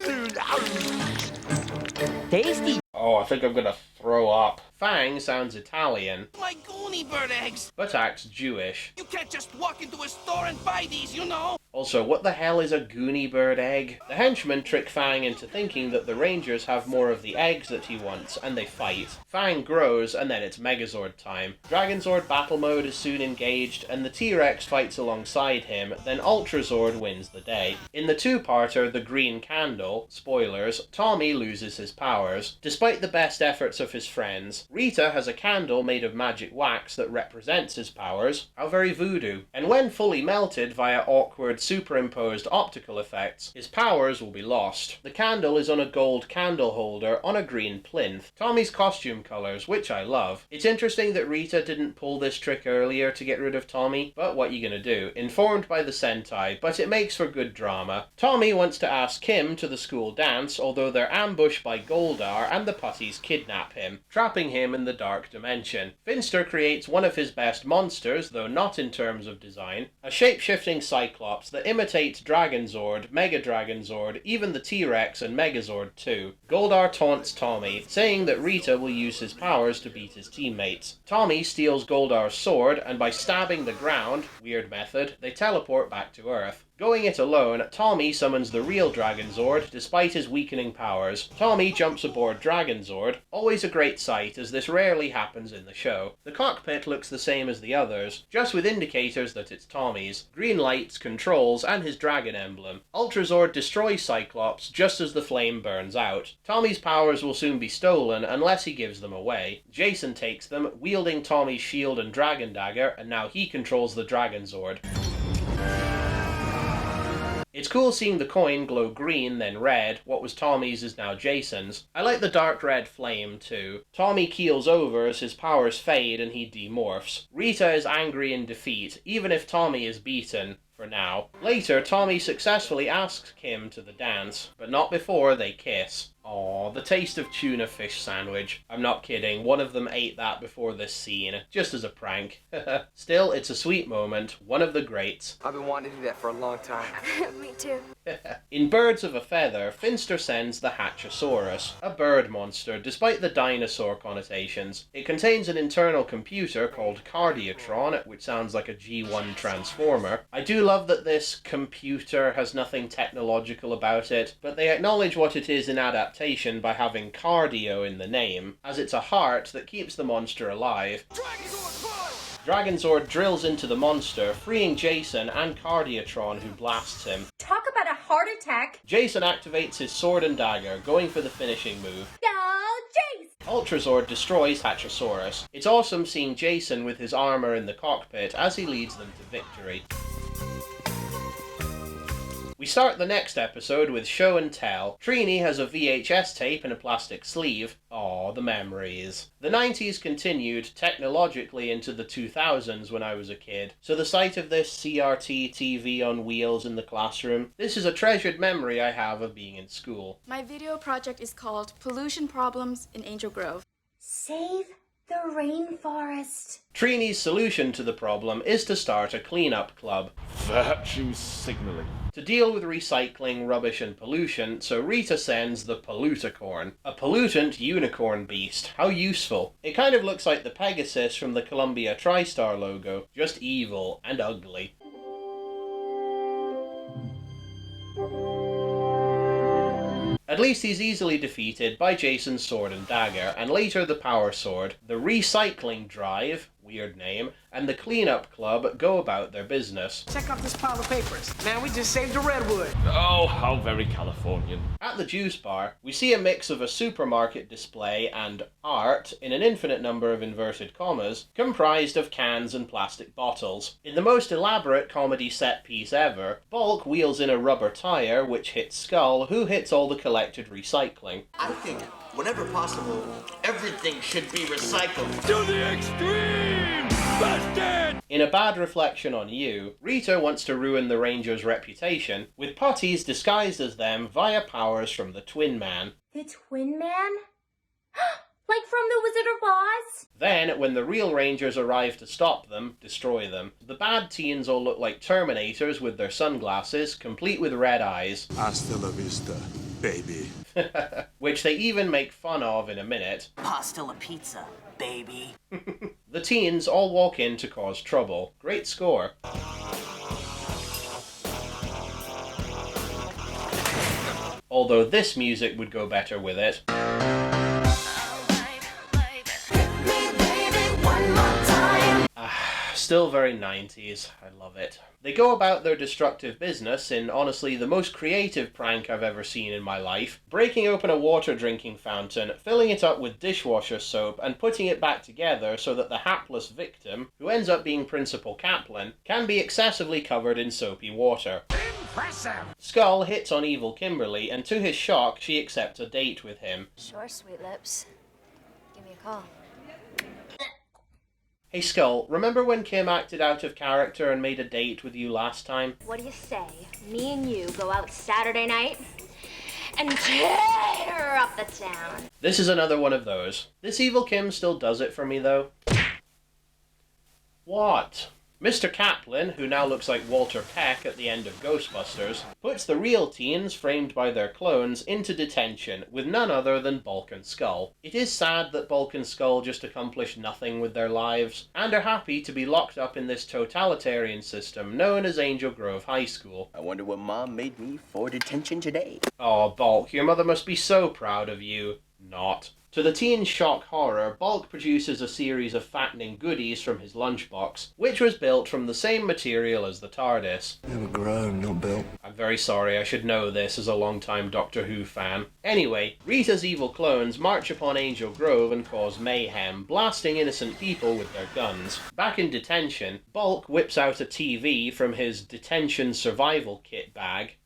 Tasty.
Oh, I think I'm gonna throw up. Fang sounds Italian,
My Goonie bird eggs.
but acts Jewish.
You can't just walk into a store and buy these, you know.
Also, what the hell is a Goonie bird egg? The henchmen trick Fang into thinking that the Rangers have more of the eggs that he wants, and they fight. Fang grows, and then it's Megazord time. Dragonzord battle mode is soon engaged, and the T-Rex fights alongside him, then Ultrazord wins the day. In the two-parter, The Green Candle, spoilers, Tommy loses his powers. Despite the best efforts of of his friends. Rita has a candle made of magic wax that represents his powers. How very voodoo. And when fully melted via awkward superimposed optical effects, his powers will be lost. The candle is on a gold candle holder on a green plinth. Tommy's costume colors, which I love. It's interesting that Rita didn't pull this trick earlier to get rid of Tommy, but what you gonna do? Informed by the Sentai, but it makes for good drama. Tommy wants to ask Kim to the school dance, although they're ambushed by Goldar and the putties kidnap him, trapping him in the dark dimension. Finster creates one of his best monsters, though not in terms of design, a shape-shifting Cyclops that imitates Dragonzord, Mega Dragonzord, even the T-Rex and Megazord too. Goldar taunts Tommy, saying that Rita will use his powers to beat his teammates. Tommy steals Goldar's sword, and by stabbing the ground, weird method, they teleport back to Earth. Going it alone, Tommy summons the real Dragonzord, despite his weakening powers. Tommy jumps aboard Dragonzord, always a great sight as this rarely happens in the show. The cockpit looks the same as the others, just with indicators that it's Tommy's, green lights, controls, and his dragon emblem. Ultrazord destroys Cyclops just as the flame burns out. Tommy's powers will soon be stolen unless he gives them away. Jason takes them, wielding Tommy's shield and dragon dagger, and now he controls the Dragonzord. It's cool seeing the coin glow green, then red. What was Tommy's is now Jason's. I like the dark red flame too. Tommy keels over as his powers fade and he demorphs. Rita is angry in defeat, even if Tommy is beaten. For now. Later, Tommy successfully asks Kim to the dance, but not before they kiss. Aww, the taste of tuna fish sandwich. I'm not kidding, one of them ate that before this scene, just as a prank. Still, it's a sweet moment, one of the greats.
I've been wanting to do that for a long time.
Me too.
In Birds of a Feather, Finster sends the Hatchosaurus, a bird monster, despite the dinosaur connotations. It contains an internal computer called Cardiatron, which sounds like a G1 transformer. I do love that this computer has nothing technological about it, but they acknowledge what it is in adaptation by having cardio in the name, as it's a heart that keeps the monster alive. Dragonzord drills into the monster, freeing Jason and Cardiatron, who blasts him.
Talk about a heart attack.
Jason activates his sword and dagger, going for the finishing move.
Go, Jace!
Ultrazord destroys Hatchosaurus. It's awesome seeing Jason with his armor in the cockpit as he leads them to victory. We start the next episode with Show and Tell. Trini has a VHS tape in a plastic sleeve. Aw, the memories. The 90s continued technologically into the 2000s when I was a kid, so the sight of this CRT TV on wheels in the classroom, this is a treasured memory I have of being in school.
My video project is called Pollution Problems in Angel Grove.
Save the rainforest.
Trini's solution to the problem is to start a cleanup club.
Virtue signaling.
To deal with recycling, rubbish and pollution, so Rita sends the Polluticorn. A pollutant unicorn beast. How useful. It kind of looks like the Pegasus from the Columbia TriStar logo, just evil and ugly. At least he's easily defeated by Jason's sword and dagger, and later the power sword. The recycling drive, weird name, and the cleanup club go about their business.
Check out this pile of papers. Man, we just saved a redwood.
Oh, how very Californian.
At the juice bar, we see a mix of a supermarket display and art, in an infinite number of inverted commas, comprised of cans and plastic bottles. In the most elaborate comedy set piece ever, Bulk wheels in a rubber tire which hits Skull, who hits all the collected recycling.
I think, whenever possible, everything should be recycled.
To the extreme! Busted!
In a bad reflection on you, Rita wants to ruin the Ranger's reputation, with putties disguised as them via powers from the Twin Man.
The Twin Man? Like from the Wizard of Oz?
Then, when the real Rangers arrive to stop them, destroy them. The bad teens all look like Terminators with their sunglasses, complete with red eyes.
Hasta la vista, baby.
Which they even make fun of in a minute.
Pasta la pizza, baby.
The teens all walk in to cause trouble. Great score. Although this music would go better with it. still very 90s. I love it. They go about their destructive business in, honestly, the most creative prank I've ever seen in my life, breaking open a water drinking fountain, filling it up with dishwasher soap, and putting it back together so that the hapless victim, who ends up being Principal Kaplan, can be excessively covered in soapy water. Impressive! Skull hits on evil Kimberly, and to his shock, she accepts a date with him.
Sure, sweet lips. Give me a call.
Hey Skull, remember when Kim acted out of character and made a date with you last time?
What do you say? Me and you go out Saturday night and tear up the town.
This is another one of those. This evil Kim still does it for me though. What? Mr. Kaplan, who now looks like Walter Peck at the end of Ghostbusters, puts the real teens, framed by their clones, into detention with none other than Bulk and Skull. It is sad that Bulk and Skull just accomplish nothing with their lives, and are happy to be locked up in this totalitarian system known as Angel Grove High School.
I wonder what Mom made me for detention today.
Oh, Bulk, your mother must be so proud of you. Not. To the teen shock horror, Bulk produces a series of fattening goodies from his lunchbox, which was built from the same material as the TARDIS.
They were grown, not built.
I'm very sorry, I should know this as a long-time Doctor Who fan. Anyway, Rita's evil clones march upon Angel Grove and cause mayhem, blasting innocent people with their guns. Back in detention, Bulk whips out a TV from his detention survival kit bag.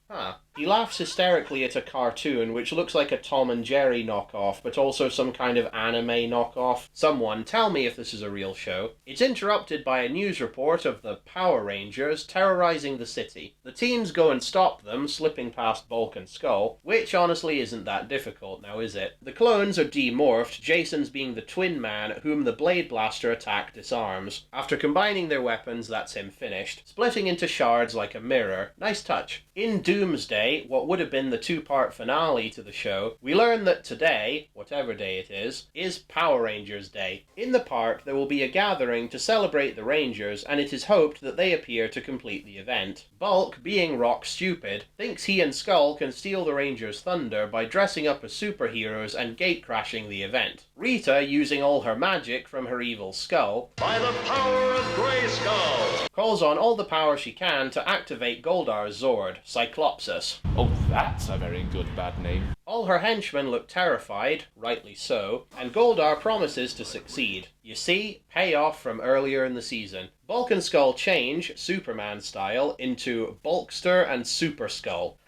He laughs hysterically at a cartoon which looks like a Tom and Jerry knockoff, but also some kind of anime knockoff. Someone tell me if this is a real show. It's interrupted by a news report of the Power Rangers terrorizing the city. The teens go and stop them, slipping past Bulk and Skull, which honestly isn't that difficult now, is it? The clones are demorphed, Jason's being the twin man whom the Blade Blaster attack disarms. After combining their weapons, that's him finished, splitting into shards like a mirror. Nice touch. In Doomsday, what would have been the two-part finale to the show, we learn that today, whatever day it is Power Rangers Day. In the park, there will be a gathering to celebrate the Rangers, and it is hoped that they appear to complete the event. Bulk, being rock stupid, thinks he and Skull can steal the Rangers' thunder by dressing up as superheroes and gate-crashing the event. Rita, using all her magic from her evil skull, by the power of Grayskull, calls on all the power she can to activate Goldar's Zord, Cyclopsis.
Oh, that's a very good bad name.
All her henchmen look terrified, rightly so, and Goldar promises to succeed. You see, payoff from earlier in the season. Bulk and Skull change, Superman style, into Bulkster and Super Skull.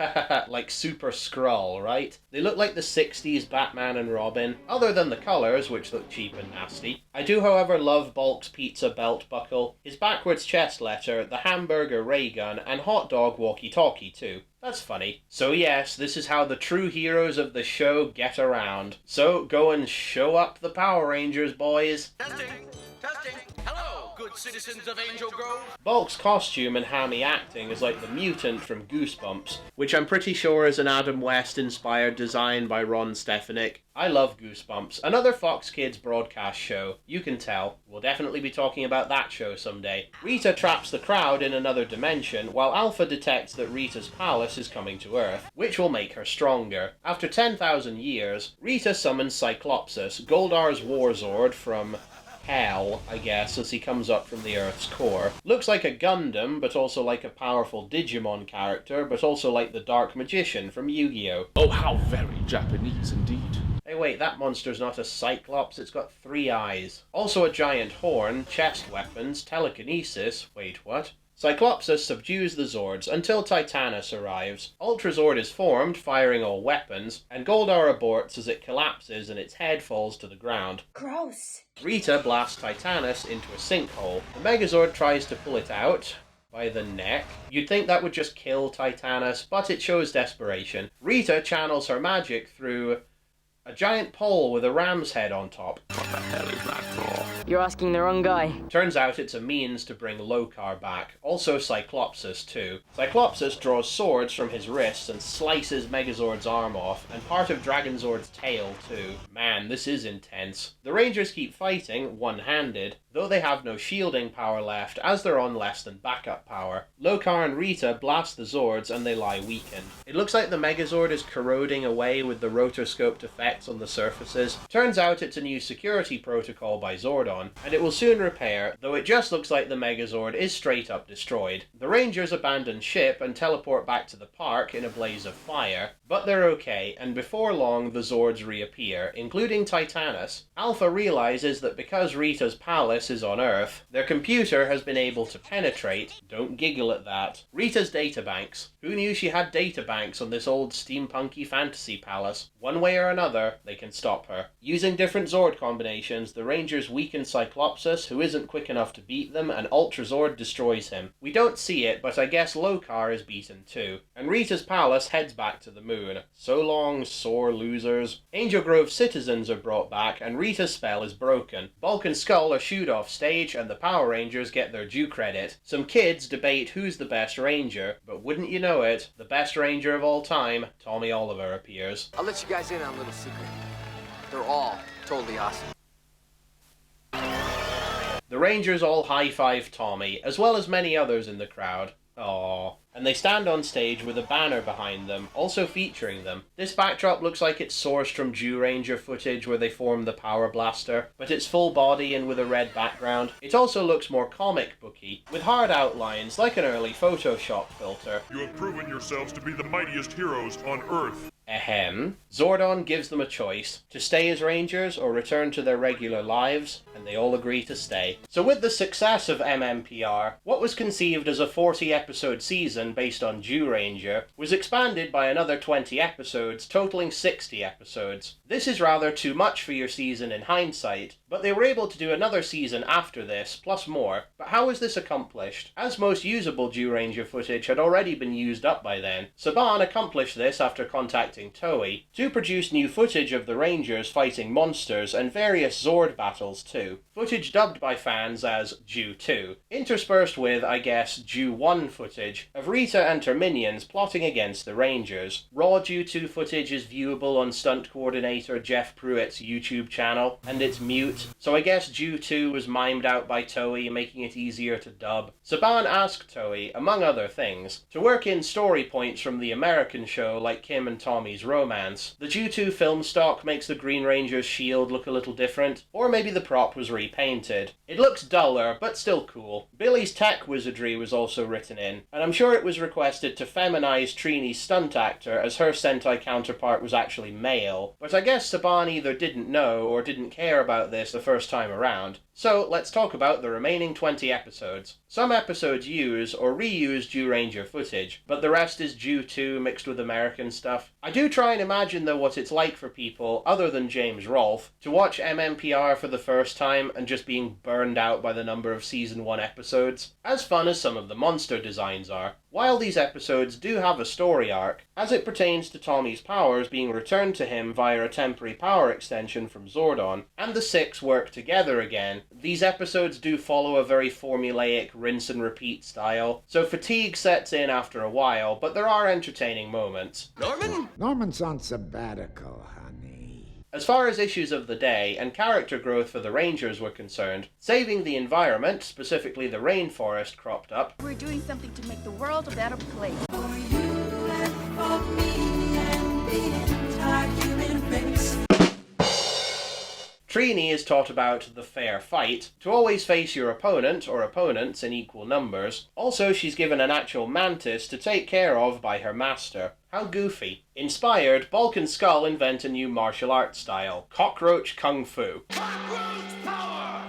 Like Super Skrull, right? They look like the 60s Batman and Robin, other than the colours, which look cheap and nasty. I do, however, love Bulk's pizza belt buckle, his backwards chest letter, the hamburger ray gun, and hot dog walkie-talkie too. That's funny. So yes, this is how the true heroes of the show get around. So go and show up the Power Rangers, boys.
Testing! Hello, good citizens of Angel Grove.
Bulk's costume and hammy acting is like the mutant from Goosebumps, which I'm pretty sure is an Adam West-inspired design by Ron Stefanik. I love Goosebumps, another Fox Kids broadcast show. You can tell. We'll definitely be talking about that show someday. Rita traps the crowd in another dimension, while Alpha detects that Rita's palace is coming to Earth, which will make her stronger. After 10,000 years, Rita summons Cyclopsis, Goldar's Warzord from hell, I guess, as he comes up from the Earth's core. Looks like a Gundam, but also like a powerful Digimon character, but also like the Dark Magician from Yu-Gi-Oh!
Oh, how very Japanese indeed.
Hey wait, that monster's not a Cyclops, it's got 3 eyes. Also a giant horn, chest weapons, telekinesis, wait what? Cyclopsis subdues the Zords until Titanus arrives. Ultrazord is formed, firing all weapons, and Goldar aborts as it collapses and its head falls to the ground.
Gross.
Rita blasts Titanus into a sinkhole. The Megazord tries to pull it out by the neck. You'd think that would just kill Titanus, but it shows desperation. Rita channels her magic through a giant pole with a ram's head on top. What the hell is that for?
You're asking the wrong guy.
Turns out it's a means to bring Lokar back. Also Cyclopsis too. Cyclopsis draws swords from his wrists and slices Megazord's arm off, and part of Dragonzord's tail too. Man, this is intense. The Rangers keep fighting, one-handed, though they have no shielding power left as they're on less than backup power. Lokar and Rita blast the Zords and they lie weakened. It looks like the Megazord is corroding away with the rotoscoped effects on the surfaces. Turns out it's a new security protocol by Zordon, and it will soon repair, though it just looks like the Megazord is straight up destroyed. The Rangers abandon ship and teleport back to the park in a blaze of fire, but they're okay, and before long the Zords reappear, including Titanus. Alpha realizes that because Rita's palace is on Earth, their computer has been able to penetrate, don't giggle at that, Rita's databanks. Who knew she had databanks on this old steampunky fantasy palace? One way or another, they can stop her. Using different Zord combinations, the Rangers weaken Cyclopsus, who isn't quick enough to beat them, and Ultrazord destroys him. We don't see it, but I guess Lokar is beaten too. And Rita's palace heads back to the moon. So long, sore losers. Angel Grove citizens are brought back, and Rita's spell is broken. Bulk and Skull are shooed off stage, and the Power Rangers get their due credit. Some kids debate who's the best Ranger, but wouldn't you know it, the best Ranger of all time, Tommy Oliver, appears.
I'll let you guys in on a little secret. They're all totally awesome.
The Rangers all high-five Tommy, as well as many others in the crowd. Aww. And they stand on stage with a banner behind them, also featuring them. This backdrop looks like it's sourced from Jew Ranger footage where they form the Power Blaster, but it's full body and with a red background. It also looks more comic booky, with hard outlines like an early Photoshop filter.
You have proven yourselves to be the mightiest heroes on Earth.
Ahem. Zordon gives them a choice, to stay as Rangers or return to their regular lives, and they all agree to stay. So with the success of MMPR, what was conceived as a 40-episode season based on Jew Ranger was expanded by another 20 episodes, totaling 60 episodes. This is rather too much for your season in hindsight, but they were able to do another season after this, plus more. But how was this accomplished? As most usable Jew Ranger footage had already been used up by then, Saban accomplished this after contacting Toei to produce new footage of the Rangers fighting monsters and various Zord battles too. Footage dubbed by fans as Jew 2, interspersed with, I guess, Jew 1 footage of Rita and her minions plotting against the Rangers. Raw Jew 2 footage is viewable on stunt coordinator Jeff Pruitt's YouTube channel, and it's mute, so I guess Jew 2 was mimed out by Toei, making it easier to dub. Saban asked Toei, among other things, to work in story points from the American show like Kim and Tommy's romance. The Jew 2 film stock makes the Green Ranger's shield look a little different, or maybe the prop was repainted. It looks duller, but still cool. Billy's tech wizardry was also written in, and I'm sure it was requested to feminize Trini's stunt actor as her Sentai counterpart was actually male, but I guess Saban either didn't know or didn't care about this the first time around. So let's talk about the remaining 20 episodes. Some episodes use or reuse Jew Ranger footage, but the rest is Jew 2 mixed with American stuff. I do try and imagine though what it's like for people, other than James Rolfe, to watch MMPR for the first time and just being burned out by the number of Season 1 episodes, as fun as some of the monster designs are. While these episodes do have a story arc, as it pertains to Tommy's powers being returned to him via a temporary power extension from Zordon, and the six work together again, these episodes do follow a very formulaic rinse and repeat style, so fatigue sets in after a while, but there are entertaining moments.
Norman?
Norman's on sabbatical, honey.
As far as issues of the day and character growth for the Rangers were concerned, saving the environment, specifically the rainforest, cropped up.
We're doing something to make the world a better place.
Trini is taught about the fair fight, to always face your opponent or opponents in equal numbers. Also, she's given an actual mantis to take care of by her master. How goofy. Inspired, Bulk and Skull invent a new martial arts style, Cockroach Kung Fu. Cockroach power!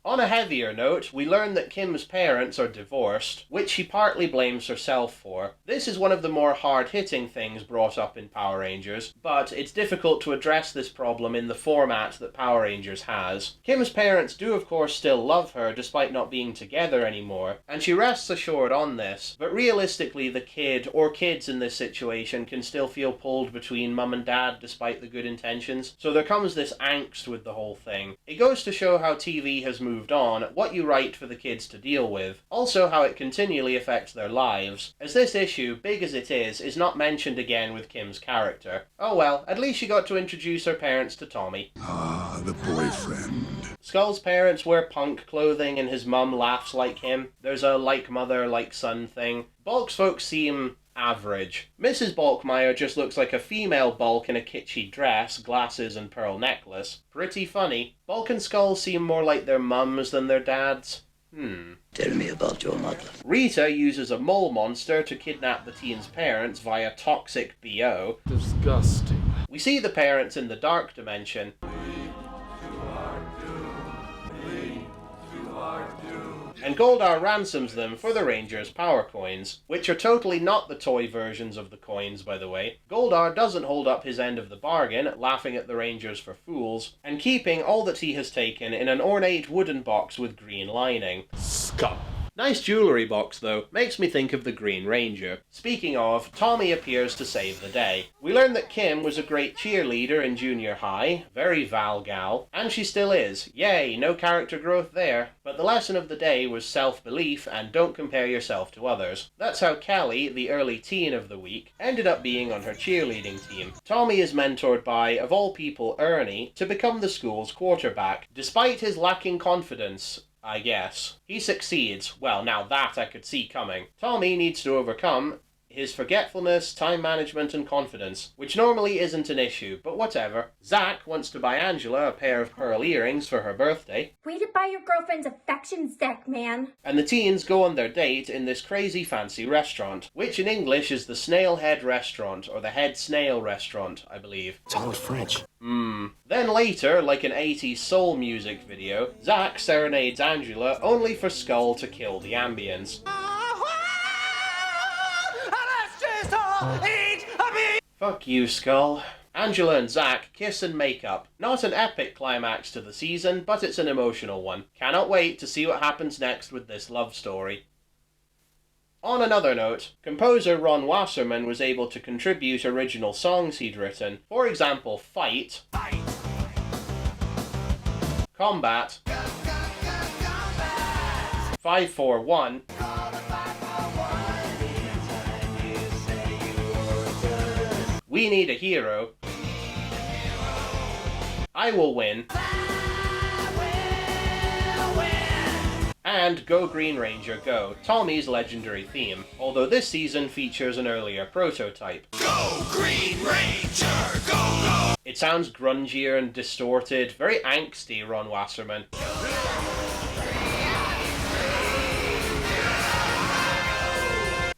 On a heavier note, we learn that Kim's parents are divorced, which she partly blames herself for. This is one of the more hard-hitting things brought up in Power Rangers, but it's difficult to address this problem in the format that Power Rangers has. Kim's parents do of course still love her despite not being together anymore, and she rests assured on this, but realistically the kid, or kids in this situation, can still feel pulled between mum and dad despite the good intentions, so there comes this angst with the whole thing. It goes to show how TV has moved on, what you write for the kids to deal with, also how it continually affects their lives, as this issue, big as it is not mentioned again with Kim's character. Oh well, at least she got to introduce her parents to Tommy.
Ah, the boyfriend.
Skull's parents wear punk clothing and his mum laughs like him. There's a like mother, like son thing. Bulk's folks seem average. Mrs. Bulkmeyer just looks like a female Bulk in a kitschy dress, glasses and pearl necklace. Pretty funny. Bulk and Skull seem more like their mums than their dads.
Tell me about your mother.
Rita uses a mole monster to kidnap the teen's parents via toxic BO.
Disgusting.
We see the parents in the dark dimension. And Goldar ransoms them for the Rangers' power coins, which are totally not the toy versions of the coins, by the way. Goldar doesn't hold up his end of the bargain, laughing at the Rangers for fools, and keeping all that he has taken in an ornate wooden box with green lining.
Scum.
Nice jewellery box, though. Makes me think of the Green Ranger. Speaking of, Tommy appears to save the day. We learn that Kim was a great cheerleader in junior high, very Val gal, and she still is. Yay, no character growth there. But the lesson of the day was self-belief and don't compare yourself to others. That's how Kelly, the early teen of the week, ended up being on her cheerleading team. Tommy is mentored by, of all people, Ernie, to become the school's quarterback. Despite his lacking confidence, I guess. He succeeds. Well, now that I could see coming. Tommy needs to overcome his forgetfulness, time management, and confidence, which normally isn't an issue, but whatever. Zach wants to buy Angela a pair of pearl earrings for her birthday.
Way to buy your girlfriend's affection, Zach, man.
And the teens go on their date in this crazy fancy restaurant, which in English is the Snail Head Restaurant, or the Head Snail Restaurant, I believe.
It's all in French.
Then later, like an 80s soul music video, Zach serenades Angela only for Skull to kill the ambience. Fuck you, Skull. Angela and Zach kiss and make up. Not an epic climax to the season, but it's an emotional one. Cannot wait to see what happens next with this love story. On another note, composer Ron Wasserman was able to contribute original songs he'd written. For example, Fight, Combat, 541, We Need a Hero, I Will Win, and Go Green Ranger Go, Tommy's legendary theme, although this season features an earlier prototype.
Go Green Ranger, go, go!
It sounds grungier and distorted, very angsty, Ron Wasserman.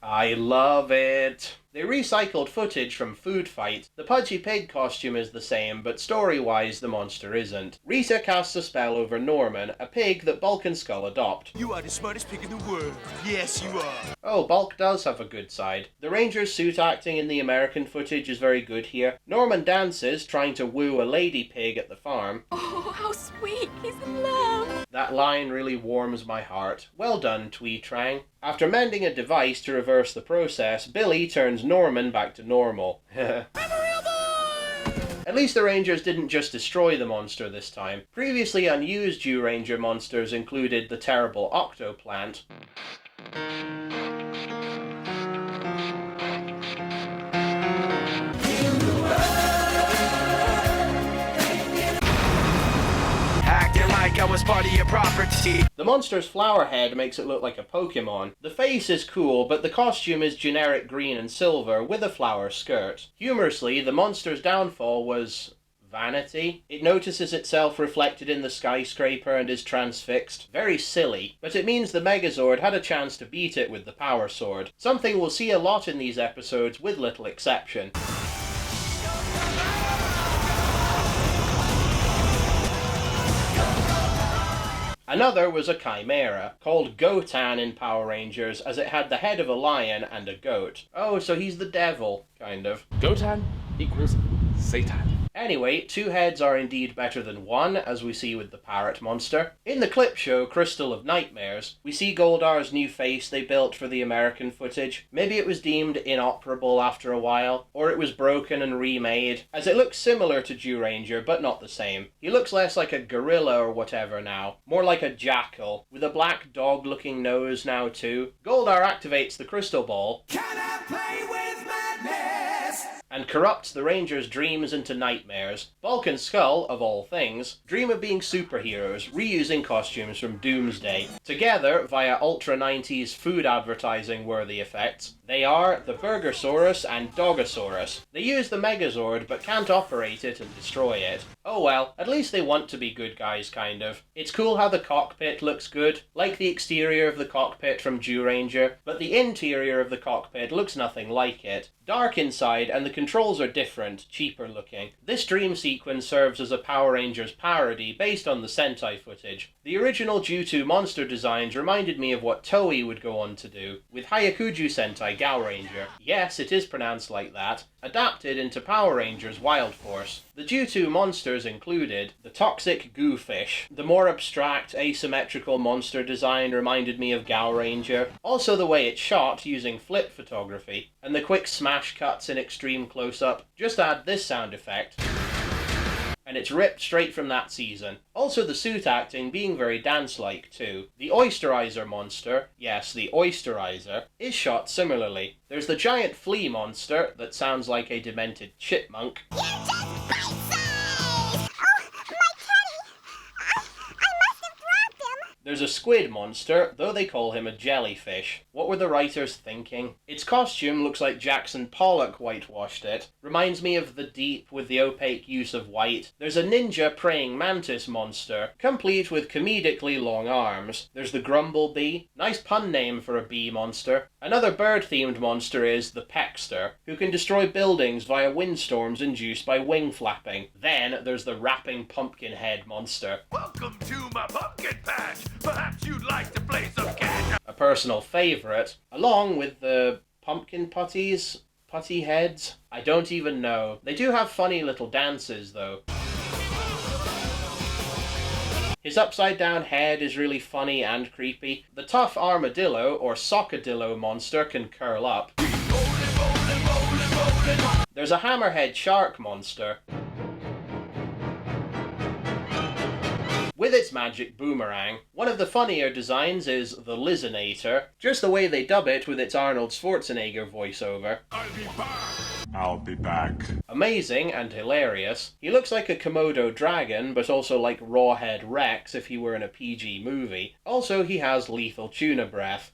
I love it. They recycled footage from Food Fight. The Pudgy Pig costume is the same, but story-wise the monster isn't. Rita casts a spell over Norman, a pig that Bulk and Skull adopt.
You are the smartest pig in the world. Yes, you are.
Oh, Bulk does have a good side. The Ranger's suit acting in the American footage is very good here. Norman dances, trying to woo a lady pig at the farm.
Oh, how sweet. He's in love.
That line really warms my heart. Well done, Twee Trang. After mending a device to reverse the process, Billy turns Norman back to normal. At least the Rangers didn't just destroy the monster this time. Previously unused Jew Ranger monsters included the terrible Octoplant,
Acting like I was part of your property.
The monster's flower head makes it look like a Pokemon. The face is cool, but the costume is generic green and silver with a flower skirt. Humorously, the monster's downfall was vanity. It notices itself reflected in the skyscraper and is transfixed. Very silly, but it means the Megazord had a chance to beat it with the Power Sword. Something we'll see a lot in these episodes with little exception. Another was a chimera, called Gotan in Power Rangers, as it had the head of a lion and a goat. Oh, so he's the devil, kind of.
Gotan equals Satan.
Anyway, two heads are indeed better than one, as we see with the parrot monster. In the clip show Crystal of Nightmares, we see Goldar's new face they built for the American footage. Maybe it was deemed inoperable after a while, or it was broken and remade, as it looks similar to Jew Ranger, but not the same. He looks less like a gorilla or whatever now, more like a jackal, with a black dog-looking nose now too. Goldar activates the crystal ball.
Can I play with madness?
and corrupts the Rangers' dreams into nightmares. Bulk and Skull, of all things, dream of being superheroes, reusing costumes from Doomsday. Together, via Ultra 90s food advertising worthy effects, they are the Burgersaurus and Dogosaurus. They use the Megazord but can't operate it and destroy it. Oh well, at least they want to be good guys, kind of. It's cool how the cockpit looks good, like the exterior of the cockpit from Zyuranger, but the interior of the cockpit looks nothing like it. Dark inside, and the controls are different, cheaper looking. This dream sequence serves as a Power Rangers parody based on the Sentai footage. The original Ju2 monster designs reminded me of what Toei would go on to do, with Hyakuju Sentai Gaoranger. Yes, it is pronounced like that. Adapted into Power Rangers Wild Force. The Ju2 monsters included the toxic goo fish. The more abstract, asymmetrical monster design reminded me of Gaoranger. Also the way it's shot using flip photography, and the quick smash cuts in extreme close-up. Just add this sound effect, and it's ripped straight from that season. Also the suit acting being very dance-like too. The Oysterizer monster, yes, the Oysterizer, is shot similarly. There's the giant flea monster that sounds like a demented chipmunk. There's a squid monster, though they call him a jellyfish. What were the writers thinking? Its costume looks like Jackson Pollock whitewashed it. Reminds me of The Deep with the opaque use of white. There's a ninja praying mantis monster, complete with comedically long arms. There's the Grumblebee. Nice pun name for a bee monster. Another bird-themed monster is the Peckster, who can destroy buildings via windstorms induced by wing flapping. Then there's the rapping Pumpkinhead monster.
Welcome to my pumpkin patch. Perhaps you'd like to play some catch.
A personal favourite, along with the pumpkin putties, putty heads. I don't even know. They do have funny little dances though. His upside down head is really funny and creepy. The tough armadillo or sockadillo monster can curl up. There's a hammerhead shark monster with its magic boomerang. One of the funnier designs is the Lizinator, just the way they dub it with its Arnold Schwarzenegger voiceover.
I'll be back.
Amazing and hilarious. He looks like a Komodo dragon, but also like Rawhead Rex if he were in a PG movie. Also, he has lethal tuna breath.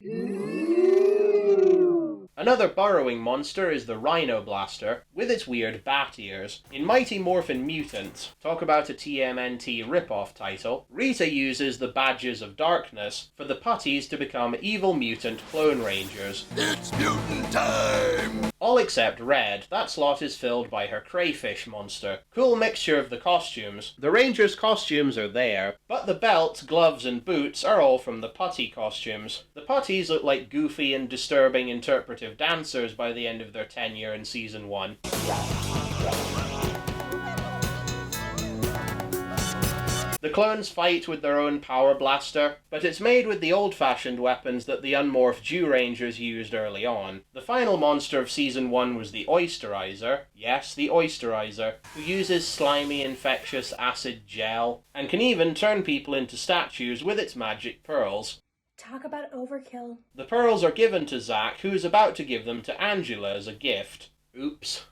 Another burrowing monster is the Rhino Blaster, with its weird bat ears. In Mighty Morphin Mutant, talk about a TMNT ripoff title, Rita uses the Badges of Darkness for the putties to become evil mutant clone rangers.
It's mutant time!
All except Red. That slot is filled by her crayfish monster. Cool mixture of the costumes. The Rangers' costumes are there, but the belts, gloves and boots are all from the putty costumes. The putties look like goofy and disturbing interpretive dancers by the end of their tenure in Season 1. The clones fight with their own power blaster, but it's made with the old-fashioned weapons that the unmorphed Zyurangers used early on. The final monster of Season 1 was the Oysterizer, yes, the Oysterizer, who uses slimy, infectious acid gel, and can even turn people into statues with its magic pearls.
Talk about overkill.
The pearls are given to Zack, who is about to give them to Angela as a gift. Oops.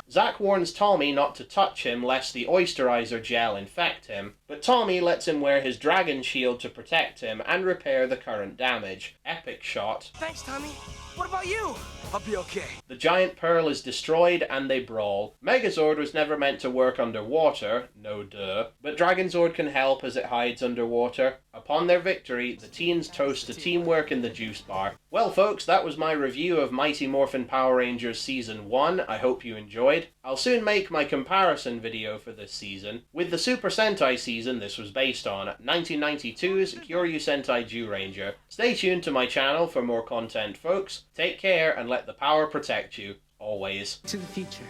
Zack warns Tommy not to touch him lest the Oysterizer gel infect him, but Tommy lets him wear his dragon shield to protect him and repair the current damage. Epic shot.
Thanks, Tommy. What about you? I'll be okay.
The giant pearl is destroyed and they brawl. Megazord was never meant to work underwater, no duh, but Dragonzord can help as it hides underwater. Upon their victory, the teens toast to teamwork in the juice bar. Well folks, that was my review of Mighty Morphin Power Rangers Season 1. I hope you enjoyed. I'll soon make my comparison video for this season with the Super Sentai season this was based on, 1992's Kyoryu Sentai Zyuranger. Stay tuned to my channel for more content folks. Take care and let the power protect you, always.
To the future.